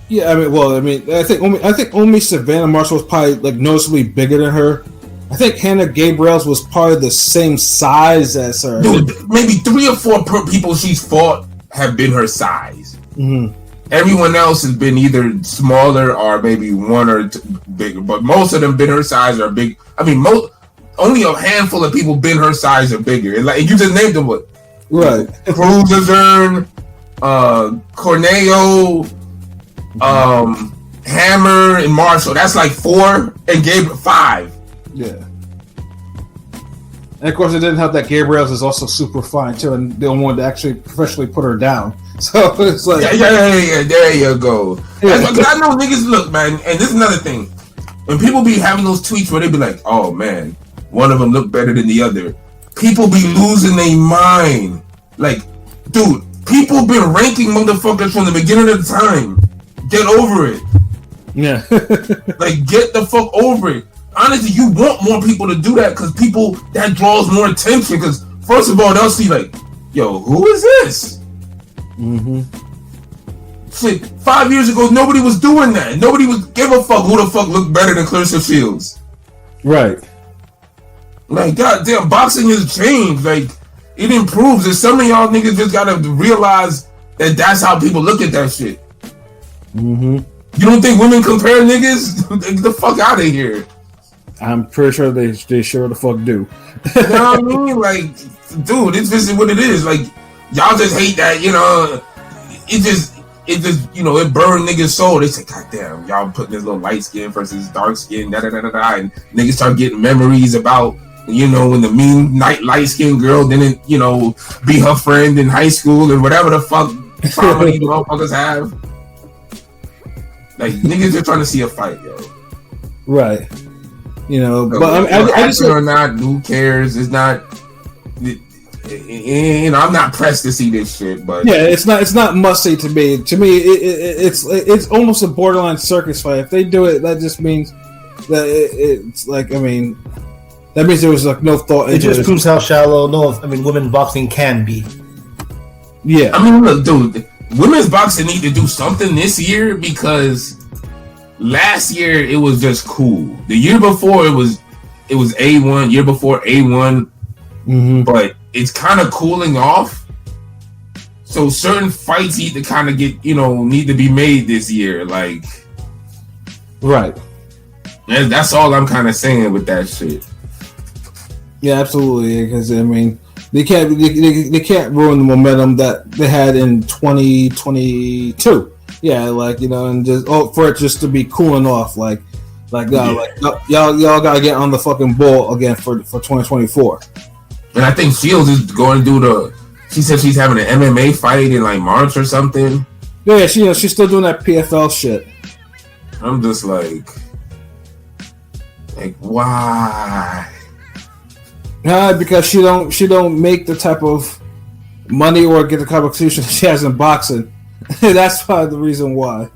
Yeah, I think only Savannah Marshall was probably like noticeably bigger than her. I think Hannah Gabriel's was probably the same size as her. Dude, maybe 3 or 4 people she's fought have been her size. Mm-hmm. Everyone else has been either smaller or maybe 1 or 2 bigger, but most of them been her size or big. I mean, only a handful of people been her size or bigger. Like you just named them, what? Right. Cruzazern, Corneo, Hammer, and Marshall. That's like 4, and Gabriel 5. Yeah. And of course, it didn't help that Gabriel's is also super fine too, and they don't want to actually professionally put her down. So it's like, yeah, there you go. Yeah. I know niggas. Look, man, and this is another thing. when people be having those tweets where they be like, "Oh man, one of them look better than the other," people be losing their mind. Like, dude, people been ranking motherfuckers from the beginning of the time. Get over it. Yeah. Like, get the fuck over it. Honestly, you want more people to do that because people, that draws more attention. Because first of all, they'll see like, yo, who is this? Mm-hmm. Shit, 5 years ago, nobody was doing that. Nobody would give a fuck who the fuck looked better than Clarissa Shields. Right. Like, goddamn, boxing has changed. Like, it improves. And some of y'all niggas just gotta realize that that's how people look at that shit. Mm-hmm. You don't think women compare niggas? Get the fuck out of here. I'm pretty sure they sure the fuck do. You know what I mean? Like, dude, it's just what it is. Like, y'all just hate that, you know. It just, you know, it burned niggas' soul. They say, God damn, y'all putting this little light skin versus dark skin, da da da da da. And niggas start getting memories about, you know, when the mean light skinned girl didn't, you know, be her friend in high school and whatever the fuck trauma these motherfuckers have. Like, niggas are trying to see a fight, yo. Right. You know, So, but I just or not, who cares? It's not. You know, I'm not pressed to see this shit, but yeah, it's not must see to me. To me, it's almost a borderline circus fight. If they do it, that just means that it's like, I mean, that means there was like no thought. It just proves how shallow women's boxing can be. Yeah, I mean, look, dude, women's boxing need to do something this year because last year it was just cool. The year before it was A1. Year before A1, but it's kind of cooling off. So certain fights need to kind of need to be made this year. Like, right. That's all I'm kind of saying with that shit. Yeah, absolutely. Because I mean, they can't ruin the momentum that they had in 2022. Yeah, like, you know, and just for it just to be cooling off, like y'all gotta get on the fucking ball again for 2024. And I think Shields is going to do she said she's having an MMA fight in like March or something. Yeah, she's still doing that PFL shit. I'm just like why? Because she don't make the type of money or get the type of execution she has in boxing. That's probably the reason why.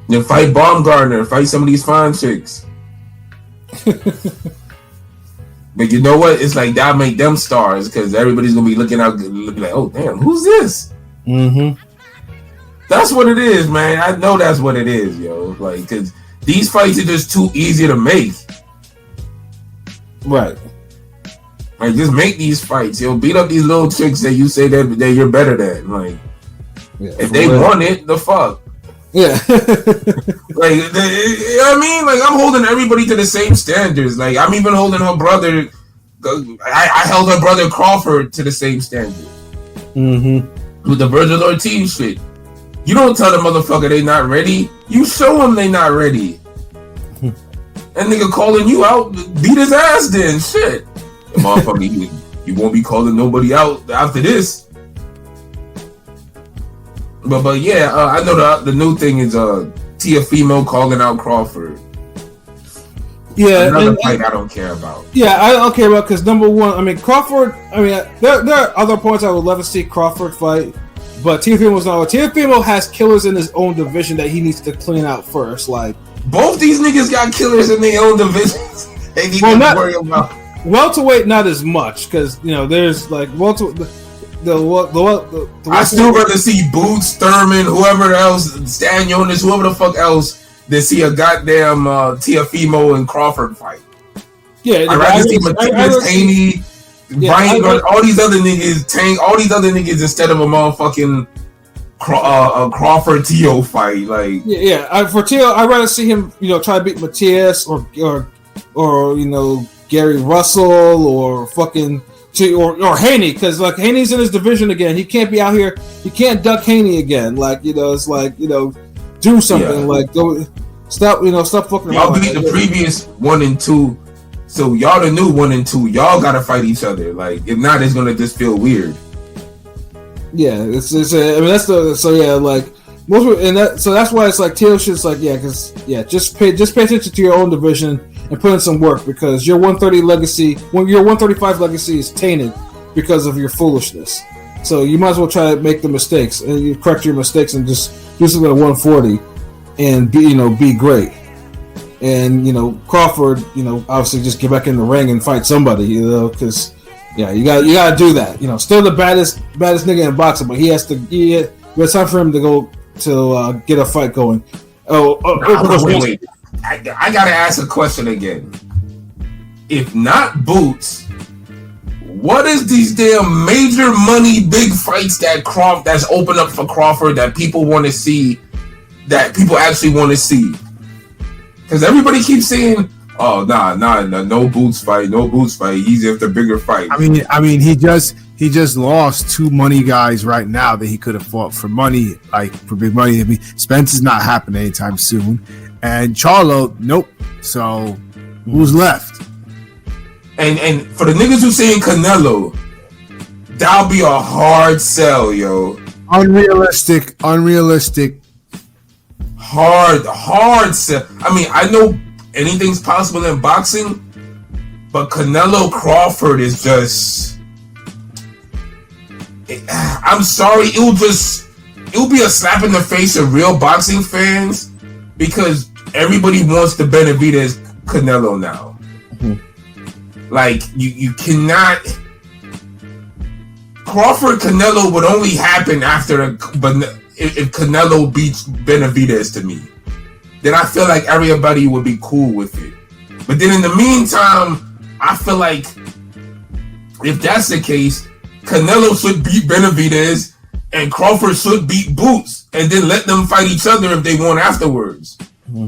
Then fight Baumgartner, fight some of these fine chicks. But you know what? It's like that'll make them stars because everybody's gonna be looking out, looking like, oh damn, who's this? Mm-hmm. That's what it is, man. I know that's what it is, yo. Like, because these fights are just too easy to make. Right. Like, just make these fights, yo. Beat up these little chicks that you say that you're better than. Like, yeah, if they want it, the fuck. Yeah. Like, you know what I mean? Like, I'm holding everybody to the same standards. Like, I'm even holding her brother. I held her brother Crawford to the same standard. Mm-hmm. With the Virgil Ortiz shit. You don't tell the motherfucker they not ready. You show him they not ready. That nigga calling you out, beat his ass then. Shit. The motherfucker, you won't be calling nobody out after this. But yeah, I know the new thing is Tiafimo calling out Crawford. Yeah, another fight I don't care about. Yeah, I don't care about because number one, I mean Crawford. I mean there are other points I would love to see Crawford fight, but Tiafimo's not. Tiafimo has killers in his own division that he needs to clean out first. Like both these niggas got killers in their own divisions. They need to worry about. Welterweight, not as much because you know there's like I still rather see Boots, Thurman, whoever else, Stan Jonas, whoever the fuck else, than see a goddamn Tiafimo and Crawford fight. Yeah, I'd rather see Matias Haney, Brian, all these other niggas instead of a motherfucking Crawford Tio fight. Like, for Tio, I'd rather see him, you know, try to beat Matias or you know Gary Russell or fucking. Or Haney, because like Haney's in his division again. He can't be out here. He can't duck Haney again. Like, you know, it's like, you know, do something. Like, go stop. You know, stop fucking. Y'all beat the previous 1 and 2, so y'all the new 1 and 2. Y'all gotta fight each other. Like, if not, it's gonna just feel weird. Yeah, I mean that's the like So that's why it's like Teal shit's like just pay attention to your own division and put in some work because your 130 legacy, when your 135 legacy is tainted because of your foolishness. So you might as well try to make the mistakes and you correct your mistakes and just do something at 140 and be great. And Crawford, obviously just get back in the ring and fight somebody, because you gotta do that. Still the baddest nigga in boxing, but it's time for him to go to get a fight going. Wait. I gotta ask a question again. If not Boots, what is these damn major money big fights that's open up for Crawford that people want to see, that people actually want to see? Because everybody keeps saying, "Oh, nah, no Boots fight. He's after bigger fight." I mean, he just lost 2 money guys right now that he could have fought for money, like for big money. I mean, Spence is not happening anytime soon, and Charlo, nope. So who's left? And for the niggas who saying Canelo, that'll be a hard sell, yo. Unrealistic. Hard sell. I mean, I know anything's possible in boxing, but Canelo Crawford is just. I'm sorry, it'll be a slap in the face of real boxing fans because everybody wants the Benavidez Canelo now. Mm-hmm. Like you cannot. Crawford Canelo would only happen if Canelo beats Benavidez to me. Then I feel like everybody would be cool with it. But then in the meantime, I feel like if that's the case, Canelo should beat Benavidez and Crawford should beat Boots and then let them fight each other if they want afterwards. Mm-hmm.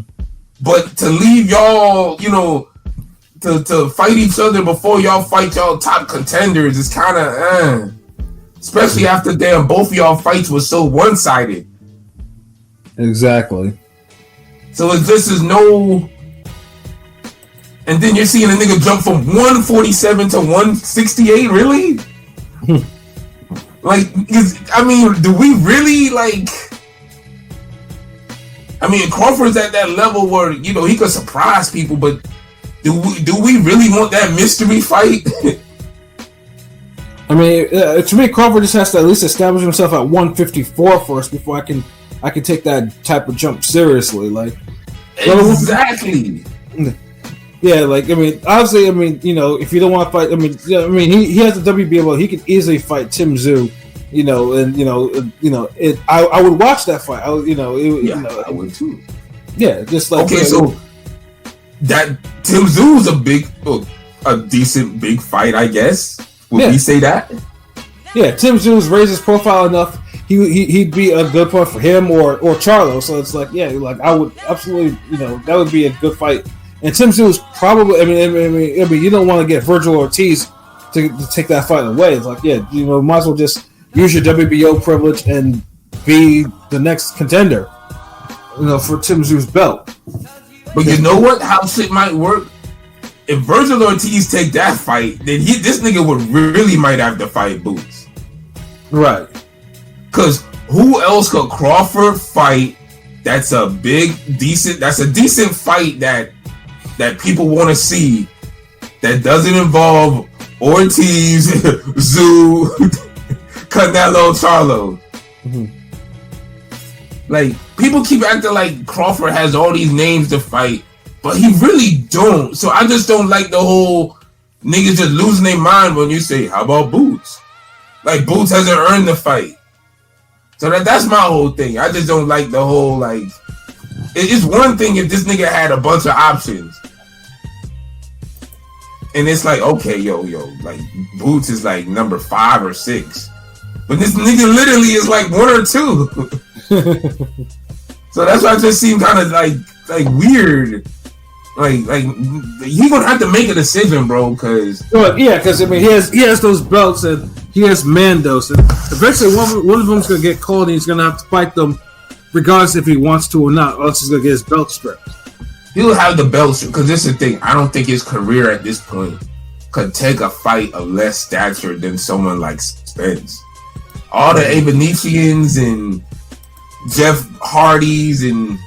But to leave y'all, to fight each other before y'all fight y'all top contenders is kind of especially after both of y'all fights was so one-sided. Exactly. So this is no. And then you're seeing a nigga jump from 147 to 168, really? Do we really Crawford's at that level where, he could surprise people, but do we really want that mystery fight? To me, Crawford just has to at least establish himself at 154 first before I can take that type of jump seriously. Exactly. Yeah, obviously, if you don't want to fight, he has the WBO, he could easily fight Tim Tszyu, I would watch that fight. I would too. Yeah, just like so that Tim Tszyu is a decent big fight, I guess. Would we say that? Yeah, Tim Tszyu's raised his profile enough. He'd be a good point for him or Charlo. So it's I would absolutely, that would be a good fight. And Tim Tszyu is probably, you don't want to get Virgil Ortiz to take that fight away. It's might as well just use your WBO privilege and be the next contender, for Tim Tszyu's belt. But you know what? How shit might work? If Virgil Ortiz take that fight, then this nigga would really might have to fight Boots. Right. Because who else could Crawford fight that's a decent fight that people want to see, that doesn't involve Ortiz, Tszyu, Canelo, Charlo. Mm-hmm. People keep acting like Crawford has all these names to fight, but he really don't. So I just don't like the whole niggas just losing their mind when you say, how about Boots? Boots hasn't earned the fight. So that's my whole thing. I just don't like the whole, it's one thing if this nigga had a bunch of options. And it's okay, Boots is number 5 or 6. But this nigga literally is 1 or 2. So that's why it just seemed kind of weird. He gonna have to make a decision, bro. Because he has those belts and he has Mandos, and eventually one of them's gonna get called and he's gonna have to fight them, regardless if he wants to or not. Or else he's gonna get his belt stripped. He'll have the belts because this is the thing. I don't think his career at this point could take a fight of less stature than someone like Spence. All the Abenicians and Jeff Hardy's and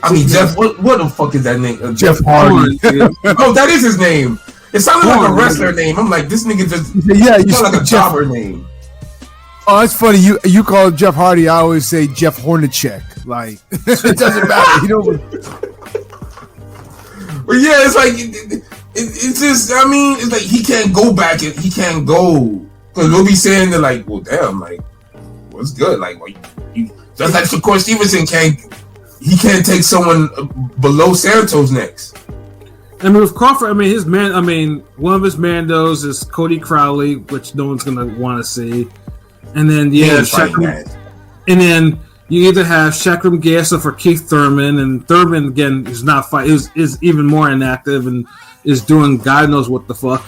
I mean Jeff. What the fuck is that name? Jeff Hardy. Oh, that is his name. It sounded like a wrestler name. I'm like, this nigga just you sound like a Jeff, jobber name. Oh, it's funny. You call him Jeff Hardy. I always say Jeff Hornacek. Like it doesn't matter. You know. But yeah, it's like it's just. I mean, it's like he can't go back and he can't go because we'll be saying that like, well, damn, like, what's good? Like, just like Shakur Stevenson can't take someone below Santos next. I mean, with Crawford, one of his mandos is Cody Crowley, which no one's gonna want to see, and then and then you either have Shakram Gassa for Keith Thurman, and Thurman again is not fight is even more inactive and is doing God knows what the fuck,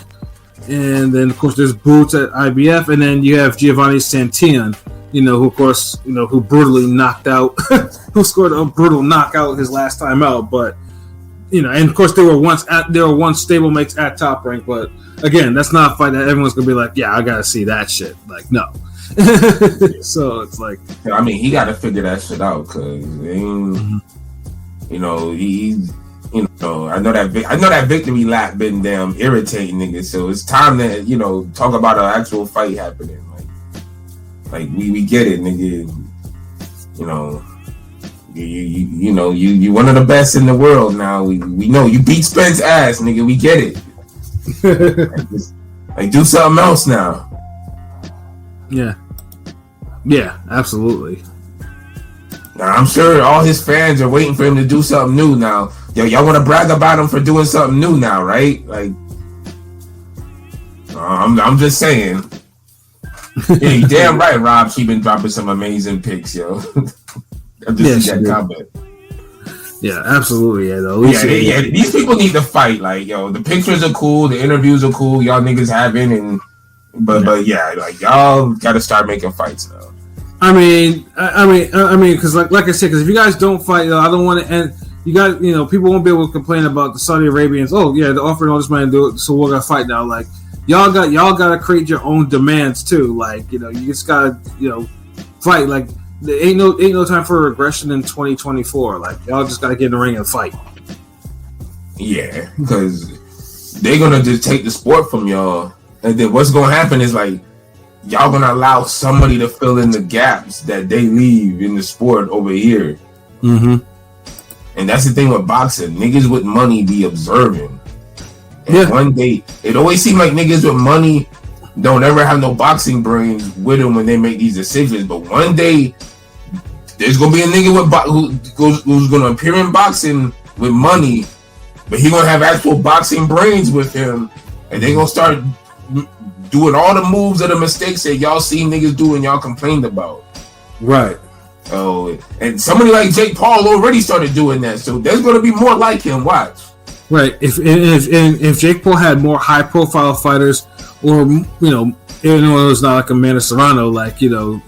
and then of course there's Boots at IBF, and then you have Giovanni Santillan, who of course who brutally knocked out, who scored a brutal knockout his last time out, but. And of course they were once stablemates at Top Rank, but again, that's not a fight that everyone's gonna be like, yeah, I gotta see that shit. Like, no. So it's like, I mean, he got to figure that shit out because, he, I know that victory lap been damn irritating niggas. So it's time to talk about an actual fight happening. Like we get it, nigga. You one of the best in the world now. We know you beat Spence ass, nigga. We get it. like do something else now. Yeah, absolutely. Now I'm sure all his fans are waiting for him to do something new now. Yo, y'all want to brag about him for doing something new now, right? Like, I'm just saying. Yeah, you damn right, Rob. She been dropping some amazing pics, yo. I just see that comment. Yeah, absolutely. Yeah, these people need to fight. Like, yo, the pictures are cool, the interviews are cool. Y'all niggas having but like y'all got to start making fights now. I mean, because like I said, because if you guys don't fight, I don't want to end. You got, people won't be able to complain about the Saudi Arabians. Oh yeah, they're offering all this money to do it, so we're gonna fight now. Like, y'all got to create your own demands too. Like, you just gotta, fight. Like, there ain't no time for regression in 2024. Like, y'all just gotta get in the ring and fight. Yeah, because they're gonna just take the sport from y'all, and then what's gonna happen is like y'all gonna allow somebody to fill in the gaps that they leave in the sport over here. Mm-hmm. And that's the thing with boxing. Niggas with money be observing. And one day, it always seems like niggas with money don't ever have no boxing brains with them when they make these decisions. But one day, there's gonna be a nigga who's gonna appear in boxing with money, but he gonna have actual boxing brains with him, and they gonna start doing all the moves or the mistakes that y'all seen niggas do and y'all complained about. Right. Oh, and somebody like Jake Paul already started doing that, so there's gonna be more like him. Watch. Right. If Jake Paul had more high profile fighters, or even though it was not like Amanda Serrano, like he would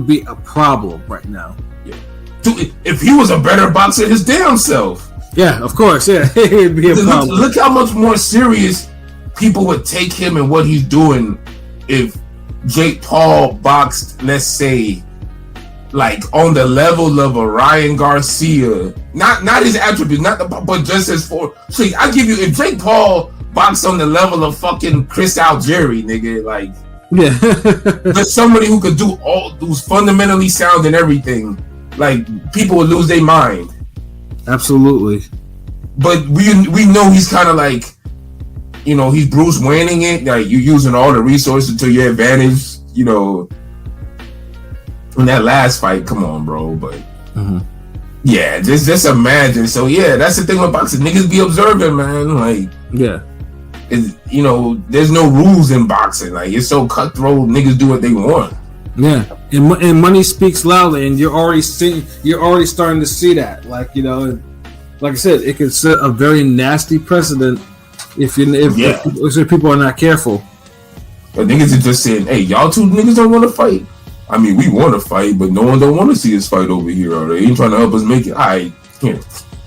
be a problem right now. Yeah. Dude, if he was a better boxer his damn self. Yeah, of course. Yeah, he'd be a problem. Look how much more serious people would take him and what he's doing if Jake Paul boxed, let's say, like on the level of a Ryan Garcia, not his attributes, but just his for. So I give you, if Jake Paul boxed on the level of fucking Chris Algieri, nigga, like, there's somebody who could do who's fundamentally sound and everything, like people would lose their mind. Absolutely. But we know he's kind of like, he's Bruce Wayneing it, like you using all the resources to your advantage, in that last fight, come on, bro. But yeah, just imagine. So yeah, that's the thing with boxing. Niggas be observing, man. Like, yeah, there's no rules in boxing. Like, it's so cutthroat. Niggas do what they want. Yeah, and money speaks loudly, and you're already starting to see that. Like, like I said, it can set a very nasty precedent if people are not careful. But niggas are just saying, hey, y'all two niggas don't want to fight. I mean, we want to fight, but no one don't want to see us fight over here. Or they ain't trying to help us make it. All right, here,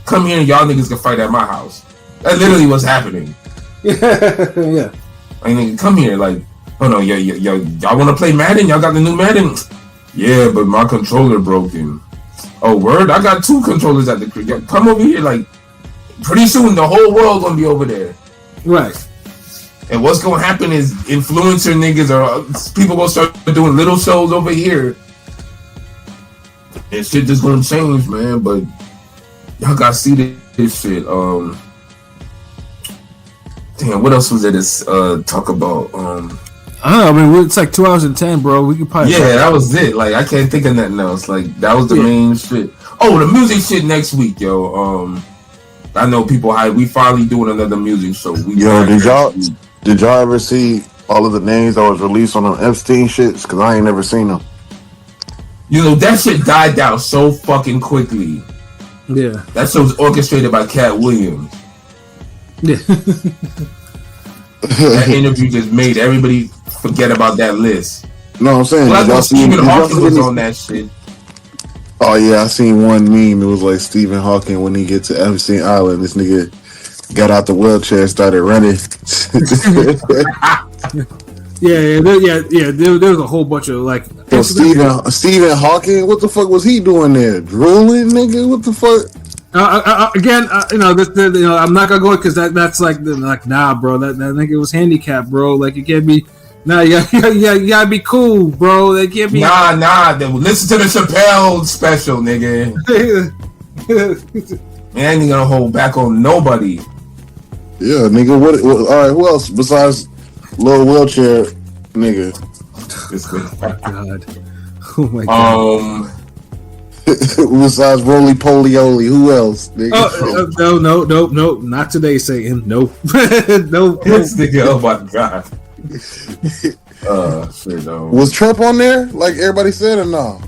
come here and y'all niggas can fight at my house. That literally what's happening. Yeah. I mean, come here, like, hold on, y'all want to play Madden? Y'all got the new Madden? Yeah, but my controller broken. Oh, word! I got 2 controllers at the crib. Come over here, like, pretty soon the whole world gonna be over there. Right. And what's gonna happen is influencer niggas or people gonna start doing little shows over here. And shit just gonna change, man. But y'all gotta see this shit. Damn, what else was there to talk about? I don't know. I mean, it's like 2 hours and 10, bro. We could probably. Yeah, that was it. Like, I can't think of nothing else. Like, that was the main shit. Oh, the music shit next week, yo. I know people hype. We finally doing another music show. Did y'all ever see all of the names that was released on them Epstein shits? Because I ain't never seen them. You know, that shit died down so fucking quickly. Yeah. That shit was orchestrated by Katt Williams. Yeah. That interview just made everybody forget about that list. No, I'm saying. Well, I thought Stephen Hawking was on that shit. Oh yeah, I seen one meme. It was like Stephen Hawking when he get to Epstein Island. This nigga got out the wheelchair and started running. Yeah. There was a whole bunch of like. So Stephen Hawking, what the fuck was he doing there? Drooling, nigga. What the fuck? Again, you know, I'm not gonna go because that's like nah, bro. That nigga was handicapped, bro. Like you can't be. Nah, you gotta be cool, bro. They can't be. Nah. Listen to the Chappelle special, nigga. Man, ain't gonna hold back on nobody. Yeah, nigga. What? All right. Who else besides little wheelchair, nigga? God. Oh my god. Besides Roly Poly Oly, who else? Nigga? No, not today, Satan. No. No. This nigga, oh my god. Shit, no. Was Trump on there like everybody said or no?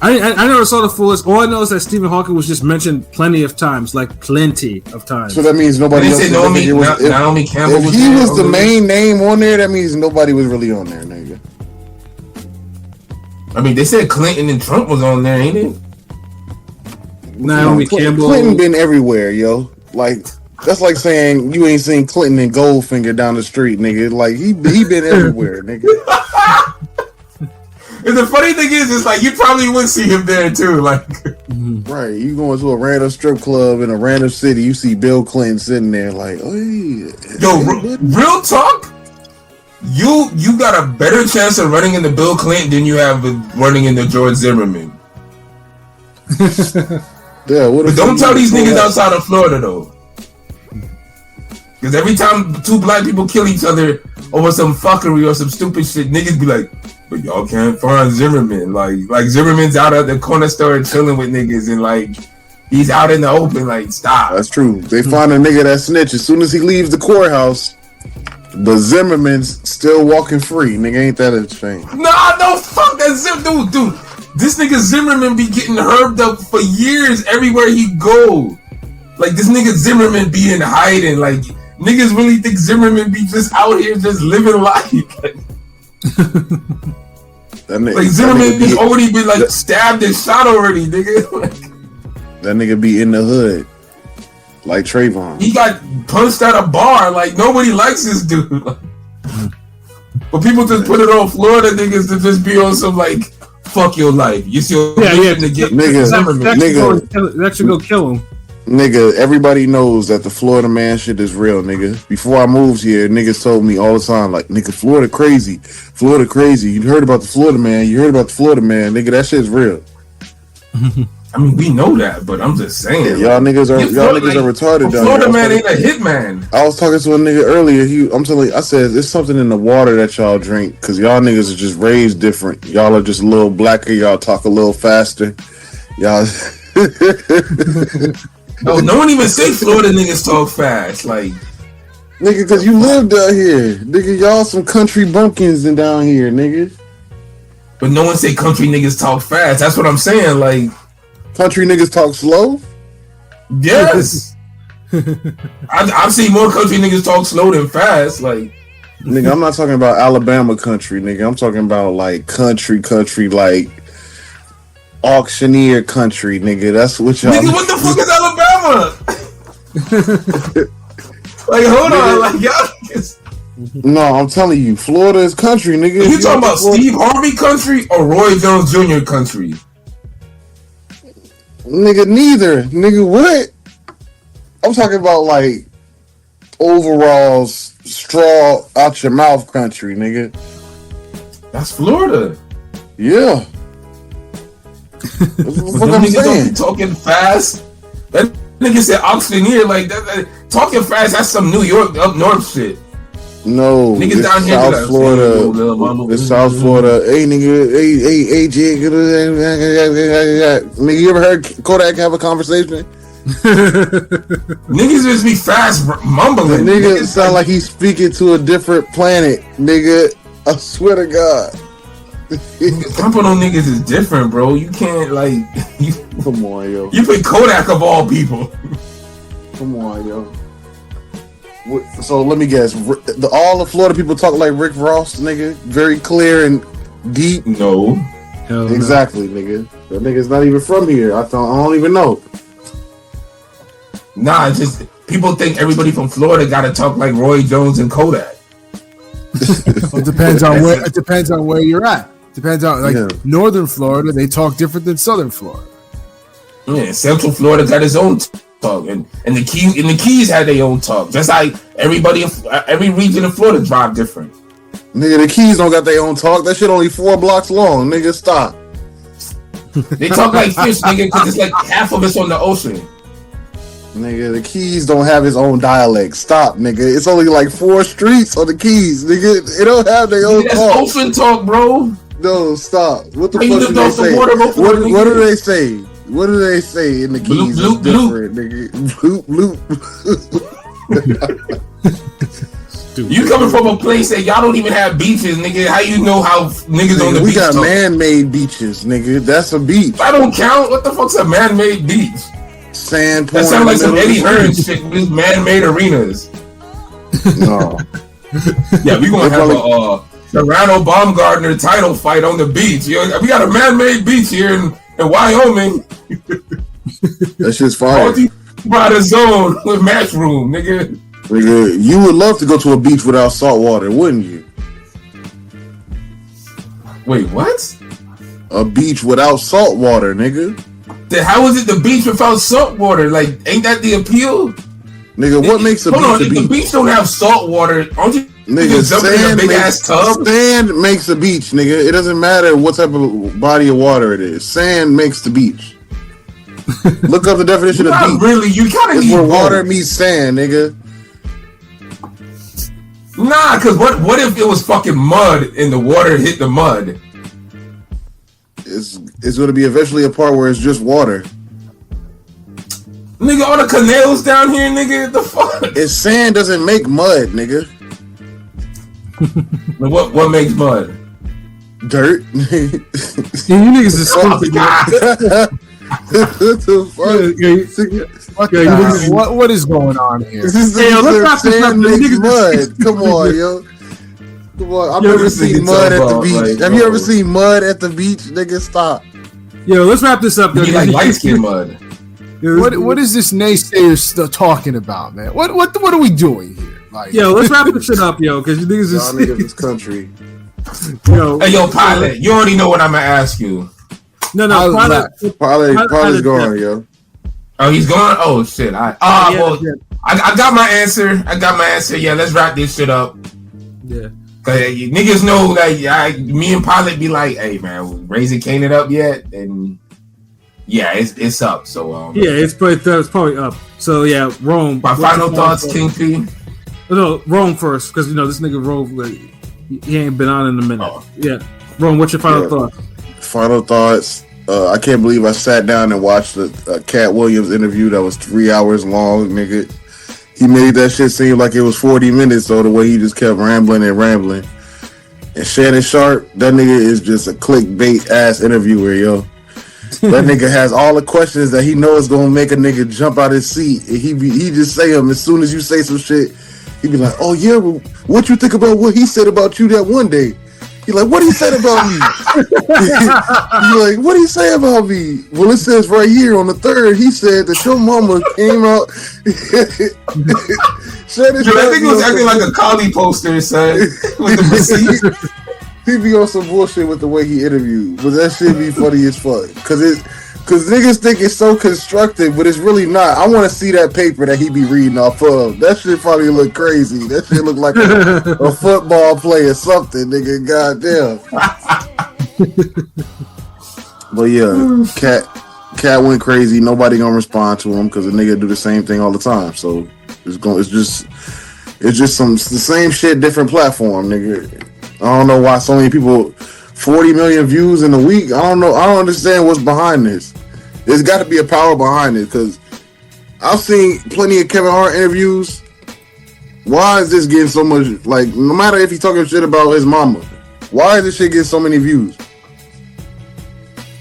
I never saw the full list. All I know is that Stephen Hawking was just mentioned plenty of times, like plenty of times. So that means nobody else. Naomi Campbell. If he was the main name on there, that means nobody was really on there, nigga. I mean, they said Clinton and Trump was on there, ain't it? Naomi Campbell. Clinton been everywhere, yo. Like that's like saying you ain't seen Clinton and Goldfinger down the street, nigga. Like he been everywhere, nigga. And the funny thing is, it's like you probably would see him there too. Like, right? You going to a random strip club in a random city, you see Bill Clinton sitting there, like, oh, real talk. You got a better chance of running into Bill Clinton than you have with running into George Zimmerman. Yeah, but don't tell these niggas outside of Florida though, because every time 2 black people kill each other over some fuckery or some stupid shit, niggas be like, but y'all can't find Zimmerman. Like Zimmerman's out at the corner store chilling with niggas, and like he's out in the open. Like, stop. That's true. They find a nigga that snitch as soon as he leaves the courthouse. But Zimmerman's still walking free. Nigga, ain't that a shame? Nah, no, fuck that dude. This nigga Zimmerman be getting herbed up for years everywhere he go. Like, this nigga Zimmerman be in hiding. Like, niggas really think Zimmerman be just out here just living life. Like Zimmerman has already been like stabbed and shot already, nigga. That nigga be in the hood. Like Trayvon. He got punched at a bar. Like, nobody likes this dude. But people just put it on Florida niggas to just be on some like, fuck your life. You see what that should go kill him. Nigga, everybody knows that the Florida man shit is real, nigga. Before I moved here, niggas told me all the time, like, nigga, Florida crazy. Florida crazy. You heard about the Florida man. Nigga, that shit's real. I mean, we know that, but I'm just saying. Yeah, y'all niggas are retarded. Florida man ain't a hitman. I was talking to a nigga earlier. I said, there's something in the water that y'all drink, because y'all niggas are just raised different. Y'all are just a little blacker. Y'all talk a little faster. Y'all... No one even say Florida niggas talk fast. Like, nigga, because you live down here. Nigga, y'all some country bumpkins in down here, nigga. But no one say country niggas talk fast. That's what I'm saying. Like, country niggas talk slow? Yes. I've seen more country niggas talk slow than fast. Like, nigga, I'm not talking about Alabama country, nigga. I'm talking about like country, like auctioneer country, nigga. That's what y'all. Nigga, what the fuck is Alabama? Like, hold on, like y'all. No, I'm telling you, Florida is country, nigga. You talking about Steve Harvey country or Roy Jones Jr. country? Nigga, neither. Nigga, what? I'm talking about like overalls, straw out your mouth country, nigga. That's Florida. Yeah. That's what the fuck I'm Niggas don't saying. be talking fast. That nigga said auctioneer like that. Talking fast, that's some New York up north shit. No, Niggas it's down here South do that. Florida. It's South Florida. Hey, nigga. Hey, Jig. Nigga, you ever heard Kodak have a conversation? Niggas just be fast mumbling. The nigga Niggas sound like he's speaking to a different planet, nigga. I swear to God. Pumping on niggas is different, bro. You can't like Come on, yo. you pick Kodak of all people. Come on, yo. So let me guess. All the Florida people talk like Rick Ross, nigga. Very clear and deep. No. Exactly, nigga. That nigga's not even from here. I don't even know. Nah, it's just people think everybody from Florida gotta talk like Roy Jones and Kodak. It depends on where. It depends on where you're at. Depends on Northern Florida. They talk different than Southern Florida. Yeah, Central Florida got its own talk, and the Keys had their own talk. Just like every region of Florida drive different. Nigga, the Keys don't got their own talk. That shit only 4 blocks long. Nigga, stop. They talk like fish, nigga, because it's like half of it's on the ocean. Nigga, the Keys don't have his own dialect. Stop, nigga. It's only like 4 streets on the Keys, nigga. They don't have their own That's talk. ocean talk, bro. No, stop. What the How you fuck do lived they off the say? water before, What nigga? do they say? What do they say in the Keys? Bloop, It's bloop, different, nigga. Bloop, You coming from a place that y'all don't even have beaches, nigga. How you know how niggas on the we beach got talk? man-made beaches, nigga. That's a beach. That don't count. What the fuck's a man-made beach? Sand That pouring sounds like in some the Eddie middle of the Hearn shit with his man-made arenas. No. Yeah, we gonna They have probably- a Toronto Baumgartner title fight on the beach. Yo, we got a man-made beach here in Wyoming. That shit's fire. By the zone with match room, nigga. Nigga, you would love to go to a beach without salt water, wouldn't you? Wait, what? A beach without salt water, nigga. Then how is it the beach without salt water? Like, ain't that the appeal? Nigga, what makes a Hold on, beach a if the beach? beach don't have salt water, aren't you Nigga, jumping in a sand big ass tub? sand makes a beach, nigga. It doesn't matter what type of body of water it is. Sand makes the beach. Look up the definition of Not beach. really. You kind of It's need where both. water meets sand, nigga. Nah, because what if it was fucking mud and the water hit the mud? It's going to be eventually a part where it's just water. Nigga, all the canals down here, nigga, the fuck? If sand doesn't make mud, nigga. What makes mud? Dirt. You niggas is stupid. What the fuck? What is going on here? This is Hey, yo, let's wrap this up, sand man. makes Niggas- mud. Come on, yo. Come on. I've Yo, never this seen nigga mud at talk the about, beach. like, Have you bro. ever seen mud at the beach? Nigga, stop. Yo, let's wrap this up. Though. You like light skin mud. What is this naysayer still talking about, man? What are we doing here? Like, Yo, let's wrap this shit up, yo, because you niggas Y'all niggas is is country. yo. Hey, yo, pilot, you already know what I'm gonna ask you. No, Pilot. Pilot's gone, yo. Oh, he's gone. Oh shit. Yeah, Well, yeah. I got my answer. Yeah, let's wrap this shit up. Yeah. Cause you niggas know that me and Pilot be like, hey man, Razor Cane it up yet? And yeah, it's up. So Yeah, it's probably up. So yeah, Rome. my final thoughts, King P. No, Rome first, because you know this nigga Rome, like, he ain't been on in a minute. Oh. Yeah, Rome. What's your final Yeah. thoughts? Final thoughts. I can't believe I sat down and watched the Katt Williams interview that was 3 hours long, nigga. He made that shit seem like it was 40 minutes, though, the way he just kept rambling and rambling. And Shannon Sharp, that nigga is just a clickbait ass interviewer, yo. That nigga has all the questions that he knows gonna make a nigga jump out his seat. And he just say them as soon as you say some shit. He be like, "Oh yeah, well, what you think about what he said about you that one day?" He like, what he said about me? He like, what he say about me? Well, it says right here on the 3rd, he said that your mama came out. Dude, I think it was acting like a Kali poster, son. With the receipt. He be on some bullshit with the way he interviewed, but that shit be funny as fuck. Cause niggas think it's so constructive, but it's really not. I want to see that paper that he be reading off of. That shit probably look crazy. That shit look like a football play or something, nigga. Goddamn. But yeah, Katt went crazy. Nobody gonna respond to him because the nigga do the same thing all the time. So it's just the same shit, different platform, nigga. I don't know why so many people. 40 million views in a week. I don't know. I don't understand what's behind this. There's got to be a power behind it because I've seen plenty of Kevin Hart interviews. Why is this getting so much? Like, no matter if he's talking shit about his mama, why is this shit getting so many views?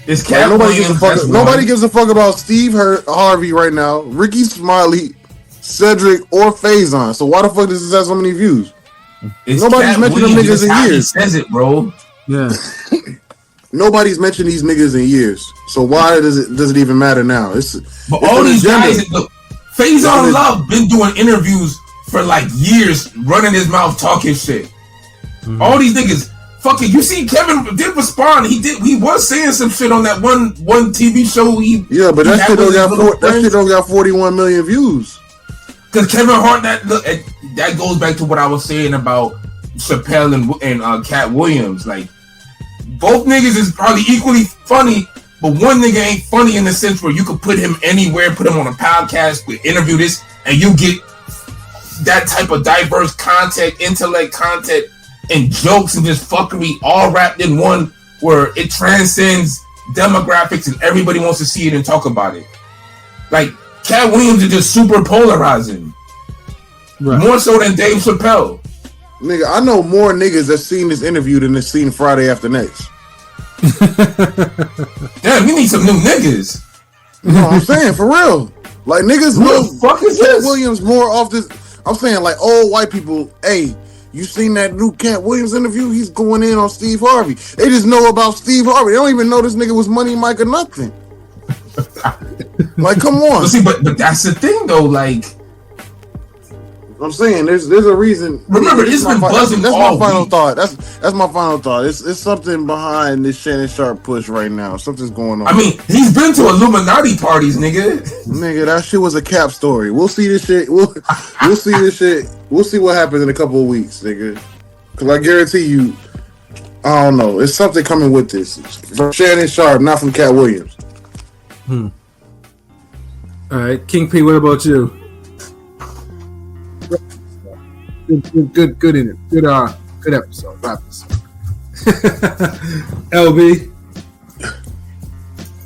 It's like, nobody gives a fuck about Steve Harvey right now, Ricky Smiley, Cedric, or Faison. So why the fuck does this have so many views? Nobody's mentioned them niggas in years. He says it, bro. Yeah. Nobody's mentioned these niggas in years, so why does it even matter now? But all these guys, Faison Love been doing interviews for like years, running his mouth, talking shit. Mm-hmm. All these niggas, fucking. You see, Kevin did respond. He was saying some shit on that one TV show. But that shit don't got 41 million views. Because Kevin Hart, that goes back to what I was saying about Chappelle and Katt Williams. Like, both niggas is probably equally funny, but one nigga ain't funny in the sense where you could put him anywhere, put him on a podcast, interview this, and you get that type of diverse content, intellect content, and jokes and just fuckery all wrapped in one where it transcends demographics and everybody wants to see it and talk about it. Like, Katt Williams is just super polarizing. Right. More so than Dave Chappelle. Nigga, I know more niggas that seen this interview than that seen Friday After Next. Damn, we need some new niggas. You know what I'm saying? For real. Like, niggas know Katt Williams more off this. I'm saying, like, old white people, hey, you seen that new Katt Williams interview? He's going in on Steve Harvey. They just know about Steve Harvey. They don't even know this nigga was Money Mike or nothing. Like, come on. But see, but that's the thing, though, like, I'm saying there's a reason. Remember, it's been buzzing. That's my final thought. That's my final thought. It's something behind this Shannon Sharp push right now. Something's going on. I mean, he's been to Illuminati parties, nigga. Nigga, that shit was a Cap story. We'll see this shit. We'll see this shit. We'll see what happens in a couple of weeks, nigga. Because I guarantee you, I don't know. It's something coming with this from Shannon Sharp, not from Katt Williams. All right, King P. What about you? Good in it. Good episode. Wrap this up. LB.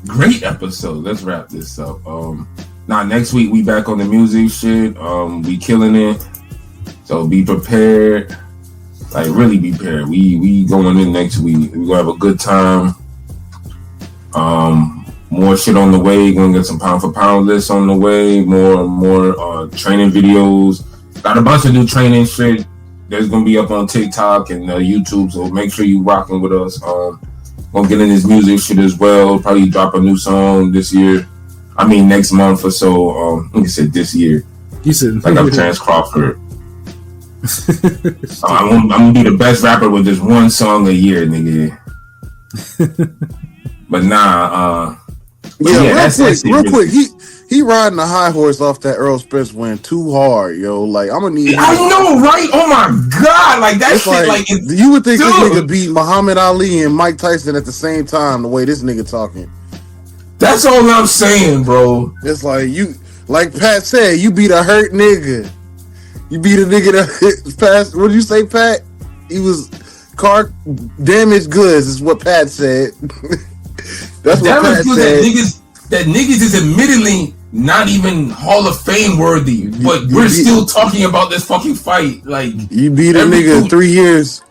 Great episode. Let's wrap this up. Next week we back on the music shit. We killing it. So be prepared. Like, really be prepared. We going in next week. We gonna have a good time. More shit on the way. Gonna get some pound for pound lists on the way. More training videos. Got a bunch of new training shit that's gonna be up on TikTok and YouTube, so make sure you rocking with us. Gonna get in this music shit as well. Probably drop a new song this year. I mean next month or so. Like I said, this year. You said like I'm Terrence Crawford. I'm gonna be the best rapper with just one song a year, nigga. But real quick. He riding a high horse off that Earl Spence win too hard, yo. Like, I'm gonna need. I know, right? Oh my god, like that shit. Like you would think this nigga beat Muhammad Ali and Mike Tyson at the same time. The way this nigga talking. That's all I'm saying, bro. It's like like Pat said, you beat a hurt nigga. You beat a nigga that passed. What did you say, Pat? He was car damaged goods. Is what Pat said. That's what Pat said. That niggas is admittedly not even Hall of Fame worthy, but we're still talking about this fucking fight. Like, you beat a nigga 3 years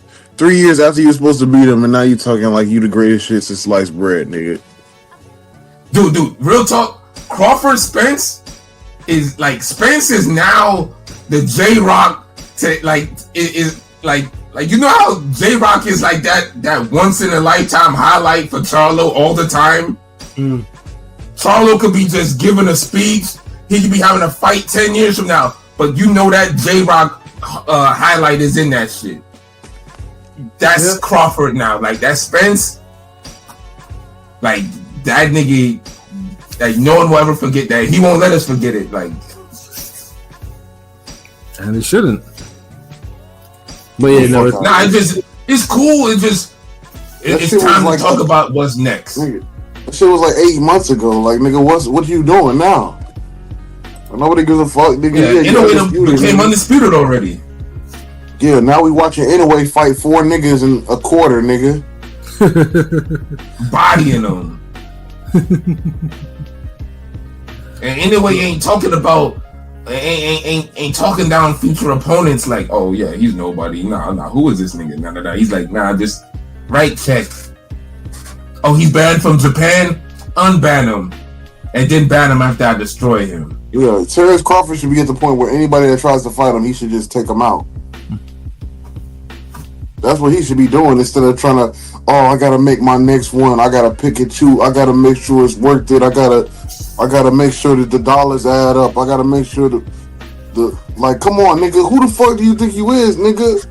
after you were supposed to beat him, and now you talking like you the greatest shit since sliced bread, nigga. Dude, real talk. Crawford Spence is now the J-Rock to like is like Like, you know how J-Rock is like that once in a lifetime highlight for Charlo all the time? Charlo could be just giving a speech. He could be having a fight 10 years from now. But you know that J-Rock highlight is in that shit. That's Crawford now. Like, that Spence. Like, that nigga. Like, no one will ever forget that. He won't let us forget it. Like. And he shouldn't. But yeah, no, it's cool. It's time to talk about what's next. Nigga, that shit was like 8 months ago. Like, nigga, what you doing now? Nobody gives a fuck. Nigga, Inoue became undisputed already. Yeah, now we watching Inoue fight 4 niggas in a quarter, nigga. Bodying them. And Inoue ain't talking about. Ain't talking down future opponents like, oh yeah, he's nobody. Nah, who is this nigga? Nah. He's like, nah, just right check. Oh, he's banned from Japan? Unban him. And then ban him after I destroy him. Yeah, Terrence Crawford should be at the point where anybody that tries to fight him, he should just take him out. That's what he should be doing instead of trying to, I gotta make my next one. I gotta pick and choose. I gotta make sure it's worth it. I gotta make sure that the dollars add up. I gotta make sure the like, come on, nigga. Who the fuck do you think you is, nigga?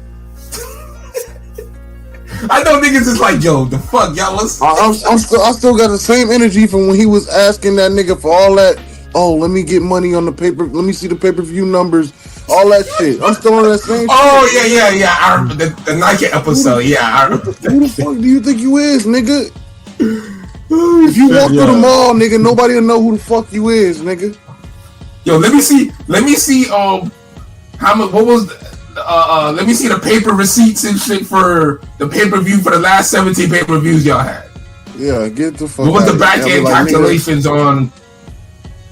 I know niggas is like, yo, the fuck, y'all. I still got the same energy from when he was asking that nigga for all that. Oh, let me get money on the paper. Let me see the pay-per-view numbers. All that shit. I'm still on that same. Oh shit. Yeah. I remember the Nike episode. Yeah, I remember. Who the fuck do you think you is, nigga? If you walk through the mall, nigga, nobody will know who the fuck you is, nigga. Yo, let me see. How much? What was? Let me see the paper receipts and shit for the pay-per-view for the last 17 pay-per-views y'all had. Yeah, get the fuck. What was the back end calculations on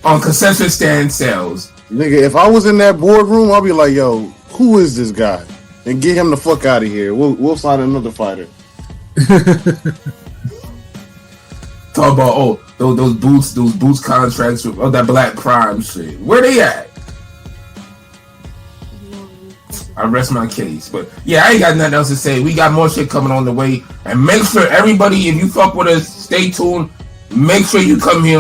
concession stand sales? Nigga, if I was in that boardroom, I'd be like, yo, who is this guy? And get him the fuck out of here. We'll sign another fighter. Talk about those boots contracts with that Black Prime shit. Where they at? I rest my case, but yeah, I ain't got nothing else to say. We got more shit coming on the way, and make sure everybody, if you fuck with us, stay tuned. Make sure you come here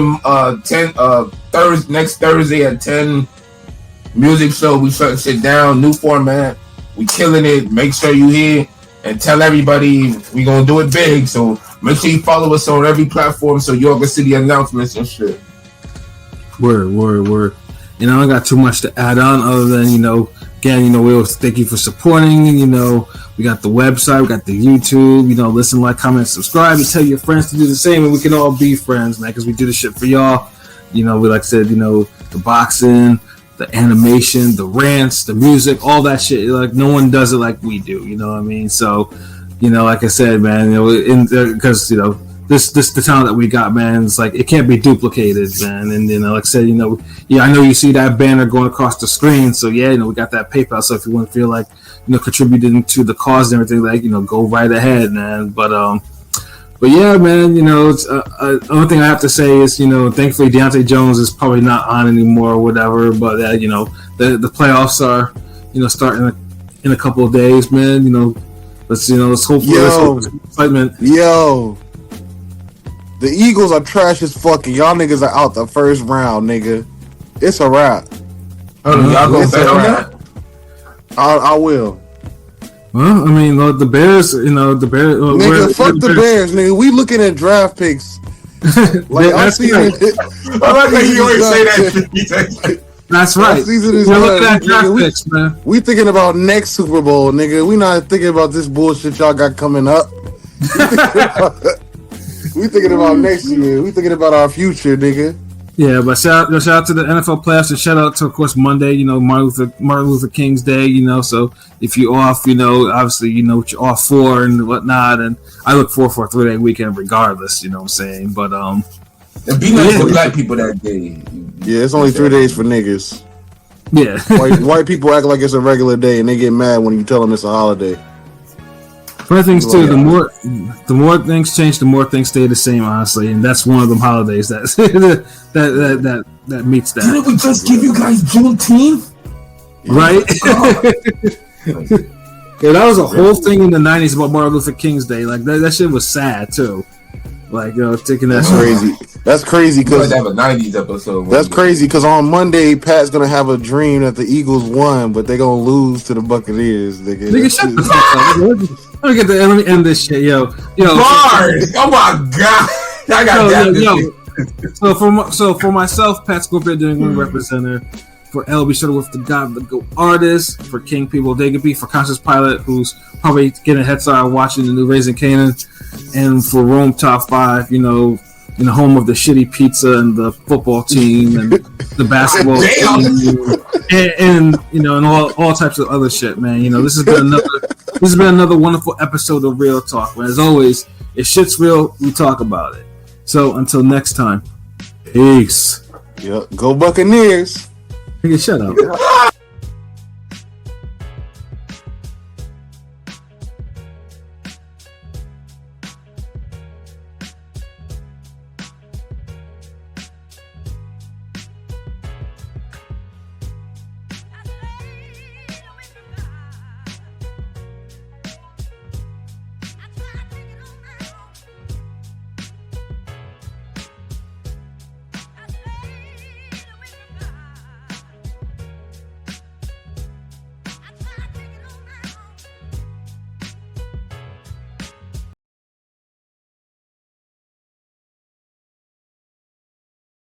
next Thursday at 10. Music show. We shutting shit down. New format. We killing it. Make sure you here and tell everybody we gonna do it big. So make sure you follow us on every platform so y'all can see the announcements and shit. Word. You know, I got too much to add on other than, again, we always thank you for supporting. We got the website, we got the YouTube, listen, like, comment, subscribe, and tell your friends to do the same, and we can all be friends, man, because we do this shit for y'all. We, like I said, the boxing, the animation, the rants, the music, all that shit. Like, no one does it like we do, you know what I mean? So, like I said, man, because, this the talent that we got, man. It's like it can't be duplicated, man. And like I said, I know you see that banner going across the screen. So yeah, we got that PayPal. So if you want to feel like contributing to the cause and everything, like go right ahead, man. But yeah, man. It's only thing I have to say is thankfully Deontay Jones is probably not on anymore or whatever. But the playoffs are starting in a couple of days, man. Let's hope for excitement. Yo. The Eagles are trash as fuck, and y'all niggas are out the first round, nigga. It's a wrap. Y'all gonna bet on that? I will. Well, I mean, the Bears, nigga, fuck the Bears, nigga. We looking at draft picks. Like, that's right. I like how you always say that. That's right. We're looking at draft picks, man. We thinking about next Super Bowl, nigga. We not thinking about this bullshit y'all got coming up. We thinking about next year. We thinking about our future, nigga. Yeah, but shout out to the NFL playoffs and shout out to, of course, Monday. Martin Luther King's Day. So if you're off, obviously, what you're off for and whatnot. And I look forward for a 3-day weekend, regardless. You know what I'm saying? But it'd be nice for black people that day. Yeah, it's only 3 days for niggas. Yeah, white people act like it's a regular day, and they get mad when you tell them it's a holiday. Funny things too. The more things change, the more things stay the same. Honestly, and that's one of them holidays that meets that. Didn't we just give you guys Juneteenth? Right? Yeah, that was a whole thing in the '90s about Martin Luther King's Day. Like that shit was sad too. Like taking that. That's crazy. That's crazy We because have a '90s episode. that's crazy because on Monday Pat's gonna have a dream that the Eagles won, but they gonna lose to the Buccaneers. Nigga, shut the fuck up. Let me end this shit, yo. Bars! Oh my god! I got that. So for myself, Pat Scorpio doing one representative. For LB Shuttleworth, the God, the Go artist. For King People Dagobee, for Conscious Pilot, who's probably getting a head start watching the new Raising Canaan, and for Rome Top 5, in the home of the shitty pizza and the football team and the basketball team, and all types of other shit, man. This has been another wonderful episode of Real Talk, man. As always, if shit's real, we talk about it. So until next time, peace. Yep. Go Buccaneers. Nigga, shut up.